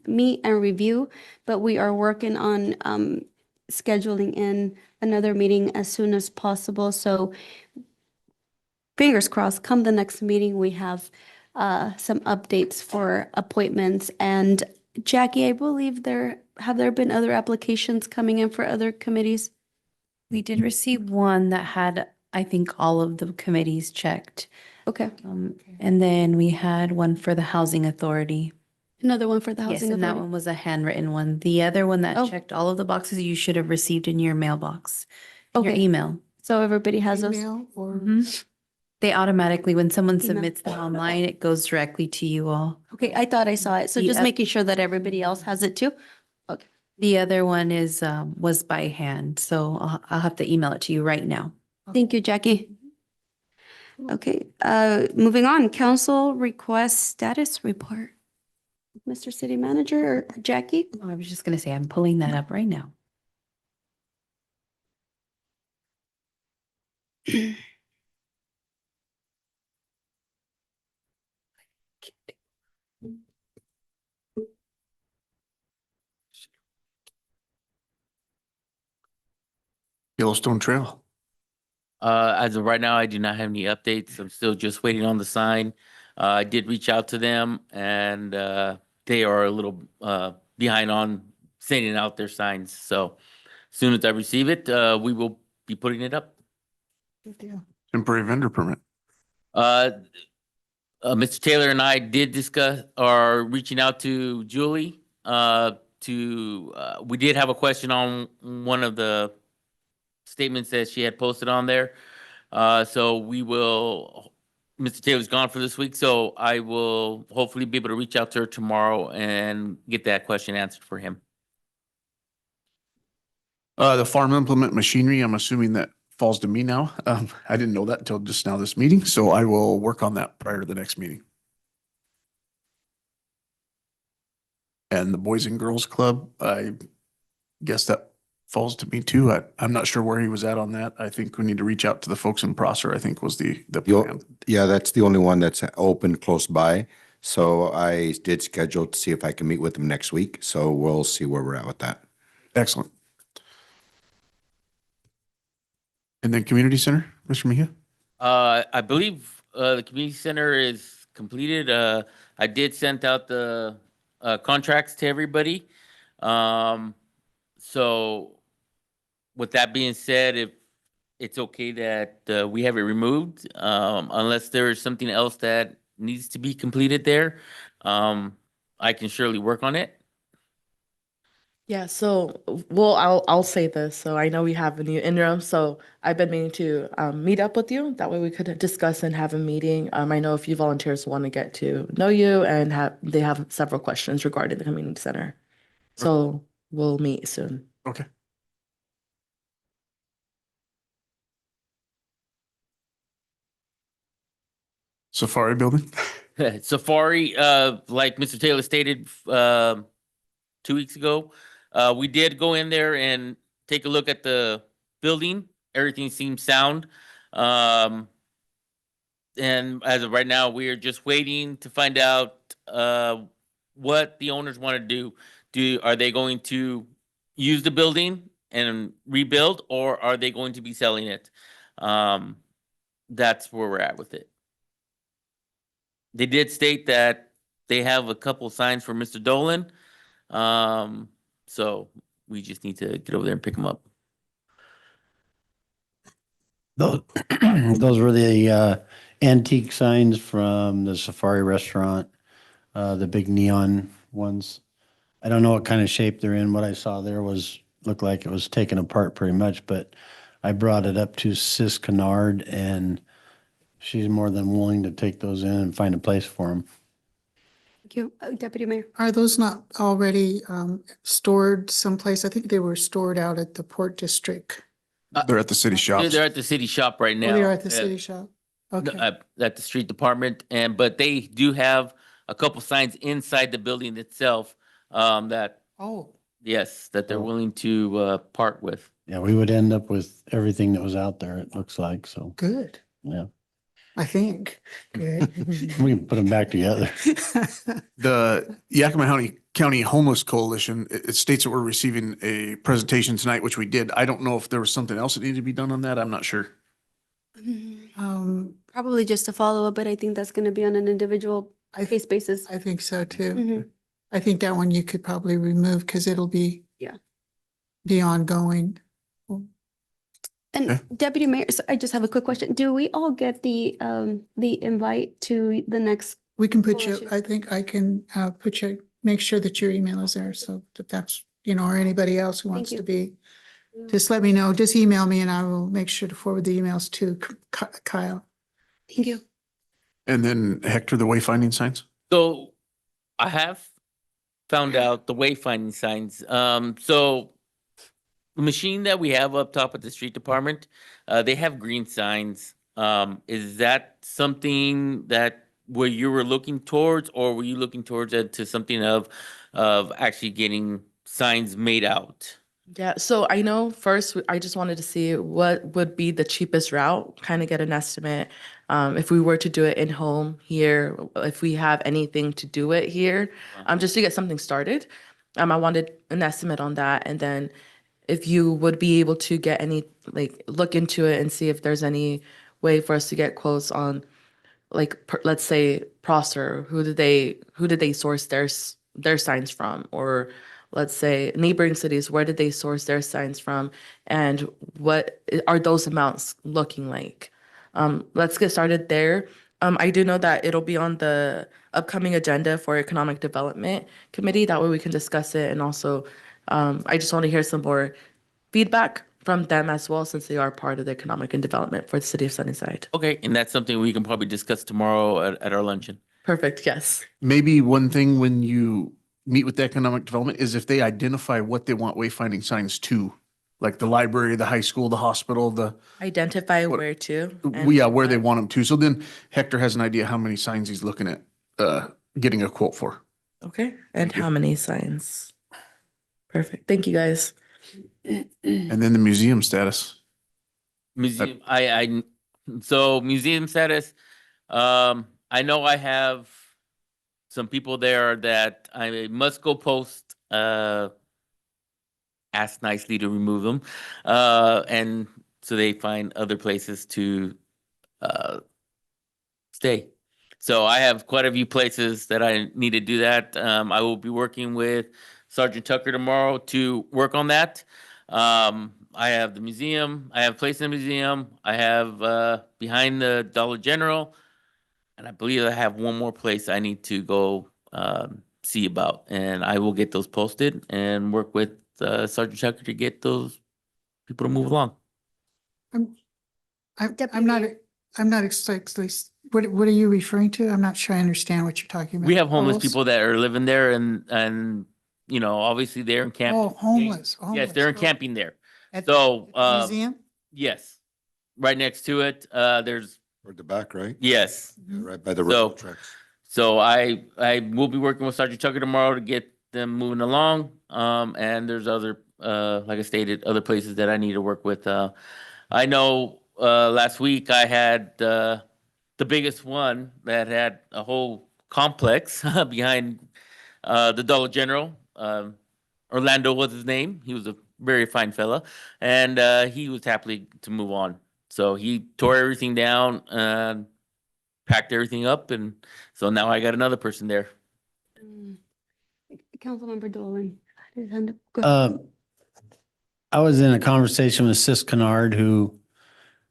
meet and review, but we are working on scheduling in another meeting as soon as possible. So fingers crossed, come the next meeting, we have some updates for appointments. And Jackie, I believe have there been other applications coming in for other committees? We did receive one that had, I think, all of the committees checked. Okay, And then we had one for the Housing Authority. another one for the Yes, Housing and that Authority. one was a handwritten one. The other one that Oh. checked all of the boxes you should have received in your mailbox, your Okay. email. So everybody has those? Email or They automatically, when someone Email. submits them online, it goes directly to you all. Okay, I thought I saw it. So The just oth- making sure that everybody else has it too? Okay. The other one was by hand, so I'll have to email it to you right now. Thank you, Jackie. Okay, moving on, council request status report. Mr. City Manager or Jackie? I was just gonna say, I'm pulling that up right now. Yellowstone Trail. As of right now, I do not have any updates. I'm still just waiting on the sign. I did reach out to them and they are a little behind on sending out their signs. So as soon as I receive it, we will be putting it up. good deal. Temporary vendor permit. Mr. Taylor and I did discuss or reaching out to Julie we did have a question on one of the statements that she had posted on there. So Mr. Taylor's gone for this week, so I will hopefully be able to reach out to her tomorrow and get that question answered for him. The farm implement machinery, I'm assuming that falls to me now. I didn't know that until just now this meeting, so I will work on that prior to the next meeting. And the Boys and Girls Club, I guess that falls to me too. I'm not sure where he was at on that. I think we need to reach out to the folks in Prosser, I think was the plan. Yeah, that's the only one that's open close by. So I did schedule to see if I can meet with them next week. So we'll see where we're at with that. Excellent. And then community center, Mr. Mejia? I believe the community center is completed. I did send out the contracts to everybody. So with that being said, if it's okay that we have it removed, unless there is something else that needs to be completed there, I can surely work on it. Yeah, so I'll say this. So I know we have a new interim, so I've been meaning to meet up with you. That way we could discuss and have a meeting. I know a few volunteers want to get to know you and they have several questions regarding the community center. So we'll meet soon. Okay. Safari building? Safari, like Mr. Taylor stated, 2 weeks ago, we did go in there and take a look at the building. Everything seems sound. And as of right now, we are just waiting to find out, what the owners want to do. Are they going to use the building and rebuild, or are they going to be selling it? That's where we're at with it. They did state that they have a couple signs for Mr. Dolan. So we just need to get over there and pick them up. Those, those were the antique signs from the Safari restaurant, the big neon ones. I don't know what kind of shape they're in. What I saw there looked like it was taken apart pretty much, but I brought it up to Sis Kennard, and she's more than willing to take those in and find a place for them. Thank you. Deputy Mayor. Are those not already stored someplace? I think they were stored out at the Port District. They're at the city shops. They're at the city shop right now. Oh, they are at the city shop. Okay. At the street department, but they do have a couple signs inside the building itself, that, yes, that they're willing to part with. Yeah, we would end up with everything that was out there, it looks like, so. Good. Yeah. I think. Good. We can put them back together. The Yakima County Homeless Coalition, it states that we're receiving a presentation tonight, which we did. I don't know if there was something else that needed to be done on that. I'm not sure. Probably just a follow-up, but I think that's going to be on an individual case basis. I think so too. I think that one you could probably remove because it'll be ongoing. And Deputy Mayor, so I just have a quick question. Do we all get the invite to the next? We can put you, I think I can put you, make sure that your email is there so that's, or anybody else who wants to be. Just let me know, just email me and I will make sure to forward the emails to Kyle. Thank you. And then Hector, the wayfinding signs? So I have found out the wayfinding signs. So the machine that we have up top at the street department, they have green signs. Is that something that where you were looking towards, or were you looking towards it to something of actually getting signs made out? Yeah, so I know first I just wanted to see what would be the cheapest route, kind of get an estimate. If we were to do it in home here, if we have anything to do it here, just to get something started. I wanted an estimate on that, and then if you would be able to get any, look into it and see if there's any way for us to get quotes on, let's say Prosser, who did they source their signs from, or let's say neighboring cities, where did they source their signs from, and what are those amounts looking like? Let's get started there. I do know that it'll be on the upcoming agenda for Economic Development Committee. That way we can discuss it, and also I just want to hear some more feedback from them as well, since they are part of the economic and development for the city of Sunnyside. Okay, and that's something we can probably discuss tomorrow at our luncheon. Perfect, yes. Maybe one thing when you meet with the economic development is if they identify what they want wayfinding signs to, like the library, the high school, the hospital, Identify where to. where they want them to. So then Hector has an idea how many signs he's looking at getting a quote for. Okay, and how many signs? Perfect, thank you guys. And then the museum status. Museum, so museum status, I know I have some people there that I must go post, ask nicely to remove them. And so they find other places to stay. So I have quite a few places that I need to do that. I will be working with Sergeant Tucker tomorrow to work on that. I have the museum, I have a place in the museum, I have behind the Dollar General, and I believe I have one more place I need to go see about, and I will get those posted and work with Sergeant Tucker to get those people to move along. I'm not exactly, what are you referring to? I'm not sure I understand what you're talking about. We have homeless Homeless? people that are living there, and obviously they're in camping. Oh, homeless. Yes, they're in camping there. At So the museum? yes, right next to it, there's Toward the back, right? Yes. Yeah, right by the So- railroad tracks. So I will be working with Sergeant Tucker tomorrow to get them moving along. And there's other, like I stated, other places that I need to work with. I know, last week I had, the biggest one that had a whole complex behind, the Dollar General. Orlando was his name. He was a very fine fella, and he was happy to move on. So he tore everything down and packed everything up, and so now I got another person there. Councilmember Dolan. had his hand up. Go ahead. I was in a conversation with Sis Kennard, who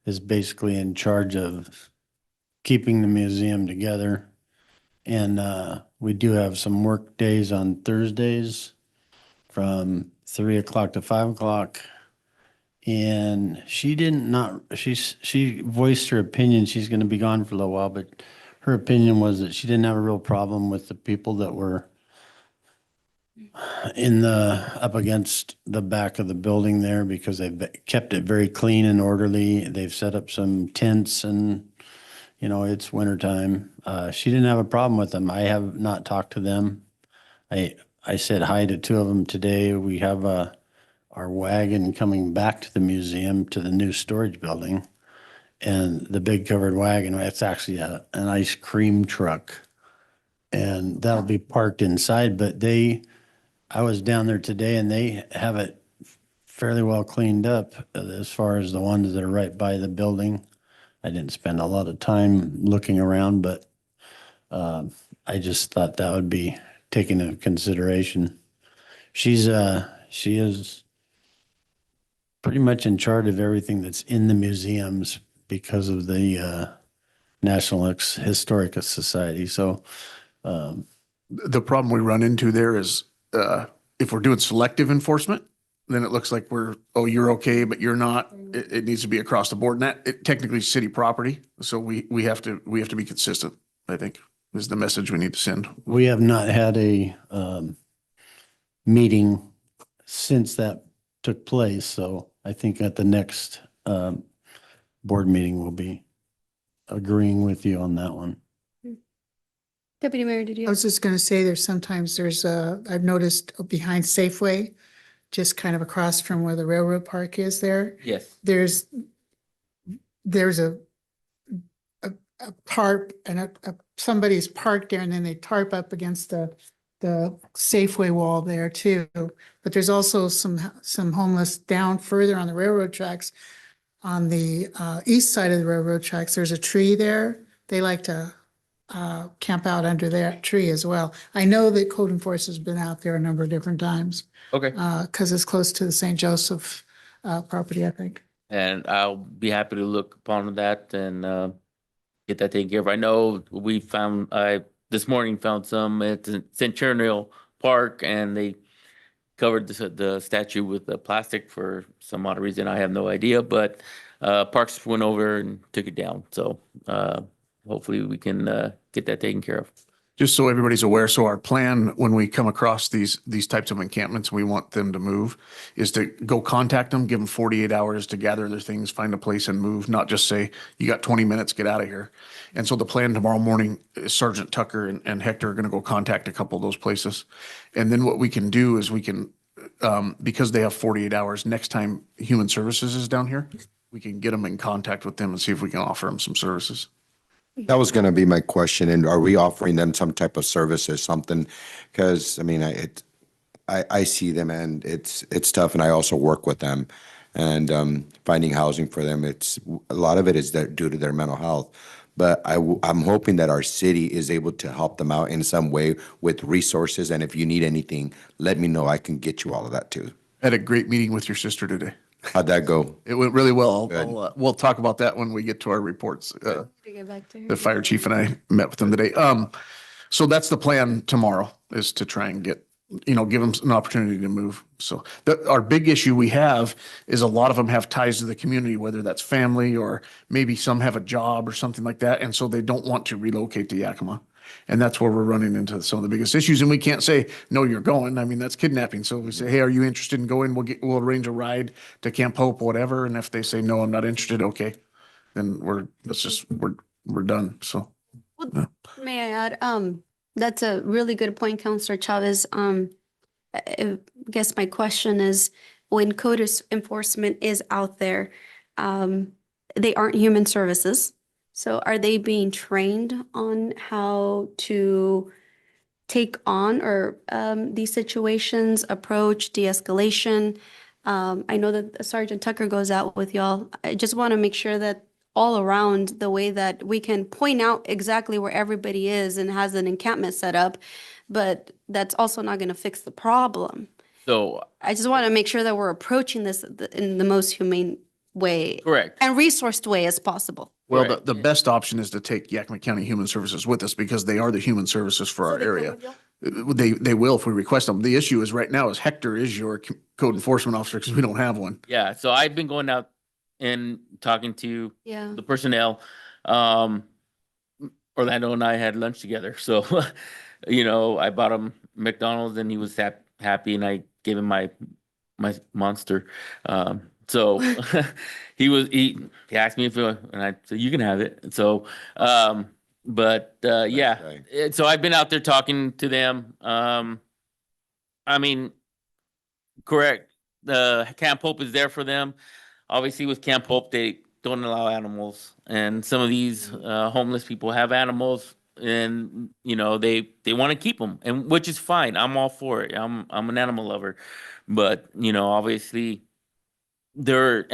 is basically in charge of keeping the museum together. And we do have some work days on Thursdays from 3 o'clock to 5 o'clock. And she she voiced her opinion. She's going to be gone for a little while, but her opinion was that she didn't have a real problem with the people that were up against the back of the building there, because they've kept it very clean and orderly. They've set up some tents, and it's wintertime. She didn't have a problem with them. I have not talked to them. I said hi to two of them today. We have our wagon coming back to the museum, to the new storage building, and the big covered wagon, it's actually an ice cream truck, and that'll be parked inside. But I was down there today, and they have it fairly well cleaned up as far as the ones that are right by the building. I didn't spend a lot of time looking around, but I just thought that would be taken into consideration. She is pretty much in charge of everything that's in the museums because of the National Historic Society. So The problem we run into there is if we're doing selective enforcement, then it looks like you're okay, but you're not. It needs to be across the board. And that technically is city property. So we have to be consistent, I think, is the message we need to send. we have not had a meeting since that took place. So I think at the next board meeting, we'll be agreeing with you on that one. Deputy Mayor, did you? I was just going to say I've noticed behind Safeway, just kind of across from where the railroad park is there, Yes. there's a tarp, and somebody's parked there, and then they tarp up against the Safeway wall there too. But there's also some homeless down further on the railroad tracks. On the east side of the railroad tracks, there's a tree there. They like to camp out under that tree as well. I know that code enforcement's been out there a number of different times. Okay. Because it's close to the St. Joseph property, I think. And I'll be happy to look upon that and get that taken care of. I know I this morning found some at Centennial Park, and they covered the statue with the plastic for some odd reason. I have no idea, but Parks went over and took it down. So hopefully we can get that taken care of. Just so everybody's aware, so our plan when we come across these types of encampments, we want them to move, is to go contact them, give them 48 hours to gather their things, find a place and move, not just say, you got 20 minutes, get out of here. And so the plan tomorrow morning is Sergeant Tucker and Hector are going to go contact a couple of those places. And then what we can do is we can, because they have 48 hours, next time Human Services is down here, we can get them in contact with them and see if we can offer them some services. That was going to be my question. And are we offering them some type of service or something? Because I mean, I see them, and it's tough. And I also work with them, and finding housing for them. A lot of it is due to their mental health. But I'm hoping that our city is able to help them out in some way with resources. And if you need anything, let me know. I can get you all of that too. Had a great meeting with your sister today. How'd that go? It went really well. We'll talk about that when we get to our reports. To get back to her. The fire chief and I met with them today. So that's the plan tomorrow, is to try and give them an opportunity to move. So our big issue we have is a lot of them have ties to the community, whether that's family or maybe some have a job or something like that. And so they don't want to relocate to Yakima. And that's where we're running into some of the biggest issues. And we can't say, no, you're going. I mean, that's kidnapping. So we say, hey, are you interested in going? We'll arrange a ride to Camp Hope, whatever. And if they say, no, I'm not interested, okay. Then we're we're done. So. Well, may I add, that's a really good point, Counselor Chavez. I guess my question is, when enforcement is out there, they aren't human services. So are they being trained on how to take on or these situations, approach, de-escalation? I know that Sergeant Tucker goes out with y'all. I just want to make sure that all around the way that we can point out exactly where everybody is and has an encampment set up, but that's also not going to fix the problem. So I just want to make sure that we're approaching this in the most humane way. Correct. And resourced way as possible. Well, the best option is to take Yakima County Human Services with us because they are the human services for our area. They will if we request them. The issue is right now is Hector is your code enforcement officer because we don't have one. yeah, so I've been going out and talking to Yeah. the personnel. Orlando and I had lunch together. So, I bought him McDonald's and he was happy, and I gave him my monster. So he asked me if and I said, you can have it. So, yeah, so I've been out there talking to them. I mean, correct. The Camp Hope is there for them. Obviously with Camp Hope, they don't allow animals, and some of these homeless people have animals, and they want to keep them, and which is fine. I'm all for it. I'm an animal lover, but obviously there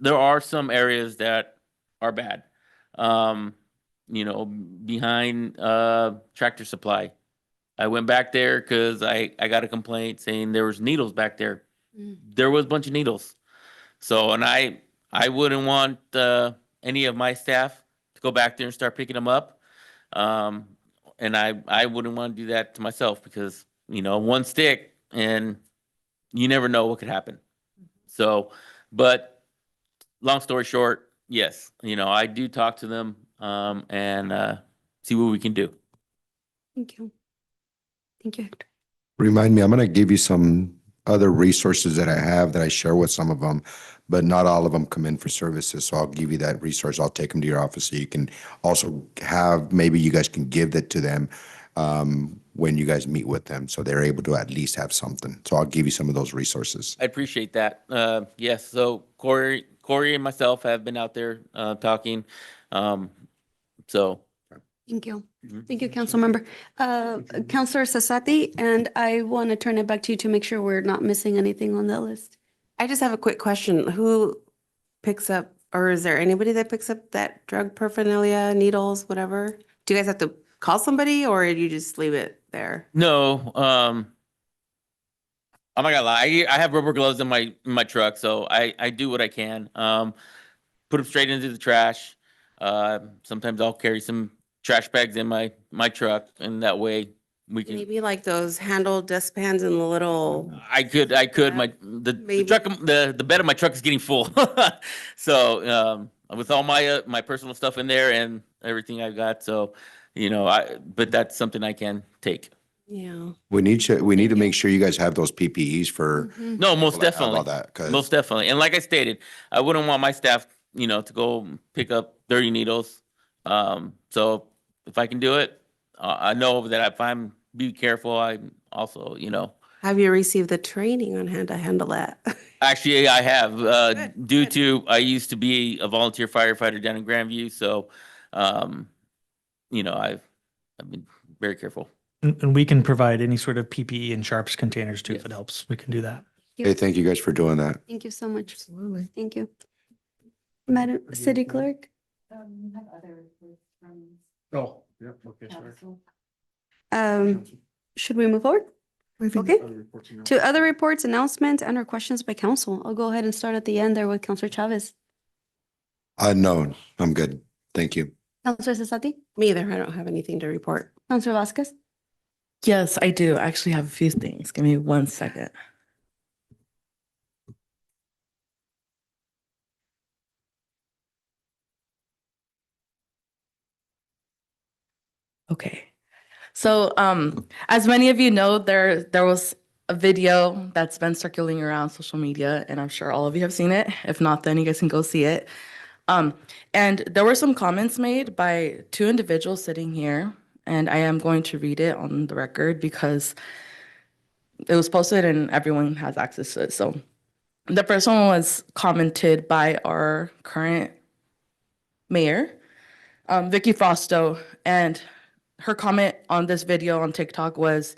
are some areas that are bad. Behind Tractor Supply. I went back there because I got a complaint saying there was needles back there. There was a bunch of needles. So, and I wouldn't want any of my staff to go back there and start picking them up. And I wouldn't want to do that to myself because, one stick and you never know what could happen. So, but long story short, yes, I do talk to them and see what we can do. Thank you. Thank you, Hector. Remind me, I'm going to give you some other resources that I have that I share with some of them, but not all of them come in for services. So I'll give you that resource. I'll take them to your office so you can also maybe you guys can give that to them when you guys meet with them. So they're able to at least have something. So I'll give you some of those resources. I appreciate that. Yes. So Corey and myself have been out there talking. So. Thank you. Thank you, Council Member. Councilor Sasati, and I want to turn it back to you to make sure we're not missing anything on that list. I just have a quick question. Who picks up, or is there anybody that picks up that drug paraphernalia, needles, whatever? Do you guys have to call somebody or do you just leave it there? No, I'm not gonna lie. I have rubber gloves in my truck, so I do what I can. Put them straight into the trash. Sometimes I'll carry some trash bags in my truck, and that way we can. Maybe like those handle dustpans in the little. I could. The truck, the bed of my truck is getting full. So with all my personal stuff in there and everything I've got, so but that's something I can take. Yeah. We need to make sure you guys have those PPEs for. No, most definitely. All that, 'cause most definitely. And like I stated, I wouldn't want my staff, to go pick up dirty needles. So if I can do it, I know that if I'm be careful, I'm also, Have you received the training on how to handle that? Actually, I have, to, I used to be a volunteer firefighter down in Grandview. So, I've been very careful. And we can provide any sort of PPE and sharps containers too, if it helps. We can do that. Hey, thank you guys for doing that. Thank you so much. Absolutely. Thank you. Madam City Clerk? Oh, yeah, okay, sorry. Should we move forward? Okay. To other reports, announcements, and/or questions by council. I'll go ahead and start at the end there with Councilor Chavez. No, I'm good. Thank you. Councilor Cesati? Me either. I don't have anything to report. Councilor Vasquez? Yes, I do. I actually have a few things. Give me 1 second. Okay. So, as many of you know, there was a video that's been circulating around social media, and I'm sure all of you have seen it. If not, then you guys can go see it. And there were some comments made by two individuals sitting here, and I am going to read it on the record because it was posted and everyone has access to it. So the first one was commented by our current mayor, Vicky Frosto, and her comment on this video on TikTok was,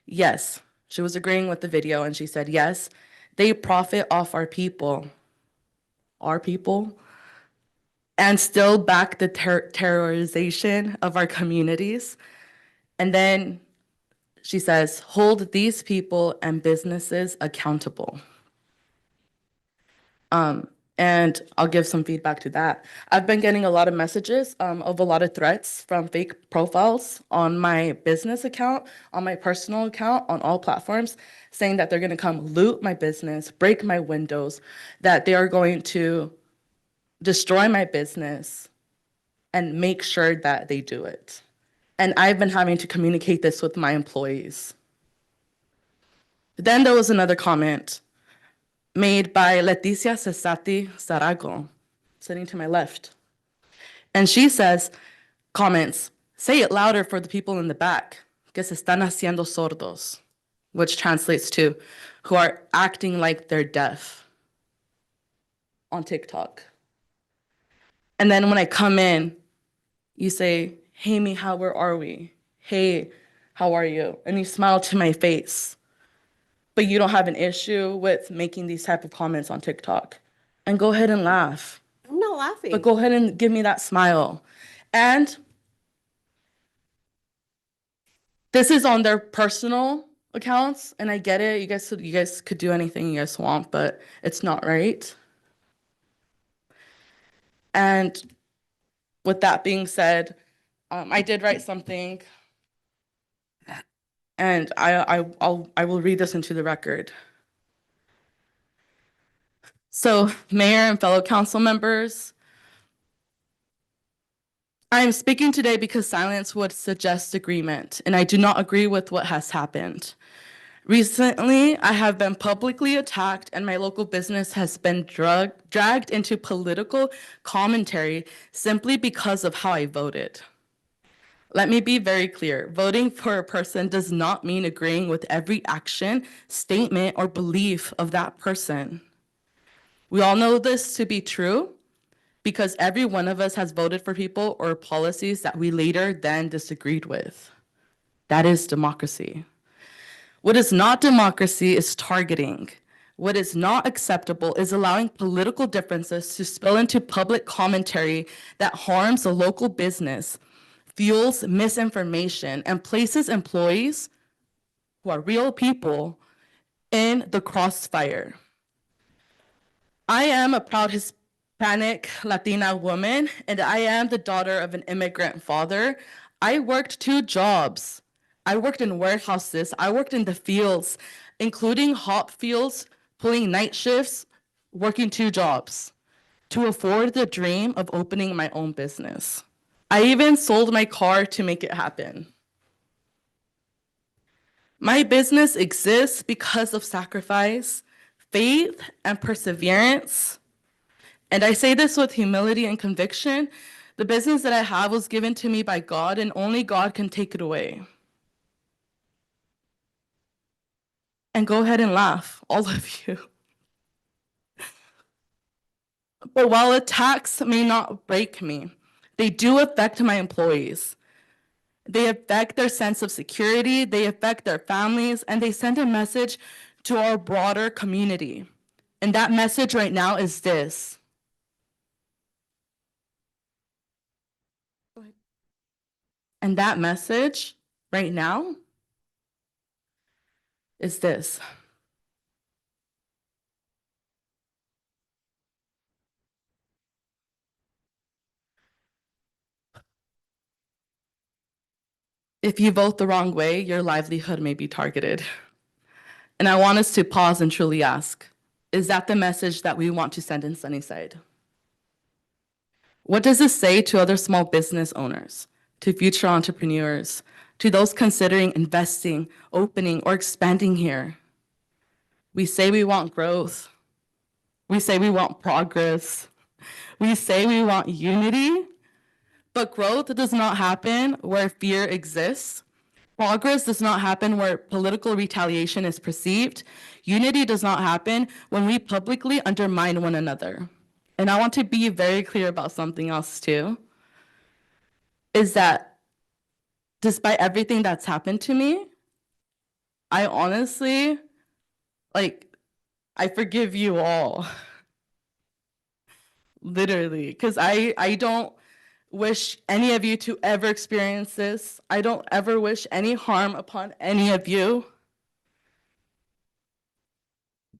yes, she was agreeing with the video, and she said, yes, they profit off our people, and still back the terrorization of our communities. And then she says, hold these people and businesses accountable. And I'll give some feedback to that. I've been getting a lot of messages of a lot of threats from fake profiles on my business account, on my personal account, on all platforms, saying that they're going to come loot my business, break my windows, that they are going to destroy my business and make sure that they do it. And I've been having to communicate this with my employees. Then there was another comment made by Leticia Cesati Sarago, sitting to my left. And she says, comments, say it louder for the people in the back, que se están haciendo sordos, which translates to, who are acting like they're deaf on TikTok. And then when I come in, you say, hey, Mija, where are we? Hey, how are you? And you smile to my face. But you don't have an issue with making these type of comments on TikTok. And go ahead and laugh. I'm not laughing. But go ahead and give me that smile. And this is on their personal accounts, and I get it. You guys could do anything you guys want, but it's not right. And with that being said, I did write something, and I will read this into the record. So, Mayor and fellow council members, I am speaking today because silence would suggest agreement, and I do not agree with what has happened. Recently, I have been publicly attacked, and my local business has been dragged into political commentary simply because of how I voted. Let me be very clear. Voting for a person does not mean agreeing with every action, statement, or belief of that person. We all know this to be true because every one of us has voted for people or policies that we later then disagreed with. That is democracy. What is not democracy is targeting. What is not acceptable is allowing political differences to spill into public commentary that harms a local business, fuels misinformation, and places employees, who are real people, in the crossfire. I am a proud Hispanic Latina woman, and I am the daughter of an immigrant father. I worked 2 jobs. I worked in warehouses. I worked in the fields, including hop fields, pulling night shifts, working 2 jobs to afford the dream of opening my own business. I even sold my car to make it happen. My business exists because of sacrifice, faith, and perseverance. And I say this with humility and conviction. The business that I have was given to me by God, and only God can take it away. And go ahead and laugh, all of you. But while attacks may not break me, they do affect my employees. They affect their sense of security, they affect their families, and they send a message to our broader community. And that message right now is this. And that message right now is this. If you vote the wrong way, your livelihood may be targeted. And I want us to pause and truly ask, is that the message that we want to send in Sunnyside? What does this say to other small business owners, to future entrepreneurs, to those considering investing, opening, or expanding here? We say we want growth. We say we want progress. We say we want unity, but growth does not happen where fear exists. Progress does not happen where political retaliation is perceived. Unity does not happen when we publicly undermine one another. And I want to be very clear about something else too, is that despite everything that's happened to me, I honestly, I forgive you all. Literally, because I don't wish any of you to ever experience this. I don't ever wish any harm upon any of you.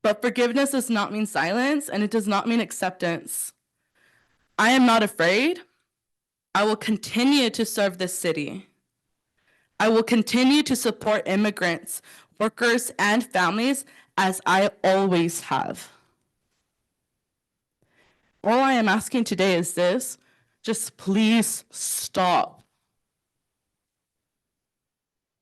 But forgiveness does not mean silence, and it does not mean acceptance. I am not afraid. I will continue to serve this city. I will continue to support immigrants, workers, and families as I always have. All I am asking today is this: just please stop.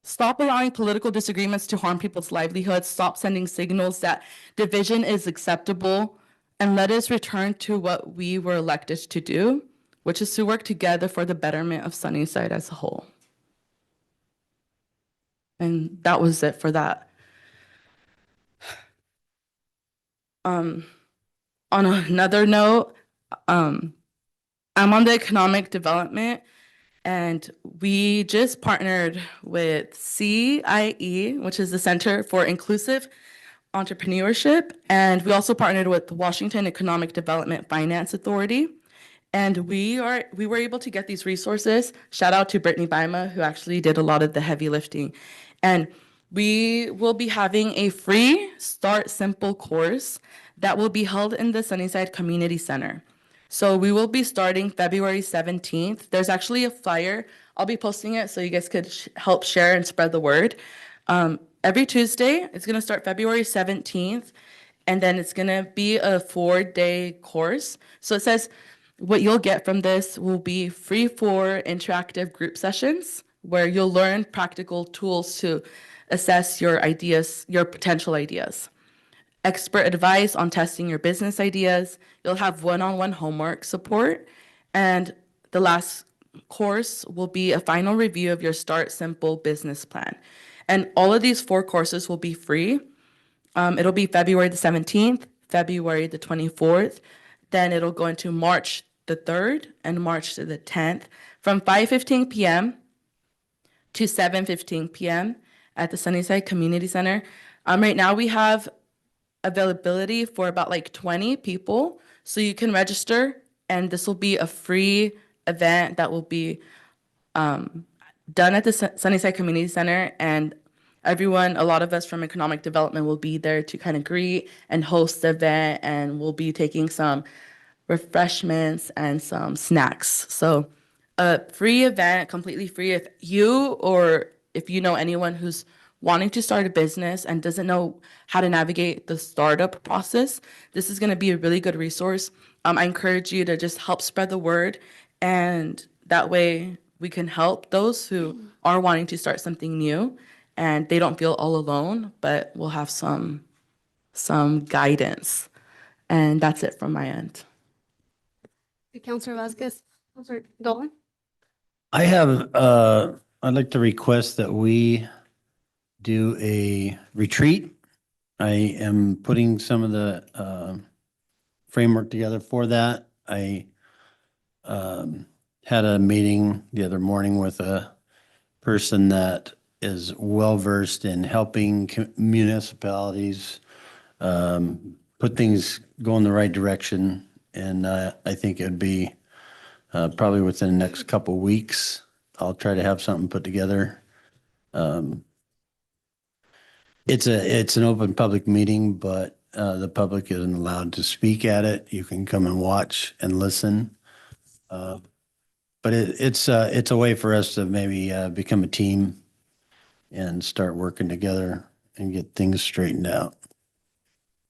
Stop allowing political disagreements to harm people's livelihoods. Stop sending signals that division is acceptable, and let us return to what we were elected to do, which is to work together for the betterment of Sunnyside as a whole. And that was it for that. On another note, I'm on the economic development, and we just partnered with CIE, which is the Center for Inclusive Entrepreneurship, and we also partnered with the Washington Economic Development Finance Authority. And we were able to get these resources. Shout out to Brittany Bima, who actually did a lot of the heavy lifting. And we will be having a free Start Simple course that will be held in the Sunnyside Community Center. So we will be starting February 17th. There's actually a flyer. I'll be posting it so you guys could help share and spread the word. Every Tuesday, it's gonna start February 17th, and then it's gonna be a 4-day course. So it says, what you'll get from this will be free 4 interactive group sessions where you'll learn practical tools to assess your ideas, your potential ideas. Expert advice on testing your business ideas. You'll have one-on-one homework support. And the last course will be a final review of your Start Simple business plan. And all of these 4 courses will be free. It'll be February the 17th, February the 24th. Then it'll go into March the 3rd and March the 10th from 5:15 p.m. to 7:15 p.m. at the Sunnyside Community Center. Right now we have availability for about like 20 people. So you can register, and this will be a free event that will be done at the Sunnyside Community Center. And everyone, a lot of us from economic development will be there to kind of greet and host the event, and we'll be taking some refreshments and some snacks. So a free event, completely free. If you or if you know anyone who's wanting to start a business and doesn't know how to navigate the startup process, this is going to be a really good resource. I encourage you to just help spread the word, and that way we can help those who are wanting to start something new and they don't feel all alone, but we'll have some guidance. And that's it from my end. Councilor Vasquez, Councilor Dolan? I have, I'd like to request that we do a retreat. I am putting some of the framework together for that. I had a meeting the other morning with a person that is well-versed in helping municipalities put things go in the right direction. And I think it'd be probably within the next couple weeks, I'll try to have something put together. It's an open public meeting, but the public isn't allowed to speak at it. You can come and watch and listen. But it's a way for us to maybe become a team and start working together and get things straightened out.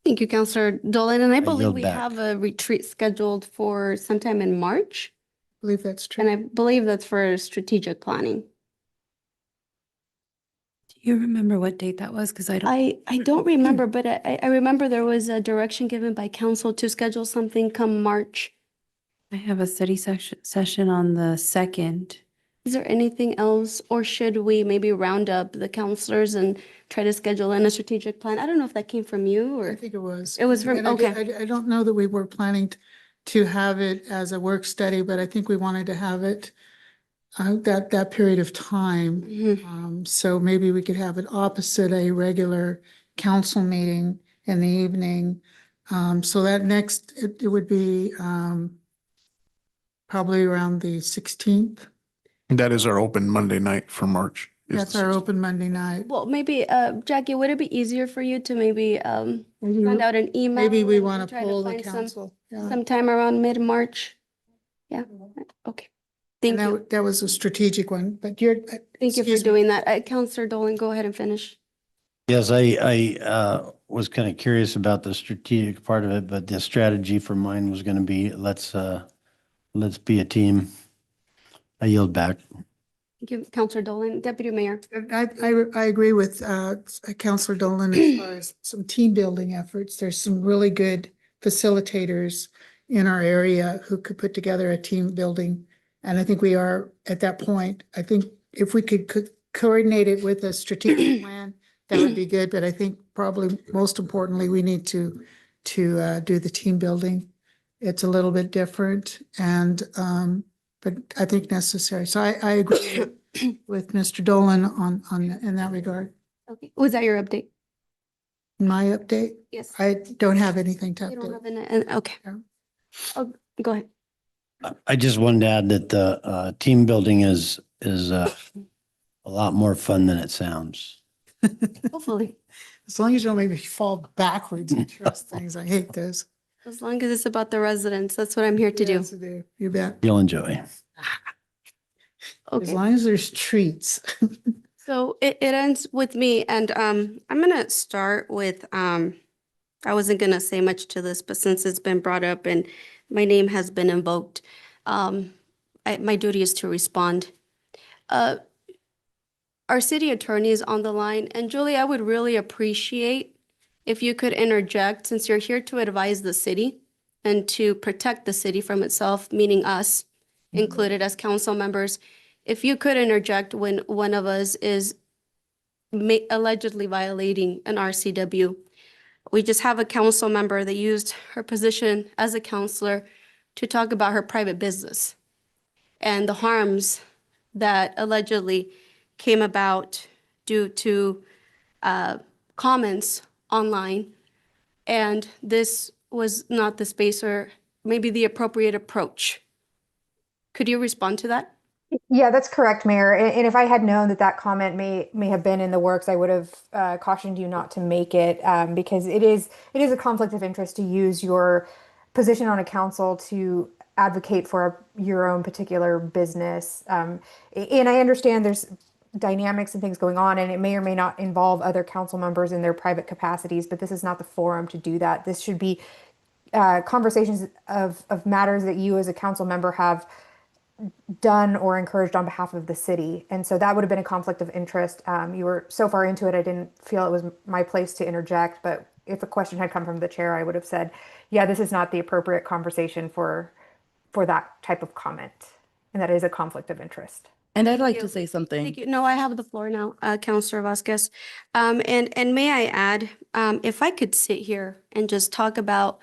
Thank you, Councilor Dolan. And I believe yield we back. have a retreat scheduled for sometime in March. I believe that's true. And I believe that's for strategic planning. Do you remember what date that was? Because I don't. I don't remember, but I remember there was a direction given by council to schedule something come March I have a study session on the 2nd. Is there anything else, or should we maybe round up the counselors and try to schedule in a strategic plan? I don't know if that came from you I or think it was. it was from, And okay. I don't know that we were planning to have it as a work study, but I think we wanted to have it that period of time. So maybe we could have it opposite a regular council meeting in the evening. So that next, it would be probably around the 16th. That is our open Monday night for March. is That's the our 16th. open Monday night. Well, maybe, Jackie, would it be easier for you to maybe send out an email? Maybe we and want to try pull the find council. Yeah. sometime around mid-March? Yeah, okay. Thank And you. that was a strategic one, but you're. Thank you for excuse me. doing that. Counselor Dolan, go ahead and finish. Yes, I was kind of curious about the strategic part of it, but the strategy for mine was going to be, let's be a team. I yield back. Thank you, Counselor Dolan. Deputy Mayor. I agree with Counselor Dolan as far as some team building efforts. There's some really good facilitators in our area who could put together a team building. And I think we are at that point. I think if we could coordinate it with a strategic plan, that would be good. But I think probably most importantly, we need to do the team building. It's a little bit different and but I think necessary. So I agree with Mr. Dolan on in that regard. Okay, was that your update? My update? Yes. I don't have anything to You don't have update. okay. Oh, go ahead. I just wanted to add that the team building is a lot more fun than it sounds. Hopefully, As long as you don't make me fall backwards and trust things. I hate those. as long as it's about the residents, that's what I'm here to do. Yes, I do. You bet. You'll enjoy. As Okay, long as there's treats. so it ends with me and I'm gonna start with I wasn't gonna say much to this, but since it's been brought up and my name has been invoked, my duty is to respond. Our city attorney is on the line, and Julie, I would really appreciate if you could interject, since you're here to advise the city and to protect the city from itself, meaning us, included as council members. If you could interject when one of us is allegedly violating an RCW. We just have a council member that used her position as a counselor to talk about her private business and the harms that allegedly came about due to comments online. And this was not the space or maybe the appropriate approach. Could you respond to that? Yeah, that's correct, Mayor. And if I had known that that comment may have been in the works, I would have cautioned you not to make it because it is a conflict of interest to use your position on a council to advocate for your own particular business. And I understand there's dynamics and things going on, and it may or may not involve other council members in their private capacities, but this is not the forum to do that. This should be conversations of matters that you as a council member have done or encouraged on behalf of the city. And so that would have been a conflict of interest. You were so far into it, I didn't feel it was my place to interject, but if a question had come from the chair, I would have said, yeah, this is not the appropriate conversation for that type of comment. And that is a conflict of interest. And I'd like to say something. Thank you. No, I have the floor now, Councilor Vasquez. And may I add, if I could sit here and just talk about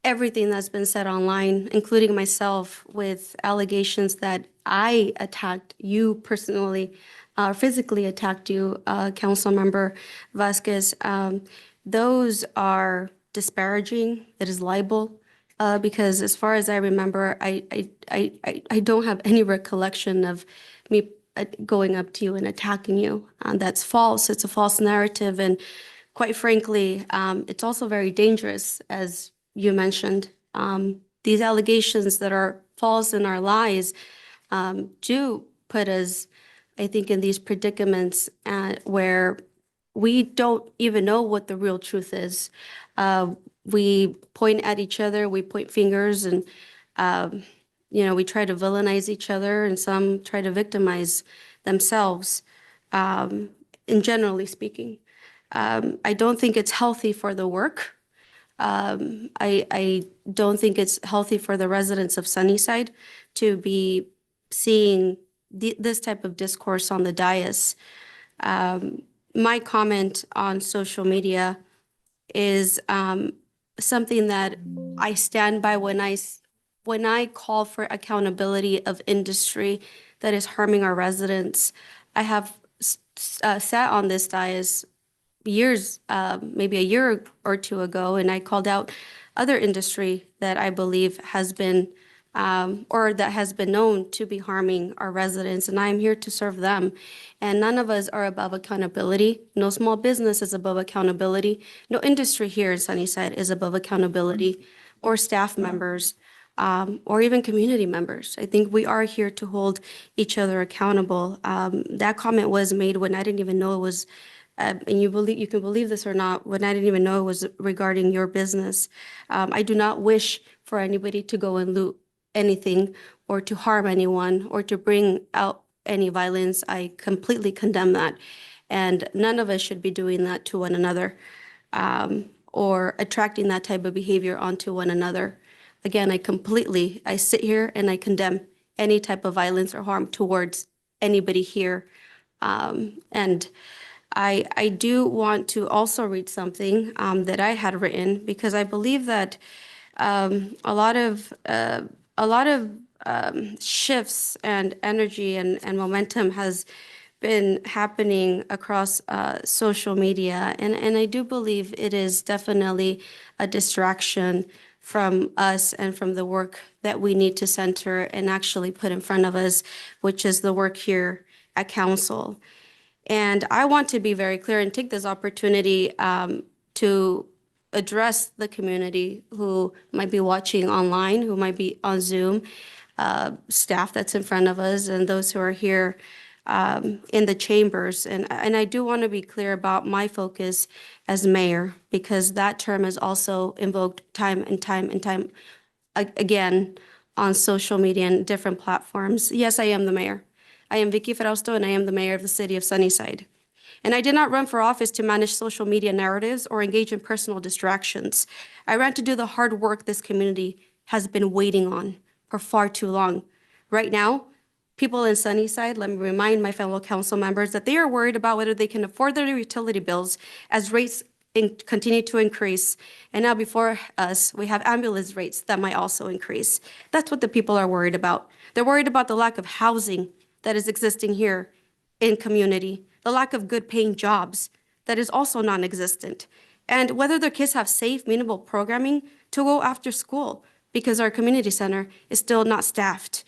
everything that's been said online, including myself, with allegations that I attacked you personally, physically attacked you, Councilmember Vasquez. Those are disparaging. It is libel. Because as far as I remember, I don't have any recollection of me going up to you and attacking you. That's false. It's a false narrative. And quite frankly, it's also very dangerous, as you mentioned. These allegations that are false and are lies do put us, I think, in these predicaments where we don't even know what the real truth is. We point at each other, we point fingers, and we try to villainize each other, and some try to victimize themselves, in generally speaking. I don't think it's healthy for the work. I don't think it's healthy for the residents of Sunnyside to be seeing this type of discourse on the dais. My comment on social media is something that I stand by when I call for accountability of industry that is harming our residents. I have sat on this dais years, maybe a year or two ago, and I called out other industry that I believe has been or that has been known to be harming our residents, and I'm here to serve them. And none of us are above accountability. No small business is above accountability. No industry here in Sunnyside is above accountability, or staff members, or even community members. I think we are here to hold each other accountable. That comment was made when I didn't even know it was, and you can believe this or not, when I didn't even know it was regarding your business. I do not wish for anybody to go and loot anything or to harm anyone or to bring out any violence. I completely condemn that. And none of us should be doing that to one another, or attracting that type of behavior onto one another. Again, I sit here and I condemn any type of violence or harm towards anybody here. And I do want to also read something that I had written, because I believe that a lot of shifts and energy and momentum has been happening across social media. And I do believe it is definitely a distraction from us and from the work that we need to center and actually put in front of us, which is the work here at council. And I want to be very clear and take this opportunity to address the community who might be watching online, who might be on Zoom, staff that's in front of us, and those who are here in the chambers. And I do want to be clear about my focus as mayor, because that term is also invoked time and time again on social media and different platforms. Yes, I am the mayor. I am Vicky Frausto, and I am the mayor of the city of Sunnyside. And I did not run for office to manage social media narratives or engage in personal distractions. I ran to do the hard work this community has been waiting on for far too long. Right now, people in Sunnyside, let me remind my fellow council members that they are worried about whether they can afford their utility bills as rates continue to increase. And now before us, we have ambulance rates that might also increase. That's what the people are worried about. They're worried about the lack of housing that is existing here in community, the lack of good paying jobs that is also non-existent, and whether their kids have safe, meaningful programming to go after school, because our community center is still not staffed.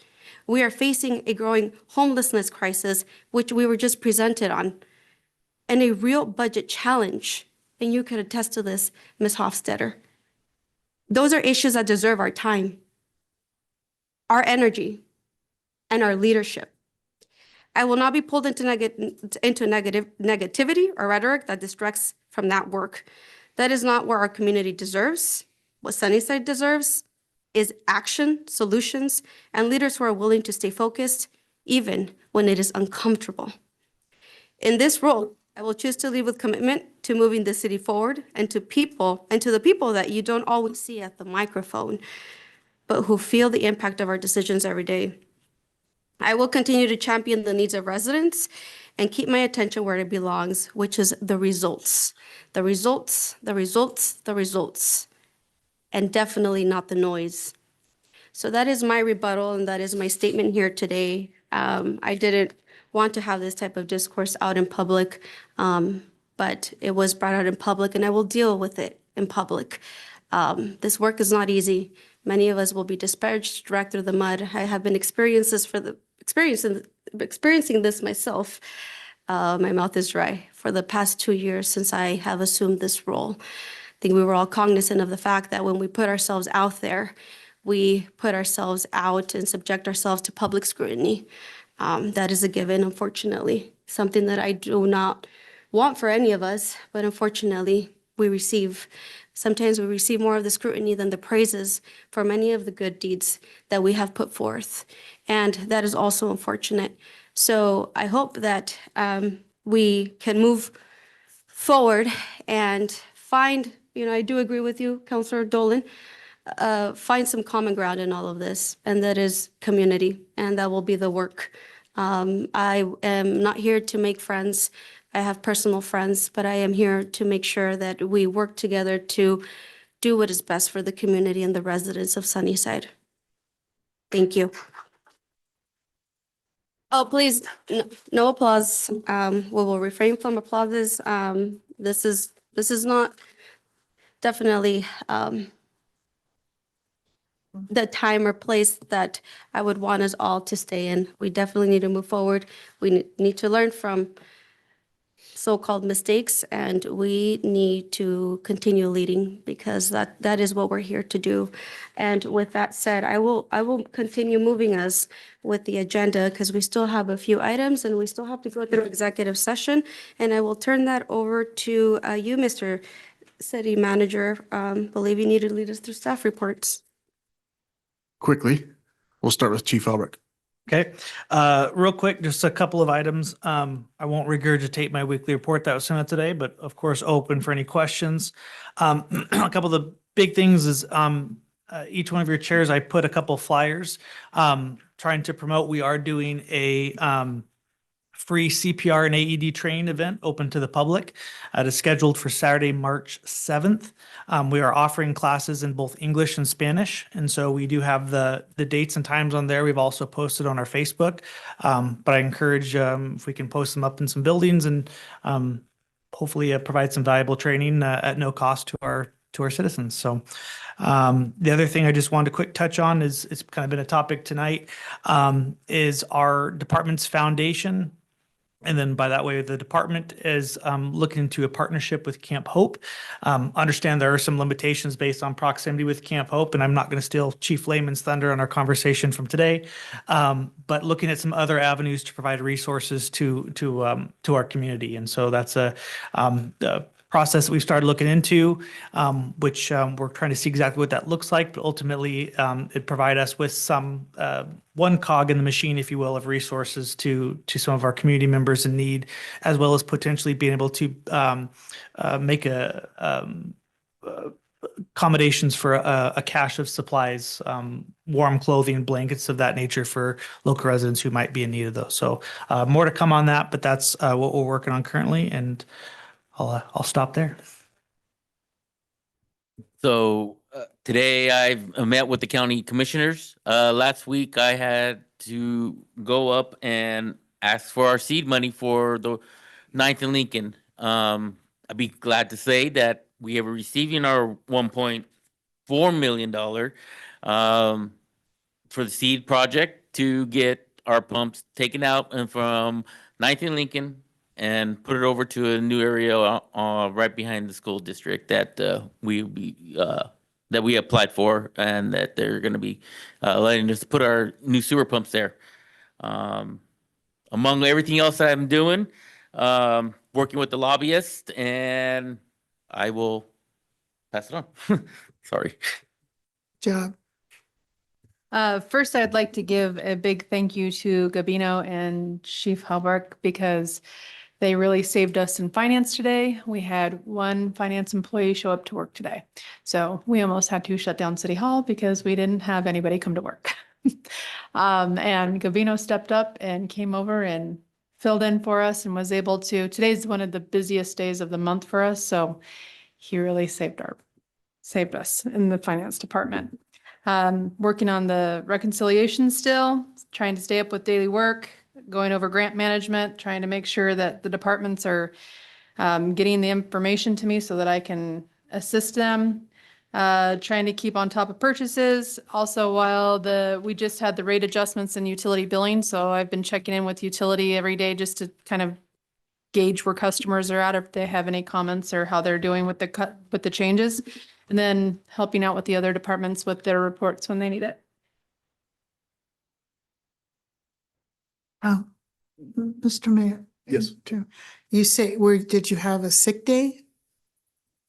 We are facing a growing homelessness crisis, which we were just presented on, and a real budget challenge. And you could attest to this, Ms. Hofstetter. Those are issues that deserve our time, our energy, and our leadership. I will not be pulled into negativity or rhetoric that distracts from that work. That is not what our community deserves. What Sunnyside deserves is action, solutions, and leaders who are willing to stay focused even when it is uncomfortable. In this role, I will choose to lead with commitment to moving the city forward, and to the people that you don't always see at the microphone, but who feel the impact of our decisions every day. I will continue to champion the needs of residents and keep my attention where it belongs, which is the results. The results, the results, the results, and definitely not the noise. So that is my rebuttal, and that is my statement here today. I didn't want to have this type of discourse out in public, but it was brought out in public, and I will deal with it in public. This work is not easy. Many of us will be disparaged, dragged through the mud. I have been experiencing this myself. My mouth is dry for the past 2 years since I have assumed this role. I think we were all cognizant of the fact that when we put ourselves out there, we put ourselves out and subject ourselves to public scrutiny. That is a given, unfortunately, something that I do not want for any of us, but unfortunately, we receive. Sometimes we receive more of the scrutiny than the praises for many of the good deeds that we have put forth. And that is also unfortunate. So I hope that we can move forward and find I do agree with you, Counselor Dolan. Find some common ground in all of this, and that is community, and that will be the work. I am not here to make friends. I have personal friends, but I am here to make sure that we work together to do what is best for the community and the residents of Sunnyside. Thank you. Oh, please, no applause. We will refrain from applauses. This is not definitely the time or place that I would want us all to stay in. We definitely need to move forward. We need to learn from so-called mistakes, and we need to continue leading, because that is what we're here to do. And with that said, I will continue moving us with the agenda, because we still have a few items and we still have to go through executive session. And I will turn that over to you, Mr. City Manager. Believe you need to lead us through staff reports. Quickly, we'll start with Chief Albrecht. Okay, real quick, just a couple of items. I won't regurgitate my weekly report that was sent out today, but of course, open for any questions. A couple of the big things is each one of your chairs, I put a couple flyers trying to promote. We are doing a free CPR and AED training event open to the public. It is scheduled for Saturday, March 7th. We are offering classes in both English and Spanish. And so we do have the dates and times on there. We've also posted on our Facebook. But I encourage if we can post them up in some buildings and hopefully provide some valuable training at no cost to our citizens. So the other thing I just wanted to quick touch on is it's kind of been a topic tonight, is our department's foundation. And then by that way, the department is looking into a partnership with Camp Hope. Understand there are some limitations based on proximity with Camp Hope, and I'm not going to steal Chief Lehman's thunder on our conversation from today. But looking at some other avenues to provide resources to our community, and so that's a process that we've started looking into, which we're trying to see exactly what that looks like. But ultimately, it provide us with some one cog in the machine, if you will, of resources to some of our community members in need, as well as potentially being able to make accommodations for a cache of supplies, warm clothing, blankets of that nature for local residents who might be in need of those. So more to come on that, but that's what we're working on currently, and I'll stop there. So today I've met with the county commissioners. Last week I had to go up and ask for our seed money for the 9th and Lincoln. I'd be glad to say that we are receiving our $1.4 million for the seed project to get our pumps taken out and from 9th and Lincoln and put it over to a new area right behind the school district that we applied for, and that they're going to be letting us put our new sewer pumps there. Among everything else that I'm doing, working with the lobbyist, and I will pass it on. Sorry. Job. First, I'd like to give a big thank you to Gabino and Chief Halbach, because they really saved us in finance today. We had one finance employee show up to work today. So we almost had to shut down City Hall because we didn't have anybody come to work. And Gabino stepped up and came over and filled in for us and was able to. Today's one of the busiest days of the month for us. So he really saved us in the finance department. Working on the reconciliation still, trying to stay up with daily work, going over grant management, trying to make sure that the departments are getting the information to me so that I can assist them. Trying to keep on top of purchases. Also, while we just had the rate adjustments in utility billing, so I've been checking in with utility every day just to kind of gauge where customers are at, if they have any comments or how they're doing with the changes. And then helping out with the other departments with their reports when they need it. Mr. Mayor. Yes. You say, did you have a sick day?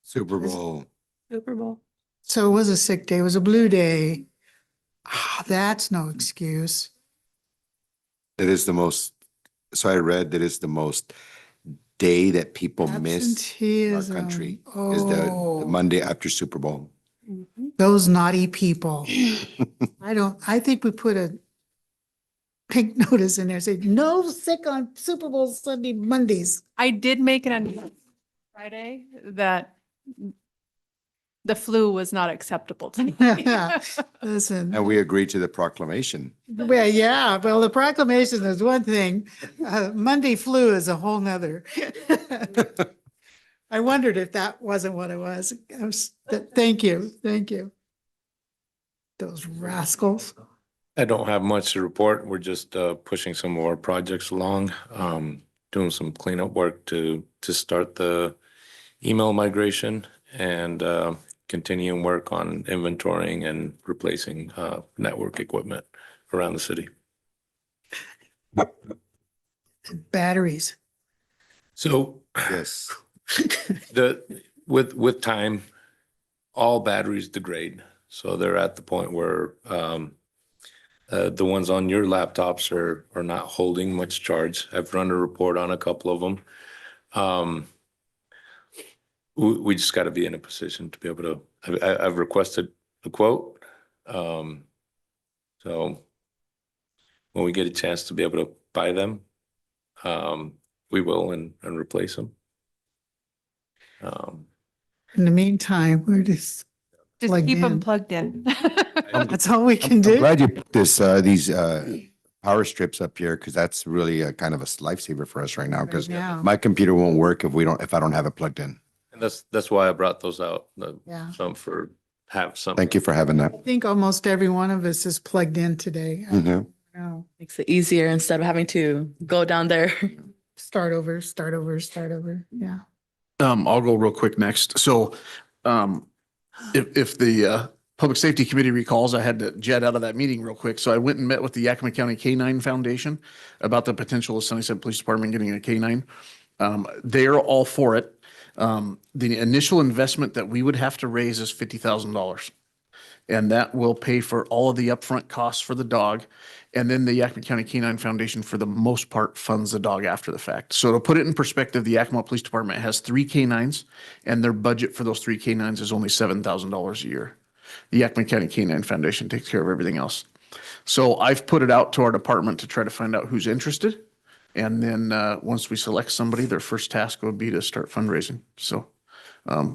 Super Bowl. Super Bowl. So it was a sick day. It was a blue day. That's no excuse. It is the most, so I read that it's the most day that people miss in our Absenteeism. country is the Oh, Monday after Super Bowl. those naughty people. I think we put a pink notice in there, say, no sick on Super Bowl Sunday, Mondays. I did make an announcement Friday that the flu was not acceptable to me. Listen. And we agreed to the proclamation. Well, yeah, well, the proclamation is one thing. Monday flu is a whole nother. I wondered if that wasn't what it was. Thank you, thank you. Those rascals. I don't have much to report. We're just pushing some of our projects along, doing some cleanup work to start the email migration and continuing work on inventorying and replacing network equipment around the city. Batteries. So yes, with time, all batteries degrade. So they're at the point where the ones on your laptops are not holding much charge. I've run a report on a couple of them. We just got to be in a position to be able to. I've requested a quote, so when we get a chance to be able to buy them, we will and replace them. In the meantime, we're just plugged keep them in. plugged in. That's all we can I'm do. glad you put these power strips up here because that's really a kind of a lifesaver for us right now because now. my computer won't work if I don't have it plugged in. And that's why I brought those out. Yeah. Some for have some. Thank you for having that. I think almost every one of us is plugged in today. Mhm. No. Makes it easier instead of having to go down there. Start over. Yeah. I'll go real quick next. So, if the Public Safety Committee recalls, I had to jet out of that meeting real quick. So I went and met with the Yakima County K-9 Foundation about the potential of Sunnyside Police Department getting a K-9. They're all for it. The initial investment that we would have to raise is $50,000. And that will pay for all of the upfront costs for the dog. And then the Yakima County K-9 Foundation, for the most part, funds the dog after the fact. So to put it in perspective, the Yakima Police Department has 3 K-9s, and their budget for those 3 K-9s is only $7,000 a year. The Yakima County K-9 Foundation takes care of everything else. So I've put it out to our department to try to find out who's interested. And then once we select somebody, their first task would be to start fundraising. So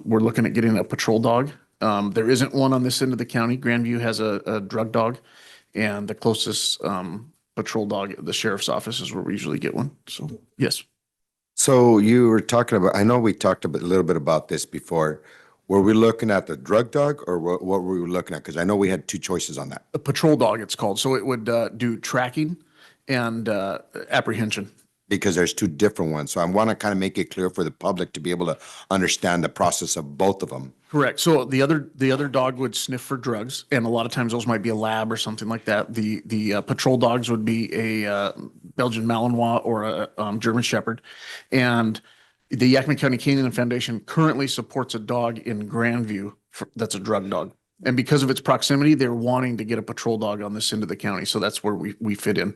we're looking at getting a patrol dog. There isn't one on this end of the county. Grandview has a drug dog, and the closest patrol dog at the sheriff's office is where we usually get one. So, yes. So you were talking about, I know we talked a little bit about this before. Were we looking at the drug dog or what were we looking at? Because I know we had 2 choices on that. A patrol dog, it's called. So it would do tracking and apprehension. Because there's 2 different ones. So I want to kind of make it clear for the public to be able to understand the process of both of them. Correct. So the other dog would sniff for drugs, and a lot of times those might be a lab or something like that. The patrol dogs would be a Belgian Malinois or a German Shepherd, and the Yakima County Canine Foundation currently supports a dog in Grandview that's a drug dog, and because of its proximity, they're wanting to get a patrol dog on this end of the county. So that's where we fit in.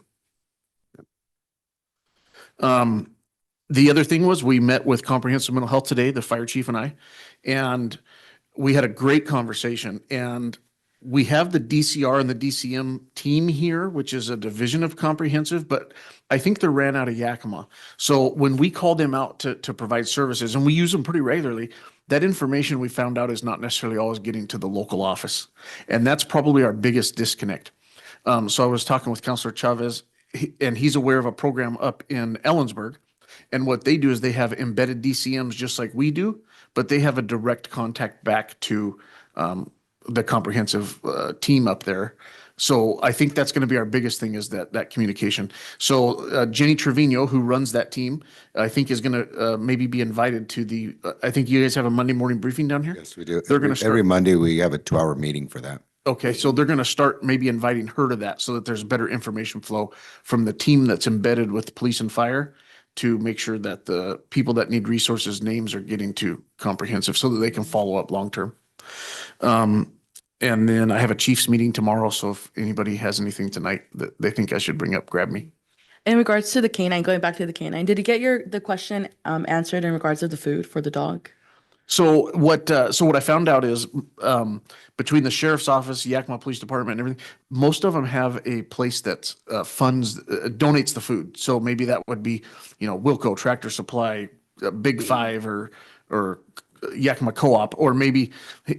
The other thing was we met with Comprehensive Mental Health today, the fire chief and I, and we had a great conversation. And we have the DCR and the DCM team here, which is a division of Comprehensive, but I think they're ran out of Yakima. So when we call them out to provide services, and we use them pretty regularly, that information we found out is not necessarily always getting to the local office. And that's probably our biggest disconnect. So I was talking with Councilor Chavez, and he's aware of a program up in Ellensburg. And what they do is they have embedded DCMs just like we do, but they have a direct contact back to the comprehensive team up there. So I think that's going to be our biggest thing is that communication. So Jenny Trevino, who runs that team, I think is going to maybe be invited to the, I think you guys have a Monday morning briefing down here? Yes, we do. They're going to start. Every Monday, we have a 2-hour meeting for that. Okay, so they're going to start maybe inviting her to that so that there's better information flow from the team that's embedded with police and fire to make sure that the people that need resources names are getting to comprehensive so that they can follow up long-term. And then I have a chief's meeting tomorrow. So if anybody has anything tonight that they think I should bring up, grab me. In regards to the canine, going back to the canine, did you get the question answered in regards to the food for the dog? So what I found out is, between the sheriff's office, Yakima Police Department, and everything, most of them have a place that donates the food. So maybe that would be, Wilco, Tractor Supply, Big Five, or Yakima Co-op, or maybe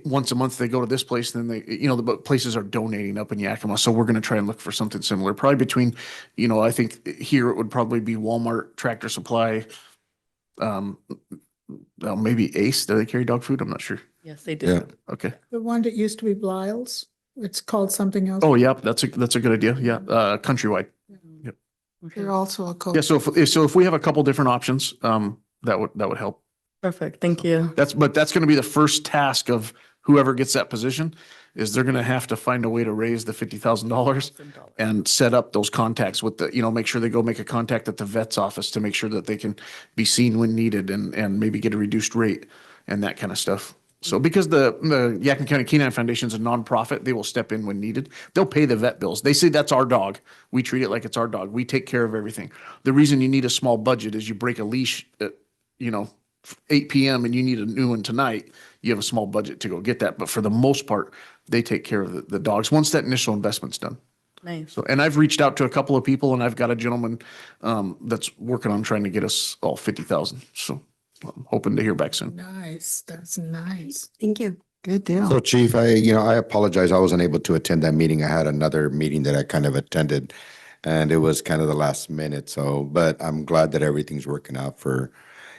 once a month they go to this place, then the places are donating up in Yakima. So we're going to try and look for something similar. Probably between, I think here it would probably be Walmart, Tractor Supply, maybe Ace. Do they carry dog food? I'm not sure. Yes, they do. Yeah. Okay. The one that used to be Blyle's, it's called something else. Oh, yeah, that's a good idea. Yeah, countrywide. Yep. They're also a co. Yeah, so if we have a couple different options, that would help. Perfect. Thank you. That's going to be the first task of whoever gets that position, is they're going to have to find a way to raise the $50,000 and set up those contacts with make sure they go make a contact at the vet's office to make sure that they can be seen when needed and maybe get a reduced rate and that kind of stuff. So because the Yakima County Canine Foundation is a nonprofit, they will step in when needed. They'll pay the vet bills. They say that's our dog. We treat it like it's our dog. We take care of everything. The reason you need a small budget is you break a leash at, 8 p.m. and you need a new one tonight. You have a small budget to go get that. But for the most part, they take care of the dogs once that initial investment's done. Nice. So, and I've reached out to a couple of people, and I've got a gentleman that's working on trying to get us all 50,000. So I'm hoping to hear back soon. Nice, that's nice. Thank you. Good deal. So Chief, I apologize. I wasn't able to attend that meeting. I had another meeting that I kind of attended, and it was kind of the last minute. So, but I'm glad that everything's working out for,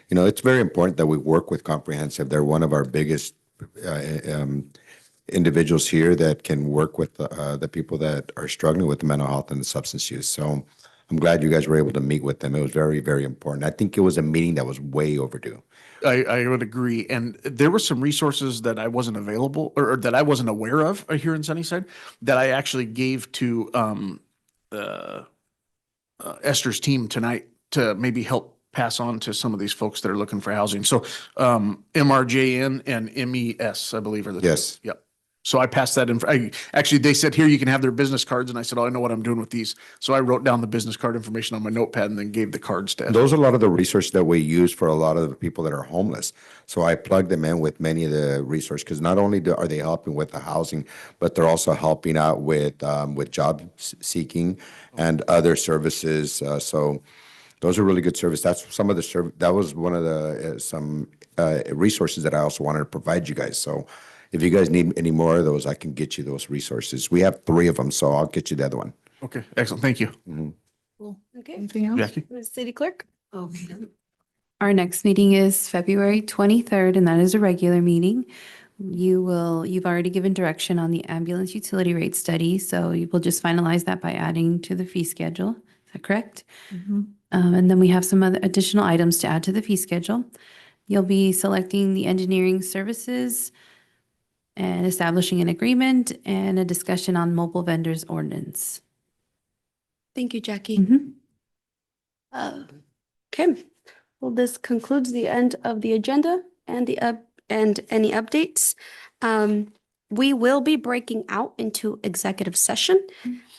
it's very important that we work with Comprehensive. They're one of our biggest individuals here that can work with the people that are struggling with mental health and substance use. So I'm glad you guys were able to meet with them. It was very, very important. I think it was a meeting that was way overdue. I would agree. And there were some resources that I wasn't available or that I wasn't aware of here in Sunnyside that I actually gave to Esther's team tonight to maybe help pass on to some of these folks that are looking for housing. So MRJN and MES, I believe, are the two. Yes. Yep. So I passed that in. Actually, they said, here, you can have their business cards. And I said, oh, I know what I'm doing with these. So I wrote down the business card information on my notepad and then gave the cards to Esther. Those are a lot of the resources that we use for a lot of the people that are homeless. So I plug them in with many of the resources, because not only are they helping with the housing, but they're also helping out with job seeking and other services. So those are really good service. That's some of the that was one of the some resources that I also wanted to provide you guys. So if you guys need any more of those, I can get you those resources. We have 3 of them, so I'll get you the other one. Okay, excellent. Thank you. Mm-hmm. Cool. Okay. Anything else? Jackie? City Clerk? Okay. Our next meeting is February 23rd, and that is a regular meeting. You've already given direction on the ambulance utility rate study, so you will just finalize that by adding to the fee schedule. Is that correct? Mm-hmm. And then we have some other additional items to add to the fee schedule. You'll be selecting the engineering services and establishing an agreement and a discussion on mobile vendors ordinance. Thank you, Jackie. Mm-hmm. Okay, well, this concludes the end of the agenda and and any updates. We will be breaking out into executive session.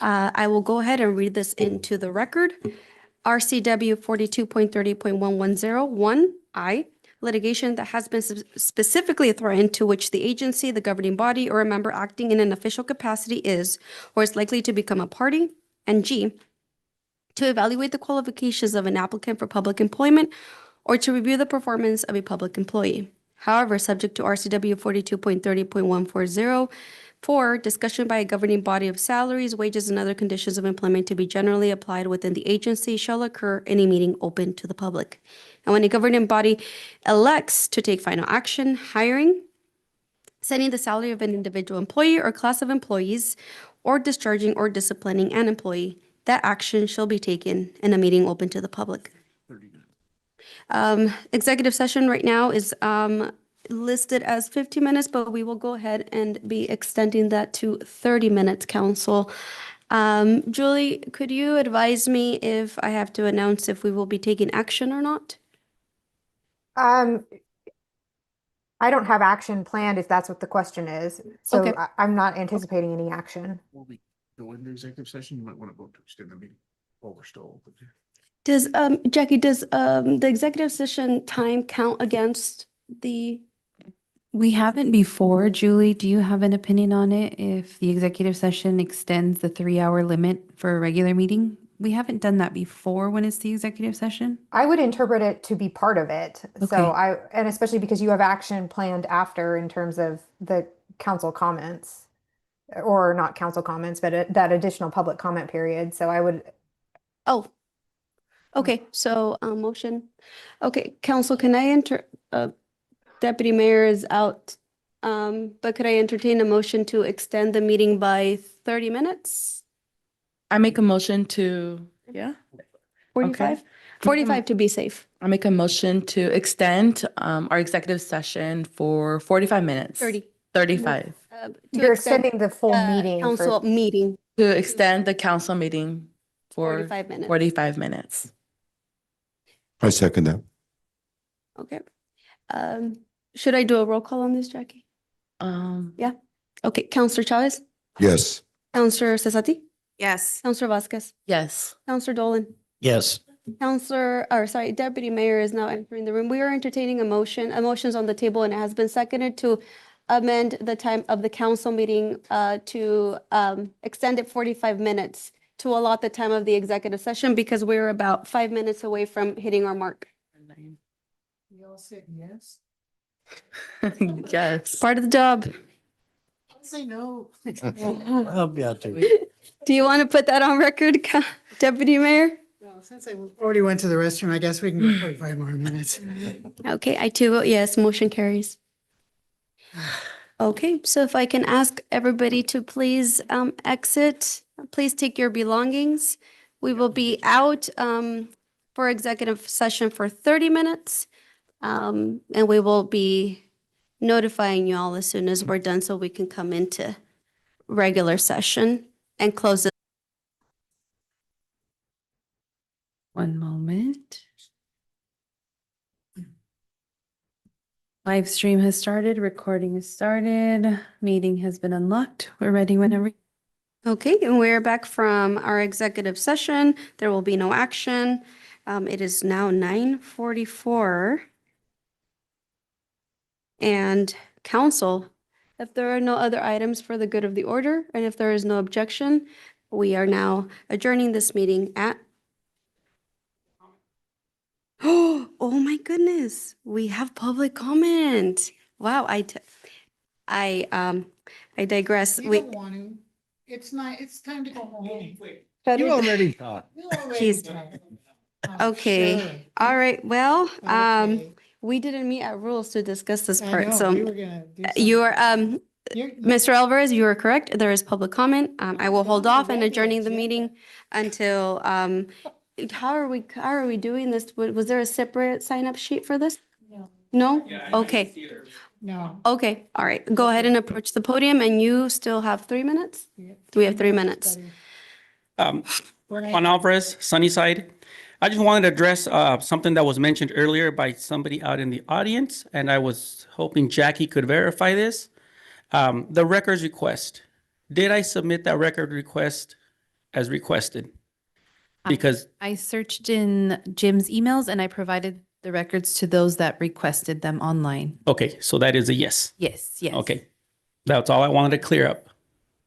I will go ahead and read this into the record. RCW 42.30.1101I, litigation that has been specifically threatened to which the agency, the governing body, or a member acting in an official capacity is or is likely to become a party. And G, to evaluate the qualifications of an applicant for public employment or to review the performance of a public employee. However, subject to RCW 42.30.140, for discussion by a governing body of salaries, wages, and other conditions of employment to be generally applied within the agency shall occur in a meeting open to the public. And when a governing body elects to take final action, hiring, setting the salary of an individual employee or class of employees, or discharging or disciplining an employee, that action shall be taken in a meeting open to the public. Executive session right now is listed as 15 minutes, but we will go ahead and be extending that to 30 minutes, council. Julie, could you advise me if I have to announce if we will be taking action or not? I don't have action planned if that's what the question is. So Okay. I'm not anticipating any action. Will we go into executive session? You might want to vote to extend the meeting. Well, we're still. Does, Jackie, does, the executive session time count against the, We haven't before. Julie, do you have an opinion on it? If the executive session extends the 3-hour limit for a regular meeting? We haven't done that before when it's the executive session. I would interpret it to be part of it. So and especially because you have action planned after in terms of the council comments, or not council comments, but that additional public comment period. So I would, oh, okay, so, motion. Okay, council, can I Deputy Mayor is out, but could I entertain a motion to extend the meeting by 30 minutes? I make a motion to, yeah, 45? 45 to be safe. I make a motion to extend our executive session for 45 minutes. 35. you're extending the full meeting Council meeting. To extend the council meeting for 45 minutes. 45 minutes. I second that. Okay. Should I do a roll call on this, Jackie? Yeah. Okay, Counselor Chavez? Yes. Counselor Cesati? Yes. Counselor Vasquez? Yes. Counselor Dolan? Yes. Deputy Mayor is now entering the room. We are entertaining a motion's on the table, and it has been seconded to amend the time of the council meeting to extend it 45 minutes to allot the time of the executive session because we're about 5 minutes away from hitting our mark. You all said yes? Yes. Part of the job. I'll say no. I'll be out there. Do you want to put that on record, Deputy Mayor? Well, since I already went to the restroom, I guess we can go 45 more minutes. Okay, I too vote yes, motion carries. Okay, so if I can ask everybody to please exit, please take your belongings. We will be out for executive session for 30 minutes. And we will be notifying you all as soon as we're done so we can come into regular session and close it. One moment. Live stream has started, recording has started, meeting has been unlocked. We're ready whenever. Okay, and we're back from our executive session. There will be no action. It is now 9:44. And council, if there are no other items for the good of the order, and if there is no objection, we are now adjourning this meeting at oh my goodness, we have public comment. Wow, I digress. You don't want to. It's not, it's time to go home. You already talked. You already Jeez. talked. Okay, Sure. all right, well, Okay. we didn't meet at rules to discuss this I part, know, so we were gonna do you are, You're- Mr. Alvarez, you are correct. There is public comment. I will hold Don't off on forget adjourning the agenda. meeting until, how are we doing this? Was there a separate sign-up sheet for this? No? Okay, No. okay, all right. Go ahead and approach the podium, and you still have 3 minutes? We have 3 minutes. On Alvarez, Sunnyside. I just wanted to address something that was mentioned earlier by somebody out in the audience, and I was hoping Jackie could verify this. The records request. Did I submit that record request as requested? Because I searched in Jim's emails and I provided the records to those that requested them online. okay, so that is a yes. Yes, yes. Okay, that's all I wanted to clear up.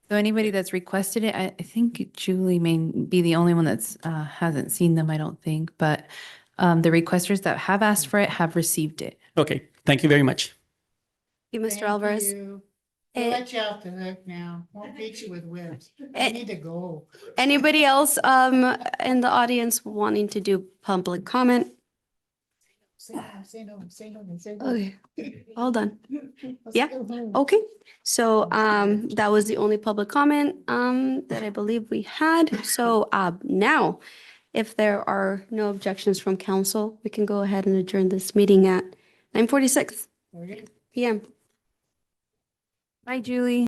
So anybody that's requested it, I think Julie may be the only one that's hasn't seen them, I don't think, but the requesters that have asked for it have received it. Okay, thank you very much. Thank you, Mr. Alvarez. You. We'll let you off the hook now. Won't beat you with whips. I need to go. Anybody else in the audience wanting to do public comment? Say no, say no, say no, say no. Okay, all done. Let's Yeah, go home. okay. So that was the only public comment that I believe we had. So now, if there are no objections from council, we can go ahead and adjourn this meeting at 9:46 Okay. PM. Bye, Julie.